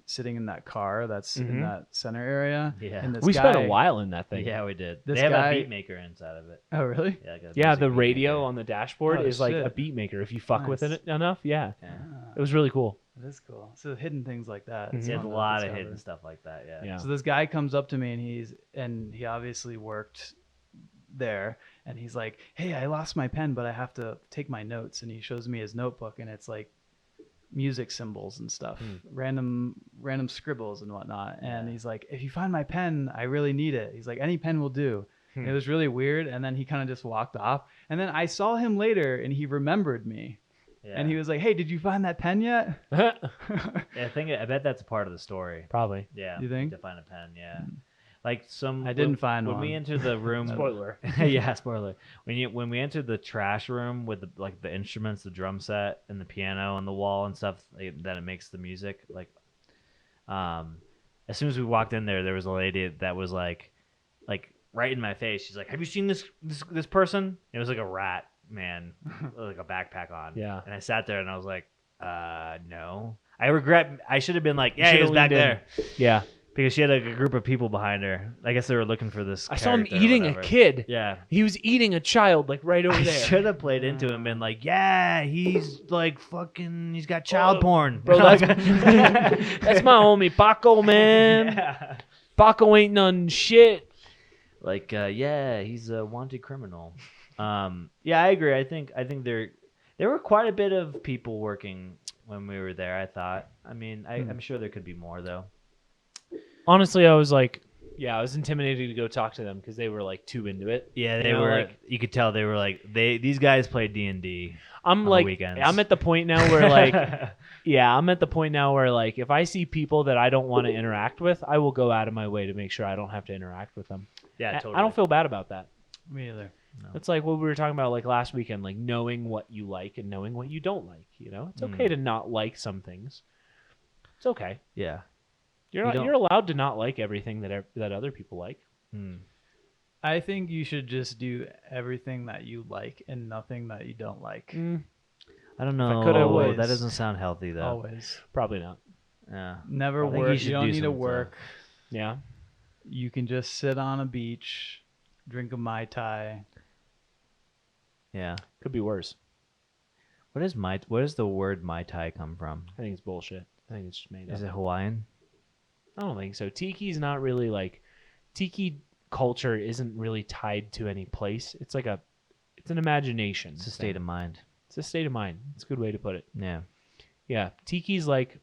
sitting in that car that's in that center area.
Yeah.
And this
We spent a
guy-
while in that thing.
Yeah, we did.
This
They have
guy-
a beat maker inside of it.
Oh, really?
Yeah, like a
Yeah,
music
the
beat
radio
maker.
on the dashboard
Oh,
is like
shit.
a beat maker if you fuck with
Nice.
it enough. Yeah.
Yeah.
It was really cool.
That is cool. So hidden things like that.
Mhm.
it's
There's a
fun to
lot of
discover.
hidden stuff like that. Yeah.
Yeah.
So this guy comes up to me and he obviously worked there, and he's like, "Hey, I lost my pen, but I have to take my notes." And he shows me his notebook, and it's like music symbols and stuff, random scribbles and whatnot. And he's like, "If you find my pen, I really need it." He's like, "Any pen will do." And it was really weird. And then he kind of just walked off. And then I saw him later, and he remembered me.
Yeah.
And he was like, "Hey, did you find that pen yet?"
Yeah, I bet that's a part of the story.
Probably.
Yeah.
You think?
To find a pen, yeah. Like
I didn't find
when
one.
we entered the room.
Spoiler.
Yeah, spoiler. When we entered the trash room with the instruments, the drum set, and the piano on the wall and stuff that it makes the music. Like, as soon as we walked in there was a lady that was like right in my face. She's like, "Have you seen this person?" It was like a rat man, with like a backpack on.
Yeah.
And I sat there and I was like, no. I regret. I should have been like, yeah, he
should've
was back
leaned in.
there.
Yeah.
Because she had like a group of people behind her. I guess they were looking for this.
I saw him
character or
eating a
whatever.
kid.
Yeah.
He was eating a child like right over
I
there.
should have played into him and been like, yeah, he's like fucking, he's got child porn.
Bro, that's that's my homie Paco, man.
Yeah.
Paco ain't none shit.
Like, yeah, he's a wanted criminal. Yeah, I agree. I think there were quite a bit of people working when we were there, I thought. I mean, I'm sure there could be more though.
Honestly, I was like, I was intimidated to go talk to them because they were like too into it.
Yeah, they
You know,
were.
like-
You could tell they were like these guys play D&D.
I'm
on the
like,
weekends.
I'm at the point now where like, I'm at the point now where like, if I see people that I don't want to interact with, I will go out of my way to make sure I don't have to interact with them.
Yeah,
I-
totally.
I don't feel bad about that.
Me either.
It's like what we were talking about like last weekend, like knowing what you like and knowing what you don't like. You know, it's okay to not like some things. It's okay.
Yeah.
You're allowed to not like everything that other people like.
I think you should just do everything that you like and nothing that you don't like.
I don't know.
could, I
would.
That doesn't sound healthy though.
Always.
Probably not.
Yeah.
Never
I think you
work.
should
You don't
do
need to
something.
work.
Yeah.
You can just sit on a beach, drink a Mai Tai.
Yeah.
Could be worse.
Where does the word Mai Tai come from?
I think it's bullshit. I think it's just made up.
Is it Hawaiian?
I don't think so. Tiki's not really like tiki culture isn't really tied to any place. It's like it's an imagination.
It's a state of mind.
It's a state of mind. It's a good way to put it.
Yeah.
Yeah. Tiki's like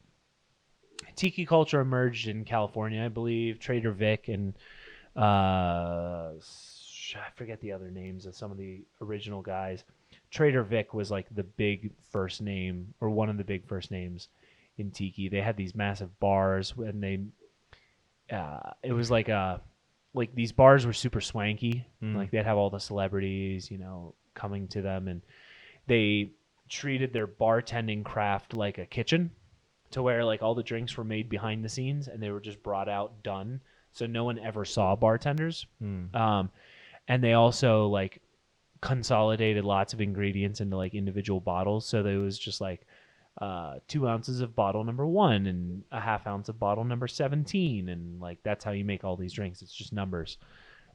tiki culture emerged in California, I believe. Trader Vic and I forget the other names of some of the original guys. Trader Vic was like the big first name, or one of the big first names in tiki. They had these massive bars, and it was like these bars were super swanky. Like they'd have all the celebrities, coming to them, and they treated their bartending craft like a kitchen, to where like all the drinks were made behind the scenes and they were just brought out done, so no one ever saw bartenders. And they also like consolidated lots of ingredients into like individual bottles, so there was just like 2 ounces of bottle number 1 and a half ounce of bottle number 17, and like that's how you make all these drinks. It's just numbers,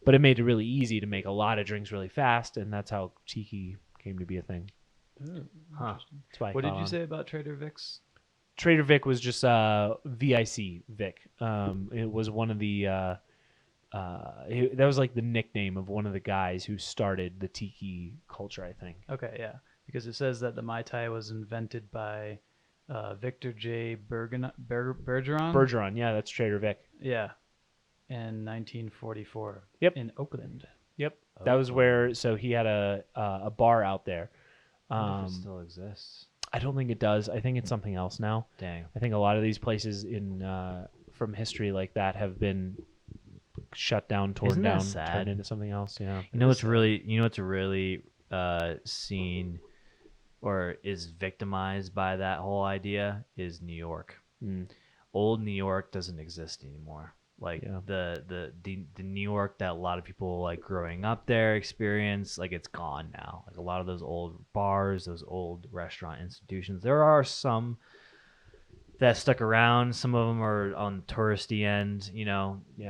but it made it really easy to make a lot of drinks really fast, and that's how tiki came to be a thing. That's why
What did you say about Trader Vic's?
Trader Vic was just VIC Vic. It was one of the that was like the nickname of one of the guys who started the tiki culture, I think.
Okay, yeah, because it says that the Mai Tai was invented by Victor J. Bergeron.
Bergeron, yeah, that's Trader Vic.
Yeah, in 1944.
Yep.
In Oakland.
Yep, that was where. So he had a bar out there.
I wonder if it still exists.
I don't think it does. I think it's something else now.
Dang.
I think a lot of these places from history like that have been shut down, torn
Isn't that
down,
sad?
turned into something else. Yeah.
You know what's really seen or is victimized by that whole idea is New York. Old New York doesn't exist anymore. Like the New York that a lot of people like growing up there experience, like it's gone now. Like a lot of those old bars, those old restaurant institutions. There are some that stuck around. Some of them are on the touristy end,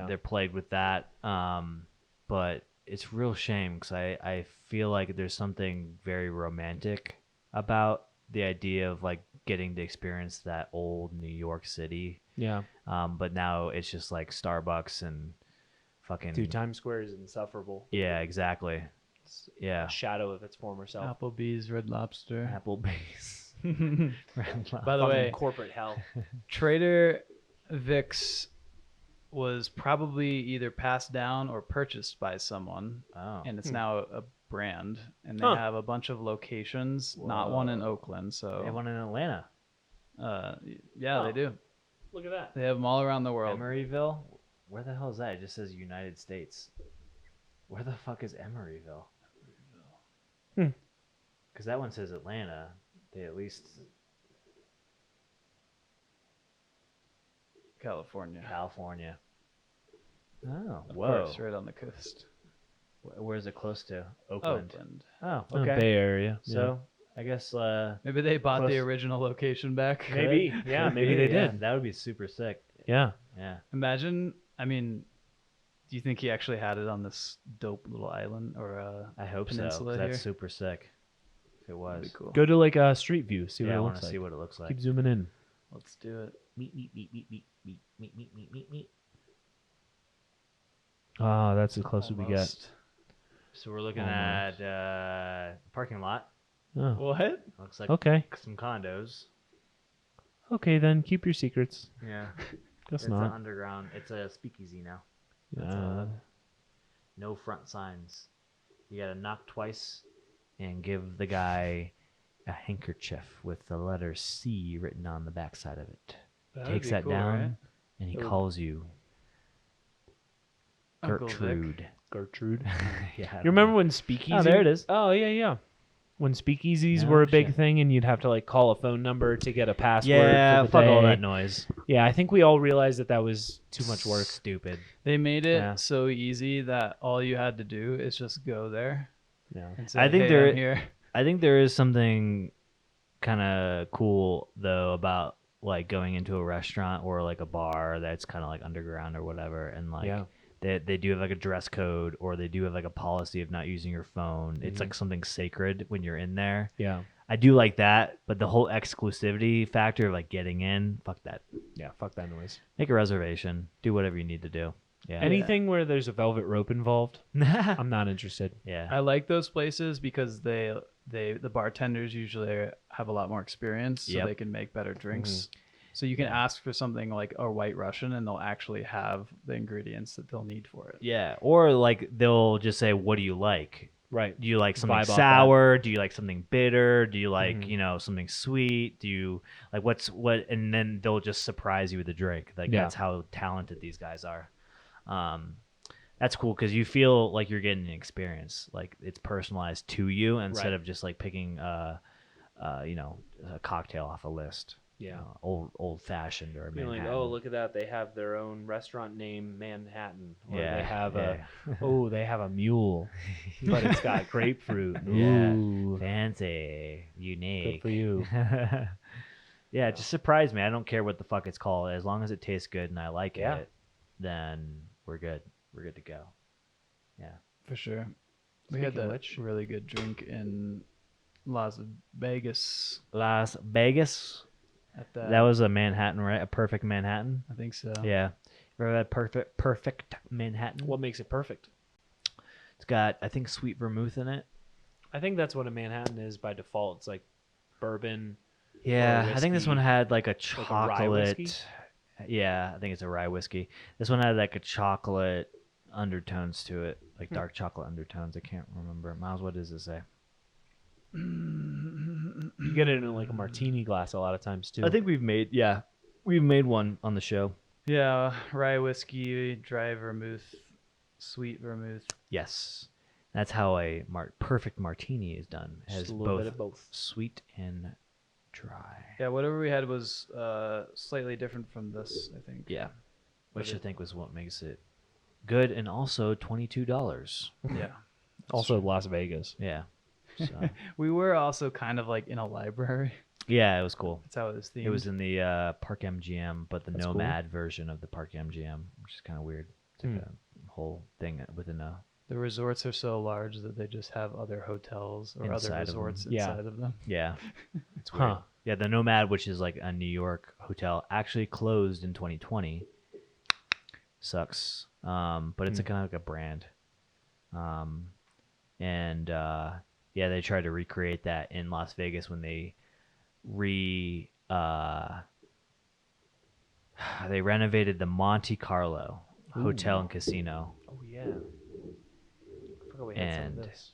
they're plagued with that. But it's a real shame because I feel like there's something very romantic about the idea of like getting to experience that old New York City.
Yeah.
But now it's just like Starbucks and fucking...
Dude, Times Square is insufferable.
Yeah, exactly. Yeah.
A shadow of its former self.
Applebee's, Red Lobster.
Applebee's.
By the way,
corporate hell.
Trader Vic's was probably either passed down or purchased by someone, and it's now a brand, and they have a bunch of locations. Not one in Oakland, so
They have one in Atlanta.
They do.
Look at that.
They have them all around the world.
Emeryville? Where the hell is that? It just says United States. Where the fuck is Emeryville? Because that one says Atlanta. They at least...
California.
Oh,
Of
whoa.
course, right on the coast.
Where's it close to? Oakland. Oh,
Oh,
okay.
Bay Area.
So, I guess...
Maybe they bought
Close.
the original location back.
Maybe. Yeah, maybe they
Yeah,
did.
that would be super sick.
Yeah.
Yeah.
Imagine, do you think he actually had it on this dope little island or
I hope so. 'Cause
peninsula
that's
here?
super sick. If it was.
That'd be cool.
Go to like a street view. See what
Yeah, I
it
want
looks
to
like.
see what it looks like.
Keep zooming in.
Let's do it.
Meet.
Oh, that's as close as we get.
Almost.
So we're looking
Almost.
at parking lot.
Oh.
What?
Looks like
Okay.
some condos.
Okay, then keep your secrets.
Yeah.
Guess
It's an
not.
underground. It's a speakeasy now. No front signs. You gotta knock twice and give the guy a handkerchief with the letter C written on the backside of it.
That'd
Takes
be
that
cool,
down
right?
and he
That would-
calls you
Uncle Vic.
Gertrude.
Gertrude.
Yeah.
You remember when speakeasy?
Oh, there it is.
Oh, yeah. When speakeasies
No
were a big
shit.
thing, and you'd have to like call a phone number to get a password.
Yeah,
for the
fuck all
day.
that noise.
Yeah, I think we all realized that was too much work.
Stupid.
They made it
Yeah.
so easy that all you had to do is just go there
Yeah.
and say,
I think
hey,
there-
I'm here.
I think there is something kind of cool though about like going into a restaurant or like a bar that's kind of like underground or whatever, and like
Yeah.
they do have like a dress code or they do have like a policy of not using your phone. It's
Mhm.
like something sacred when you're in there.
Yeah.
I do like that, but the whole exclusivity factor of like getting in, fuck that.
Yeah. Fuck that noise.
Make a reservation. Do whatever you need to do. Yeah.
Anything where there's a velvet rope involved, I'm not interested.
Yeah.
I like those places because the bartenders usually have a lot more experience, so
Yep.
they can make better drinks. So you can ask for something like a White Russian, and they'll actually have the ingredients that they'll need for it.
Yeah, or like they'll just say, "What do you like?"
Right.
Do you like something
Vibe off
sour? Do you like something bitter? Do you like,
Mhm.
something sweet? Do you like what? And then they'll just surprise you with a drink. Like
Yeah.
that's how talented these guys are. Um, that's cool because you feel like you're getting an experience. Like it's personalized to you instead
Right.
of just like picking a cocktail off a list.
Yeah.
Old fashioned or
Being
Manhattan.
like, oh, look at that. They have their own restaurant named Manhattan. Or
Yeah,
they have
yeah.
they have a mule, but it's got grapefruit.
Yeah.
Ooh.
Fancy, unique.
Good for you.
Yeah, just surprise me. I don't care what the fuck it's called. As long as it tastes good and I like
Yeah.
it, then we're good. We're good to go. Yeah.
For sure. We had
Speaking of
that
which-
really good drink in Las Vegas
Las Vegas.
at the.
That was a Manhattan, right? A perfect Manhattan.
I think so.
Yeah. Remember that perfect Manhattan?
What makes it perfect?
It's got, I think, sweet vermouth in it.
I think that's what a Manhattan is by default. It's like bourbon.
Yeah, I think this
whiskey.
one had like a
Like a rye
chocolate.
whiskey?
Yeah, I think it's a rye whiskey. This one had like a chocolate undertones to it, like dark chocolate undertones. I can't remember. Miles, what does it say?
You get it in like a martini glass a lot of times too.
I think we've made one on the show.
Yeah, rye whiskey, dry vermouth, sweet vermouth.
Yes, that's how a perfect martini is done. It
Just
has
a little
both,
bit of both.
sweet and dry.
Yeah, whatever we had was slightly different from this, I think.
Yeah, which
But
I
it-
think was what makes it good, and also $22.
Yeah.
Also Las Vegas.
Yeah, so,
We were also kind of like in a library.
yeah, it was cool.
That's how it was themed.
It was in the Park MGM, but the
That's cool.
Nomad version of the Park MGM, which is kind of weird. It's like
Hmm.
a whole thing within a.
The resorts are so large that they just have other hotels or
Inside
other
of them.
resorts
Yeah.
inside of them.
Yeah, it's weird.
Huh.
Yeah, the Nomad, which is like a New York hotel, actually closed in 2020. Sucks, but it's a kind of like a brand. Yeah, they tried to recreate that in Las Vegas when they they renovated the Monte Carlo hotel and casino.
Oh yeah. I forgot we had some of
And
this.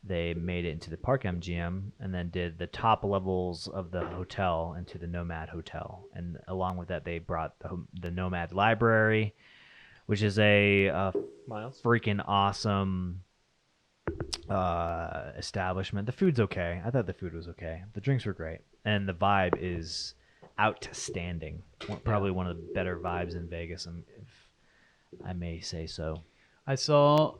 they made it into the Park MGM and then did the top levels of the hotel into the Nomad Hotel. And along with that, they brought the Nomad Library, which is a
Miles.
freaking awesome establishment. The food's okay. I thought the food was okay. The drinks were great. And the vibe is outstanding. Probably one of the better vibes in Vegas, if I may say so.
I saw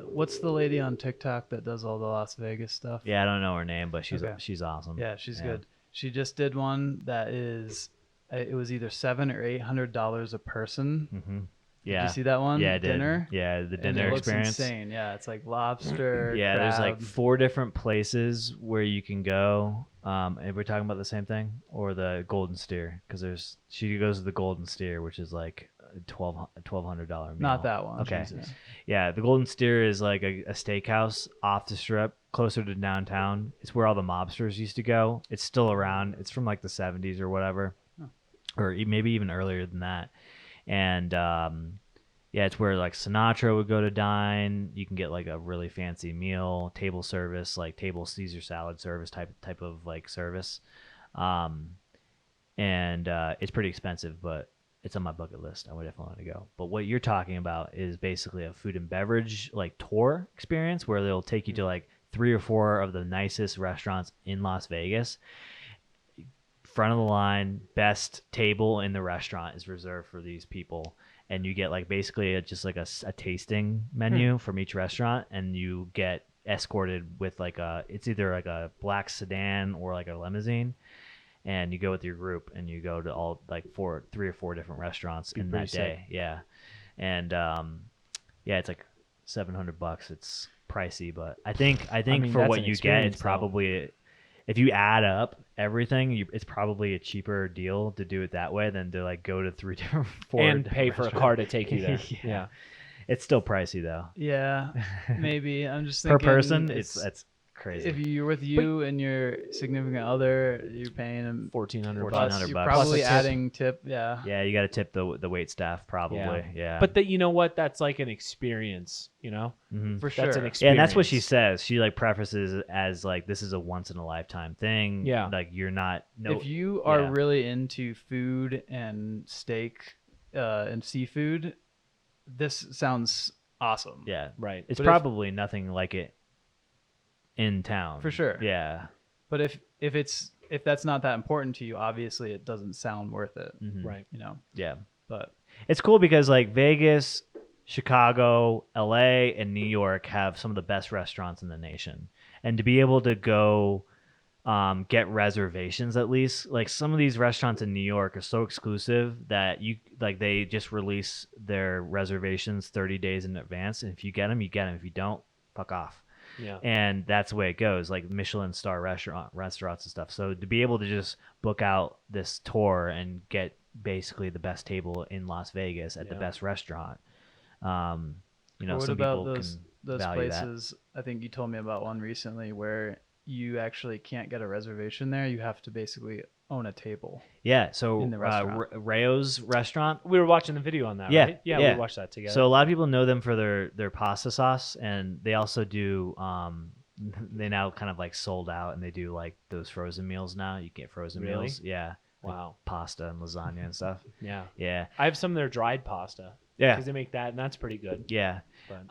what's the lady on TikTok that does all the Las Vegas stuff?
Yeah, I don't know her name, but
Okay.
she's awesome.
Yeah, she's good. She just did one that is it was either $700 or $800 a person.
Mm-hmm.
Did
Yeah.
you see that one?
Yeah, I did.
Dinner.
Yeah, the
And
dinner
it
experience.
looks insane. Yeah, it's like lobster.
Yeah, there's like
crab.
4 different places where you can go. And we're talking about the same thing, or the Golden Steer, because she goes to the Golden Steer, which is like $1,200 meal.
Not that one.
Okay.
Jesus.
Yeah, the Golden Steer is like a steakhouse off the strip, closer to downtown. It's where all the mobsters used to go. It's still around. It's from like the 70s or whatever, or maybe even earlier than that. And yeah, it's where like Sinatra would go to dine. You can get like a really fancy meal, table service, like table Caesar salad service type of like service. And it's pretty expensive, but it's on my bucket list. I would definitely want to go. But what you're talking about is basically a food and beverage like tour experience where they'll take you to like 3 or 4 of the nicest restaurants in Las Vegas. Front of the line, best table in the restaurant is reserved for these people. And you get like basically just like a tasting menu from each restaurant, and you get escorted with like it's either like a black sedan or like a limousine. And you go with your group, and you go to all like 3 or 4 different restaurants in that
pretty
day. Yeah, and yeah, it's like $700. It's pricey, but I think
mean,
for
that's
what
an
you get,
experience,
it's probably if you add up everything, it's probably a cheaper deal to do it that way than to like go to 3 different 4
And
different
pay for a
restaurants.
car to take you there.
Yeah.
Yeah.
It's still pricey though.
Yeah, maybe. I'm just
Per
thinking
person, it's crazy.
If you're with you and your significant other, you're paying them
$1,400
plus.
$1,400
You're
bucks.
probably
Plus a tip.
adding tip. Yeah.
Yeah, you got to tip the wait staff probably. Yeah.
But you know what? That's like an experience,
Mhm.
For sure.
That's an
Yeah,
experience.
and that's what she says. She like prefaces it as like this is a once in a lifetime thing.
Yeah.
Like you're not
If you are
yeah.
really into food and steak and seafood, this sounds awesome.
Yeah.
Right.
It's
But
probably nothing like it in town.
For sure.
Yeah.
But if that's not that important to you, obviously it doesn't sound worth it.
Mhm.
Right.
Yeah.
But
It's cool because like Vegas, Chicago, LA, and New York have some of the best restaurants in the nation. And to be able to go get reservations at least, like some of these restaurants in New York are so exclusive that they just release their reservations 30 days in advance. And if you get them, you get them. If you don't, fuck off.
Yeah.
And that's the way it goes, like Michelin star restaurants and stuff. So to be able to just book out this tour and get basically the best table in Las Vegas at the best restaurant,
what
some
about
people
those
can value
places? I think you told me about one recently where you actually can't get a reservation there. You have to basically own a table.
Yeah, so
In the restaurant.
Rayo's restaurant.
We were watching the video on that,
Yeah,
right? Yeah,
yeah.
we watched that together.
So a lot of people know them for their pasta sauce, and they also do. They now kind of like sold out, and they do like those frozen meals now. You get frozen
Really?
meals, yeah. like
Wow.
pasta and lasagna and stuff.
Yeah.
Yeah,
I have some of their dried pasta.
yeah,
Because they make that, and that's pretty good.
yeah.
But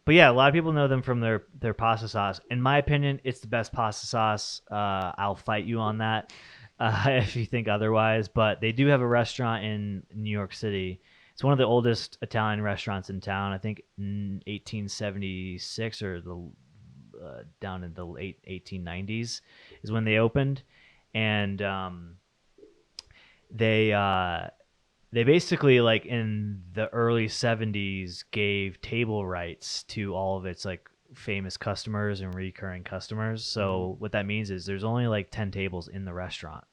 But yeah, a lot of people know them from their pasta sauce. In my opinion, it's the best pasta sauce. I'll fight you on that if you think otherwise. But they do have a restaurant in New York City. It's one of the oldest Italian restaurants in town. I think in 1876 or down in the late 1890s is when they opened, and they basically, like, in the early 70s gave table rights to all of its like famous customers and recurring customers. So what that means is there's only like 10 tables in the restaurant,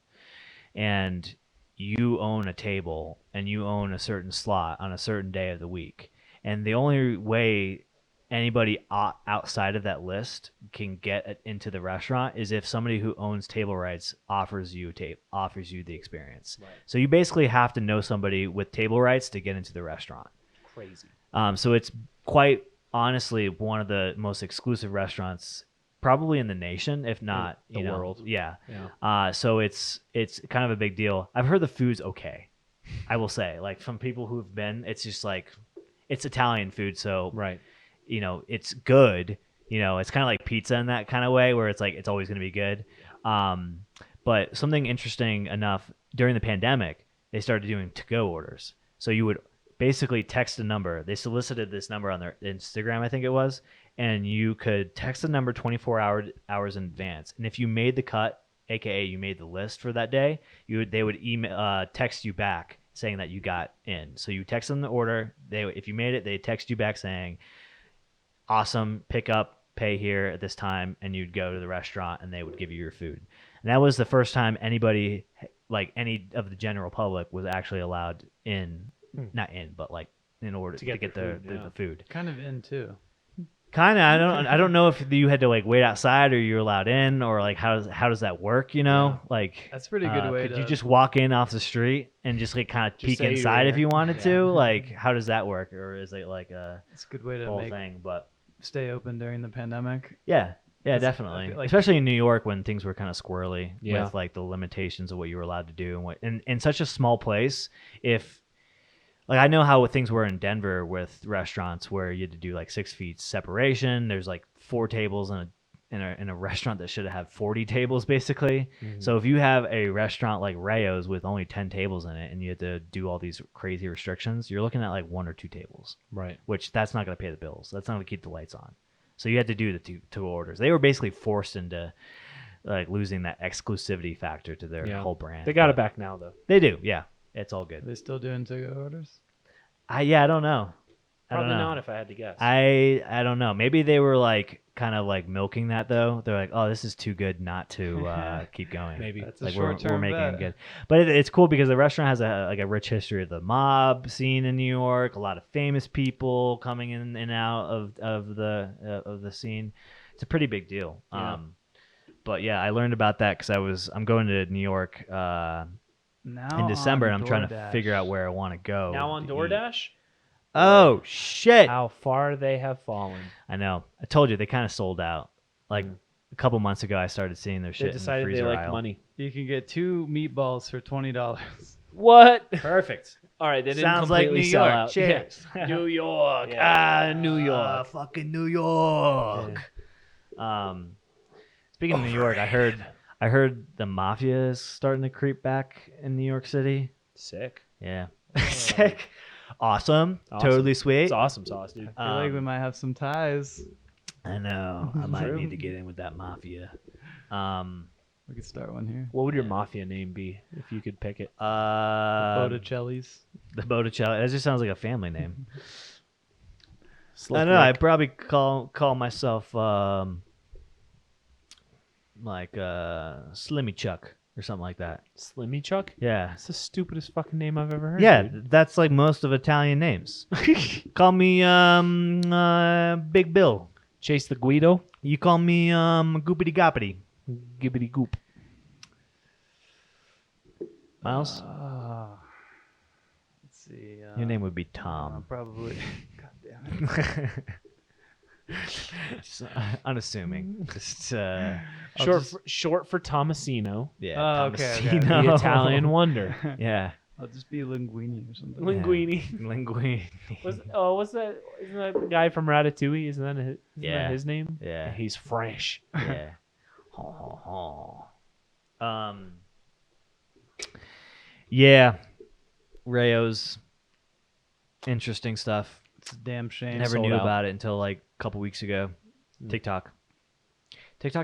and you own a table and you own a certain slot on a certain day of the week. And the only way anybody outside of that list can get into the restaurant is if somebody who owns table rights offers you the experience.
Right.
So you basically have to know somebody with table rights to get into the restaurant.
crazy.
So it's quite honestly one of the most exclusive restaurants probably in the nation, if not
the world.
Yeah.
Yeah.
So it's kind of a big deal. I've heard the food's okay. I will say, like, from people who've been, it's just like, it's Italian food, so
Right.
it's good. It's kind of like pizza in that kind of way, where it's like it's always going to be good. But something interesting enough, during the pandemic, they started doing to-go orders. So you would basically text a number. They solicited this number on their Instagram, I think it was, and you could text the number 24 hours in advance. And if you made the cut, aka you made the list for that day, they would text you back saying that you got in. So you text them the order. If you made it, they text you back saying, awesome, pick up, pay here at this time, and you'd go to the restaurant and they would give you your food. And that was the first time anybody, like any of the general public, was actually allowed in, not in, but like in order to get the food.
Kind of in too.
Kind of. I don't know if you had to like wait outside or you're allowed in, or like how does that work? Like
That's a pretty good way
could
to.
you just walk in off the street and just like kind of peek
say you're
inside if
there.
you wanted
Yeah.
to? Like, how does that work, or is it like a
It's a good way to
whole
make
thing? But
stay open during the pandemic.
yeah,
That's-
definitely.
I feel like-
Especially in New York when things were kind of squirrely
Yeah.
with like the limitations of what you were allowed to do, and what in such a small place. If like I know how things were in Denver with restaurants where you had to do like 6 feet separation. There's like 4 tables in a restaurant that should have 40 tables basically.
Mhm.
So if you have a restaurant like Rayo's with only 10 tables in it and you have to do all these crazy restrictions, you're looking at like 1 or 2 tables,
Right.
which that's not going to pay the bills. That's not going to keep the lights on. So you had to do the two orders. They were basically forced into like losing that exclusivity factor to their
Yeah.
whole brand.
They got
But
it back now, though.
They do. Yeah. It's all
Are
good.
they still doing to-go orders?
I don't know. I don't
Probably
know.
not, if I had to guess.
I don't know. Maybe they were like kind of like milking that though. They're like, oh, this is too good not to keep going.
Maybe.
That's a
Like we're
short-term
making it
bet.
good. But it's cool because the restaurant has a rich history of the mob scene in New York. A lot of famous people coming in and out of the scene. It's a pretty big deal.
Yeah.
But yeah, I learned about that because I'm going to New York
Now
in December, and
on
I'm trying to
DoorDash.
figure out where I want to go.
Now on
to eat.
DoorDash,
Oh shit!
how far they have fallen.
I know. I told you they kind of sold out. Like
Mm.
a couple months ago, I started seeing their shit
They
in the
decided
freezer
they like
aisle.
money.
You can get 2 meatballs for $20.
What?
Perfect.
All right, they didn't
Sounds like
completely
New
sell
York.
out.
Cheers.
Yeah. New York.
Yeah.
New York.
Fucking New York. Speaking of New York, I heard the mafia is starting to creep back in New York City.
Sick.
Yeah. Sick. Awesome.
Awesome.
Totally sweet.
It's awesome sauce, dude.
I feel like we might have some ties.
I know. I might
True.
need to get in with that mafia.
We could start one here.
What would your mafia name be if you could pick it?
Botticelli's.
The Botticelli. That just sounds like a family name.
Slick
I don't know.
Rick.
I'd probably call myself like Slimmy Chuck or something like that.
Slimmy Chuck?
Yeah.
That's the stupidest fucking name I've ever heard.
Yeah,
dude.
that's like most of Italian names. Call me Big Bill.
Chase the Guido.
You call me Goopity Goppity.
Gibbity Goop.
Miles,
Let's see.
your name would be Tom.
Probably. God damn it.
Just, unassuming. Just
Short for Tomasino,
yeah.
Oh, okay, okay.
Tomasino.
the Italian wonder.
Yeah.
I'll just be linguine or something.
Linguini.
Linguine.
What's that? Isn't that the guy from Ratatouille? Isn't that his name?
Yeah.
He's French.
Yeah. Ho, ho, ho. Yeah. Rayo's interesting stuff.
It's a damn shame.
Never
sold
knew
out.
about it until like a couple weeks ago. TikTok,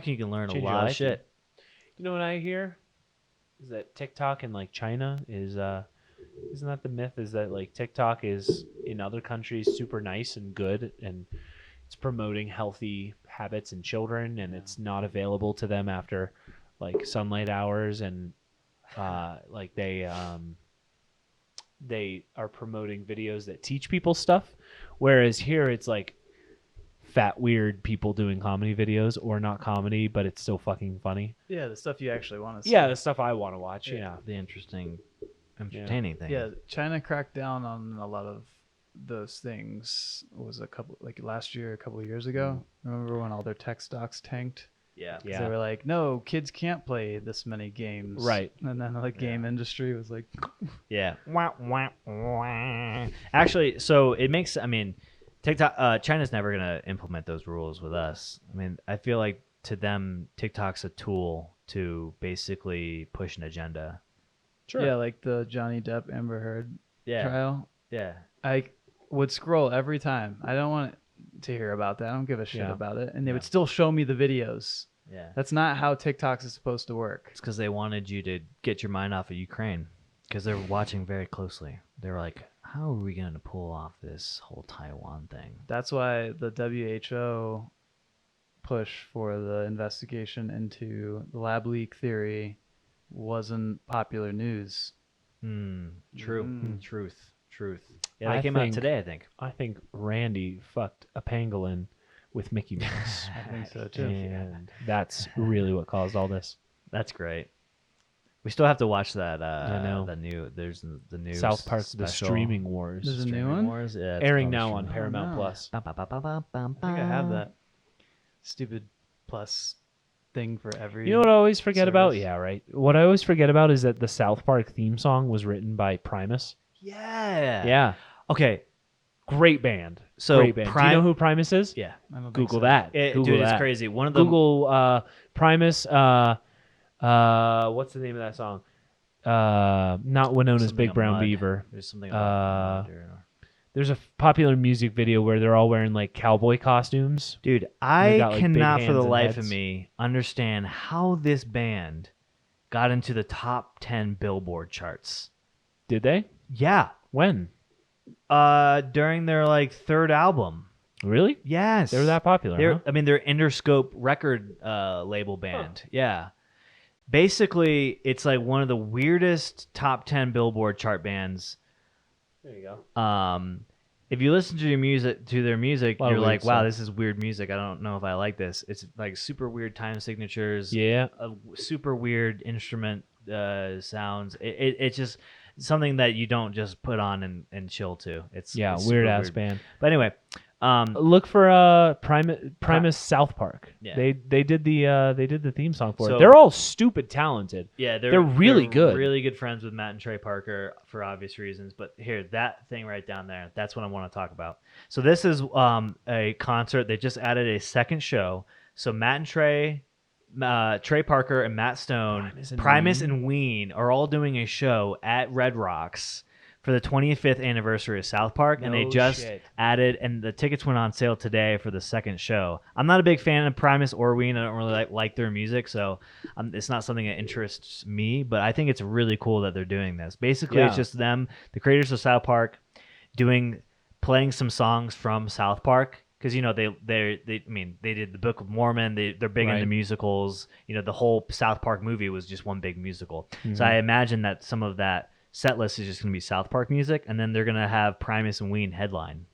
you can learn
Change
a
your
lot of
life,
shit.
You know what I hear? Is that TikTok in like China is isn't that the myth? Is that like TikTok is in other countries super nice and good and it's promoting healthy habits in children and it's not available to them after like sunlight hours and like they are promoting videos that teach people stuff, whereas here it's like fat weird people doing comedy videos or not comedy, but it's still fucking funny.
Yeah, the stuff you actually want to see.
Yeah, the stuff I want to watch. Yeah.
The interesting, entertaining thing.
Yeah, China cracked down on a lot of those things. It was a couple last year, a couple of years ago. Remember when all their tech stocks tanked?
Yeah.
'Cause they were like, no, kids can't play this many games.
Right.
And then the game industry was like,
Yeah. Wah, wah, wah. Actually, so it makes. I mean, TikTok. China's never gonna implement those rules with us. I mean, I feel like to them, TikTok's a tool to basically push an agenda.
Sure.
yeah, like the Johnny Depp Amber Heard
Yeah.
trial.
Yeah.
I would scroll every time. I don't want to hear about that. I don't give a shit
Yeah.
about it. And they would still show me the videos.
Yeah.
That's not how TikToks is supposed to work.
It's because they wanted you to get your mind off of Ukraine because they're watching very closely. They were like, how are we going to pull off this whole Taiwan thing?
That's why the WHO push for the investigation into the lab leak theory wasn't popular news.
True. Truth. Yeah,
I
that came out
think-
today, I think.
I think Randy fucked a pangolin with Mickey Mouse.
I think so too.
And that's really what caused all this.
That's great. We still have to watch that.
I know.
There's the new
South Park,
special.
The Streaming Wars.
There's a new
Streaming
one?
Wars. Yeah, it's
Airing
called
now
Streaming
on Paramount
no.
Plus.
I think I have that stupid plus thing for every.
You know what I always forget about?
service.
Yeah, right. What I always forget about is that the South Park theme song was written by Primus.
Yeah.
Yeah.
Okay.
Great band.
So
Great band. Do you know who Primus is?
Yeah.
I don't think
Google
so.
that. Google
Dude,
that.
it's crazy. One of the
Google Primus. What's the name of that song? Not Winona's
Something
Big
of
Brown
Mud.
Beaver.
There's something.
There's a popular music video where they're all wearing like cowboy costumes.
Dude,
They
I
got, like, big
cannot for
hands
the
and
life of
heads.
me understand how this band got into the top 10 Billboard charts.
Did they?
Yeah.
When?
During their like third album.
Really?
Yes.
They were that popular,
They're,
huh?
I mean, they're Interscope record label band. Yeah. Basically, it's like one of the weirdest top 10 Billboard chart bands.
There you go.
if you listen to their music,
A lot of
you're
weird
like, wow,
stuff.
this is weird music. I don't know if I like this. It's like super weird time signatures,
Yeah.
super weird instrument sounds. It's just something that you don't just put on and chill to. It's
Yeah,
it's
weird
super
ass band.
But anyway,
Look for Primus South Park.
Yeah.
They did the theme song for
So-
it. They're all stupid talented.
yeah,
They're really good.
Really good friends with Matt and Trey Parker for obvious reasons. But here, that thing right down there, that's what I want to talk about. So this is a concert. They just added a second show. So Matt and Trey Parker and Matt Stone,
Primus
and Ween are all doing a show at Red Rocks for the 25th anniversary of South Park, and they
No
just
shit.
added, and the tickets went on sale today for the second show. I'm not a big fan of Primus or Ween. I don't really like their music, so it's not something that interests me, but I think it's really cool that they're doing this. Basically, it's
Yeah.
just them, the creators of South Park, playing some songs from South Park. Because they did the Book of Mormon. They're big
Right.
into musicals. The whole South Park movie was just one big musical.
Mm-hmm.
So I imagine that some of that set list is just going to be South Park music, and then they're going to have Primus and Ween headline,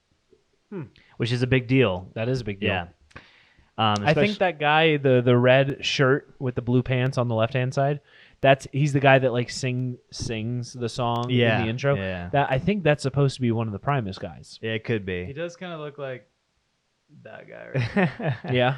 which is a big deal.
That is a big deal.
Yeah.
I think that guy, the red shirt with the blue pants on the left hand side, he's the guy that like sings the song in the intro.
Yeah.
That I think that's supposed to be one of the Primus guys.
It could
He
be.
does kind of look like that guy, right?
Yeah.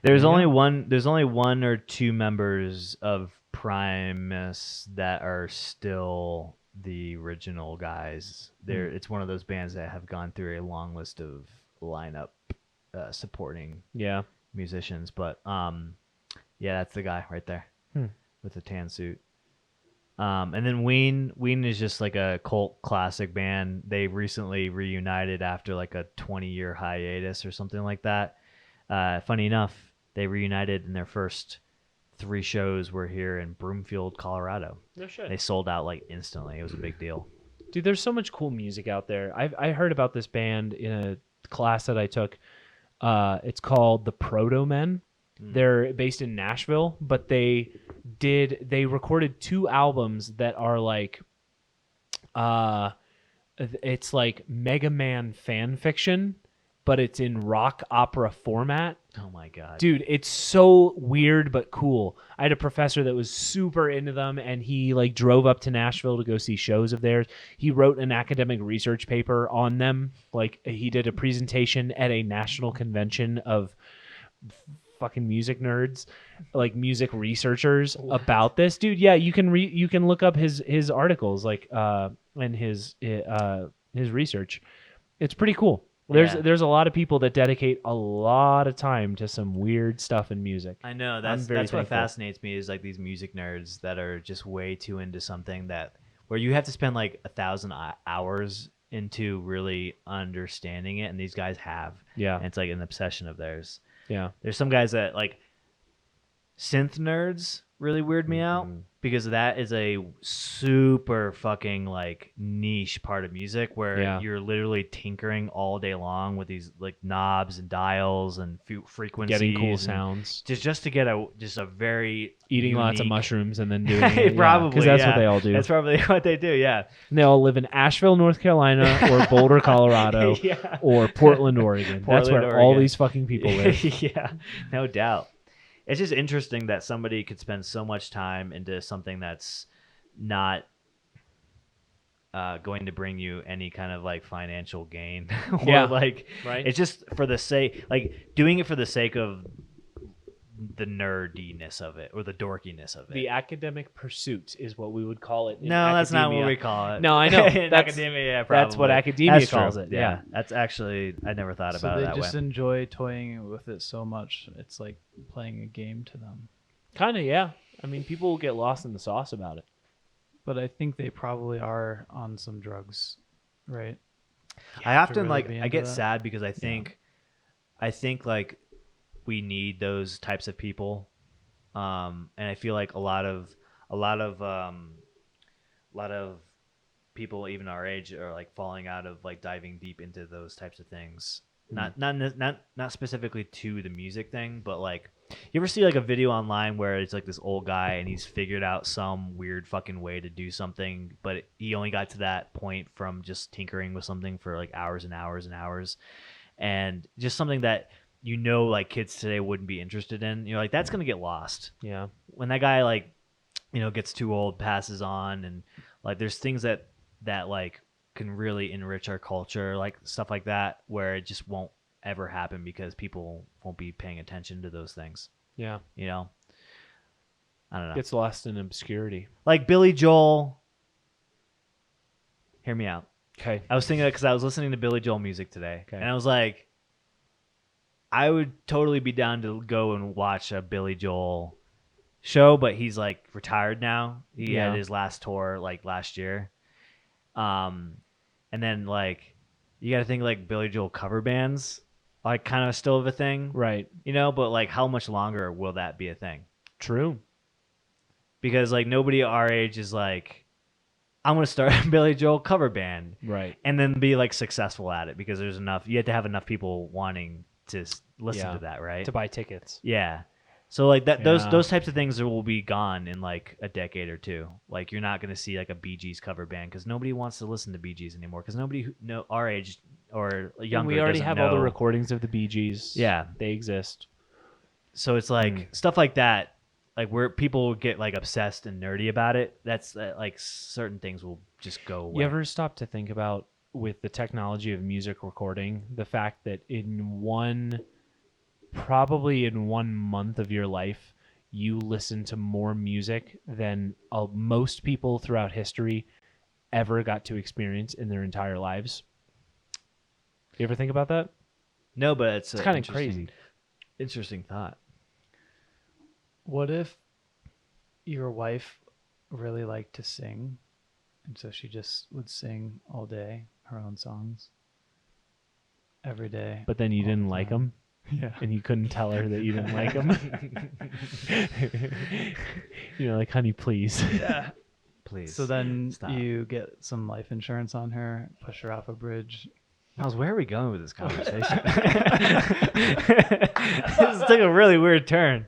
There's
Yeah.
only one or two members of Primus that are still the original guys. It's one of those bands that have gone through a long list of lineup supporting
Yeah.
musicians, but yeah, that's the guy right there with the tan suit. And then Ween is just like a cult classic band. They recently reunited after like a 20-year hiatus or something like that. Funny enough, they reunited and their first 3 shows were here in Broomfield, Colorado.
No shit.
They sold out like instantly. It was a big deal.
Dude, there's so much cool music out there. I heard about this band in a class that I took. It's called the Proto Men. They're based in Nashville, but they recorded 2 albums that are like it's like Mega Man fan fiction, but it's in rock opera format.
Oh my god.
Dude, it's so weird but cool. I had a professor that was super into them, and he like drove up to Nashville to go see shows of theirs. He wrote an academic research paper on them. Like he did a presentation at a national convention of fucking music nerds, like music researchers about this. Dude, yeah, you can look up his articles like and his research. It's pretty cool. There's a lot of people that dedicate a lot of time to some weird stuff in music.
I know that's what fascinates me is like these music nerds that are just way too into something where you have to spend like 1,000 hours into really understanding it, and these guys have.
Yeah.
And it's like an obsession of theirs.
Yeah.
There's some guys that like synth nerds really weird me out because that is a super fucking like niche part of music where you're literally tinkering all day long with these like knobs and dials and frequencies,
getting cool sounds,
just to get a very
eating lots of
unique-
mushrooms and then doing it.
Probably
because that's
yeah.
what they all do.
That's probably what they do. Yeah,
And they all live in Asheville, North Carolina, or Boulder, Colorado,
Yeah.
or Portland, Oregon. That's
Portland,
where all
Oregon.
these fucking people live.
Yeah, no doubt. It's just interesting that somebody could spend so much time into something that's not going to bring you any kind of like financial gain or
Yeah.
like
Right.
it's just for the sake like doing it for the sake of the nerdiness of it or the dorkiness of it.
The academic pursuit is what we would call it. In
No, that's not what
academia.
we call it.
No, I know.
In
That's-
academia, yeah,
that's what
probably.
academia
That's
calls
true.
it, yeah.
That's actually I never thought
So
about it
they
that
just
way.
enjoy toying with it so much. It's like playing a game to them.
Kind of, yeah. I mean, people will get lost in the sauce about it.
But I think they probably are on some drugs, right?
I
to
often
really
like
be
I
into
get
that.
sad because I think like we need those types of people, and I feel like a lot of people even our age are like falling out of like diving deep into those types of things. Not specifically to the music thing, but like, you ever see like a video online where it's like this old guy and he's figured out some weird fucking way to do something, but he only got to that point from just tinkering with something for like hours and hours and hours, and just something that like kids today wouldn't be interested in. You're like, that's gonna get lost.
Yeah.
When that guy like gets too old, passes on, and like there's things that like can really enrich our culture, like stuff like that, where it just won't ever happen because people won't be paying attention to those things.
Yeah.
I don't know.
Gets lost in obscurity.
Like Billy Joel. Hear me out.
Okay.
I was thinking that because I was listening to Billy Joel music today,
Okay.
and I was like, I would totally be down to go and watch a Billy Joel show, but he's like retired now. He had his last tour like last year. And then like you got to think like Billy Joel cover bands, like kind of still of a thing,
Right.
but like how much longer will that be a thing?
True.
Because like nobody our age is like, I'm going to start a Billy Joel cover band.
Right.
And then be like successful at it, because you have to have enough people wanting to listen to that, right?
To buy tickets.
Yeah. So like that,
Yeah.
those types of things will be gone in like a decade or two. Like you're not going to see like a Bee Gees cover band because nobody wants to listen to Bee Gees anymore, because nobody our age or younger.
And we already
doesn't
have
know.
all the recordings of the Bee Gees.
Yeah.
They exist.
So it's like stuff like that, like where people get like obsessed and nerdy about it. That's like certain things will just go away.
You ever stop to think about, with the technology of music recording, the fact that probably in 1 month of your life, you listen to more music than most people throughout history ever got to experience in their entire lives? You ever think about that?
No, but it's
kind of crazy.
Interesting thought.
What if your wife really liked to sing, and so she just would sing all day her own songs every day?
But then you
all
didn't
the
like
time?
them?
Yeah.
And you couldn't tell her that you didn't like them? You're like, honey, please.
Yeah.
Please.
So then
stop.
you get some life insurance on her, push her off a bridge.
Miles, where are we going with this conversation? This took a really weird turn.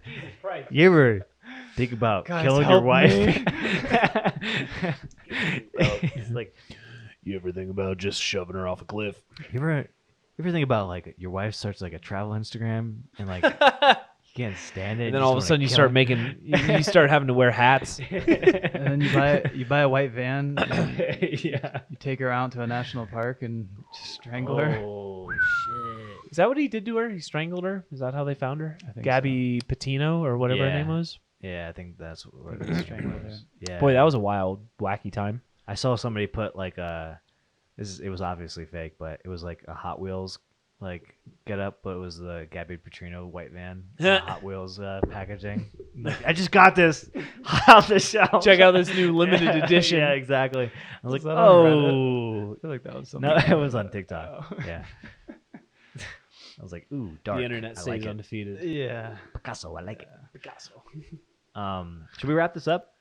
You ever think about
Guys,
killing your
help
wife?
me.
It's like,
You ever think about just shoving her off a cliff?
you ever think about like your wife starts like a travel Instagram and like you can't stand it,
And then all of a sudden you start you start having to wear hats.
And then you buy a white van, and
yeah.
you take her out to a national park and just strangle her.
Oh shit!
Is that what he did to her? He strangled her? Is that how they found her?
I think
Gabby Patino or whatever her
Yeah.
name was?
Yeah, I think that's what it is.
Strangled her.
Yeah.
Boy, that was a wild, wacky time.
I saw somebody put like it was obviously fake, but it was like a Hot Wheels like get up, but it was the Gabby Petrino white van, Hot Wheels packaging. Like, I just got this off the shelf.
Check out this new limited edition.
Yeah, exactly. I was like,
Was that on
oh,
I feel like that was something.
no, it was on TikTok.
Oh.
Yeah. I was like, ooh, dark.
The internet
I
stays
like it.
undefeated.
Yeah.
Picasso, I like it.
Picasso.
Should we wrap this up?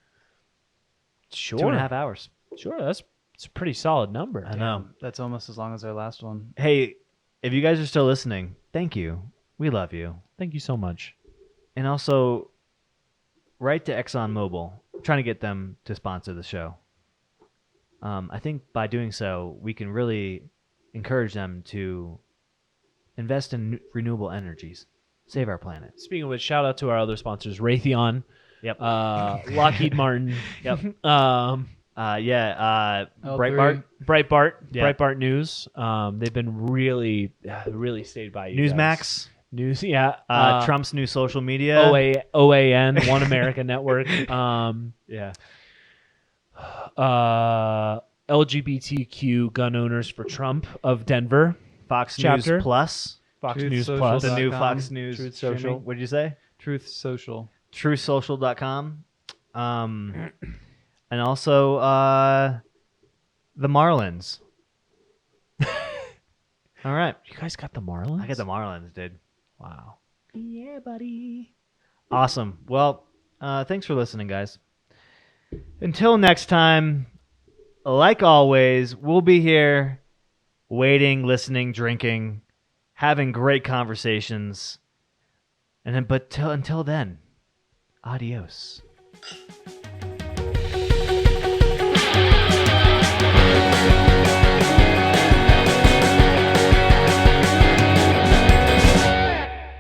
Sure.
2.5 hours.
Sure, that's a pretty solid number.
I know.
That's almost as long as our last one.
Hey, if you guys are still listening, thank you. We love you.
Thank you so much.
And also, write to ExxonMobil. I'm trying to get them to sponsor the show. I think by doing so, we can really encourage them to invest in renewable energies, save our planet.
Speaking of which, shout out to our other sponsors, Raytheon,
Yep.
Lockheed Martin,
Yep.
um,
Breitbart.
Breitbart,
Yeah.
Breitbart News. They've been really stayed by you.
Newsmax.
guys. News, yeah.
Trump's new social media.
OAN, One America Network.
Yeah.
LGBTQ gun owners for Trump of Denver.
Fox
Chapter.
News Plus.
Fox
Truth
News
Social.
Plus.
The new
.com.
Fox News
Truth
streaming.
Social.
What did you say?
Truth Social.
TruthSocial.com. And also the Marlins. All right.
You guys got the Marlins?
I got the Marlins, dude.
Wow.
Yeah, buddy. Awesome. Well, thanks for listening, guys. Until next time, like always, we'll be here waiting, listening, drinking, having great conversations. And then, but until then, adios.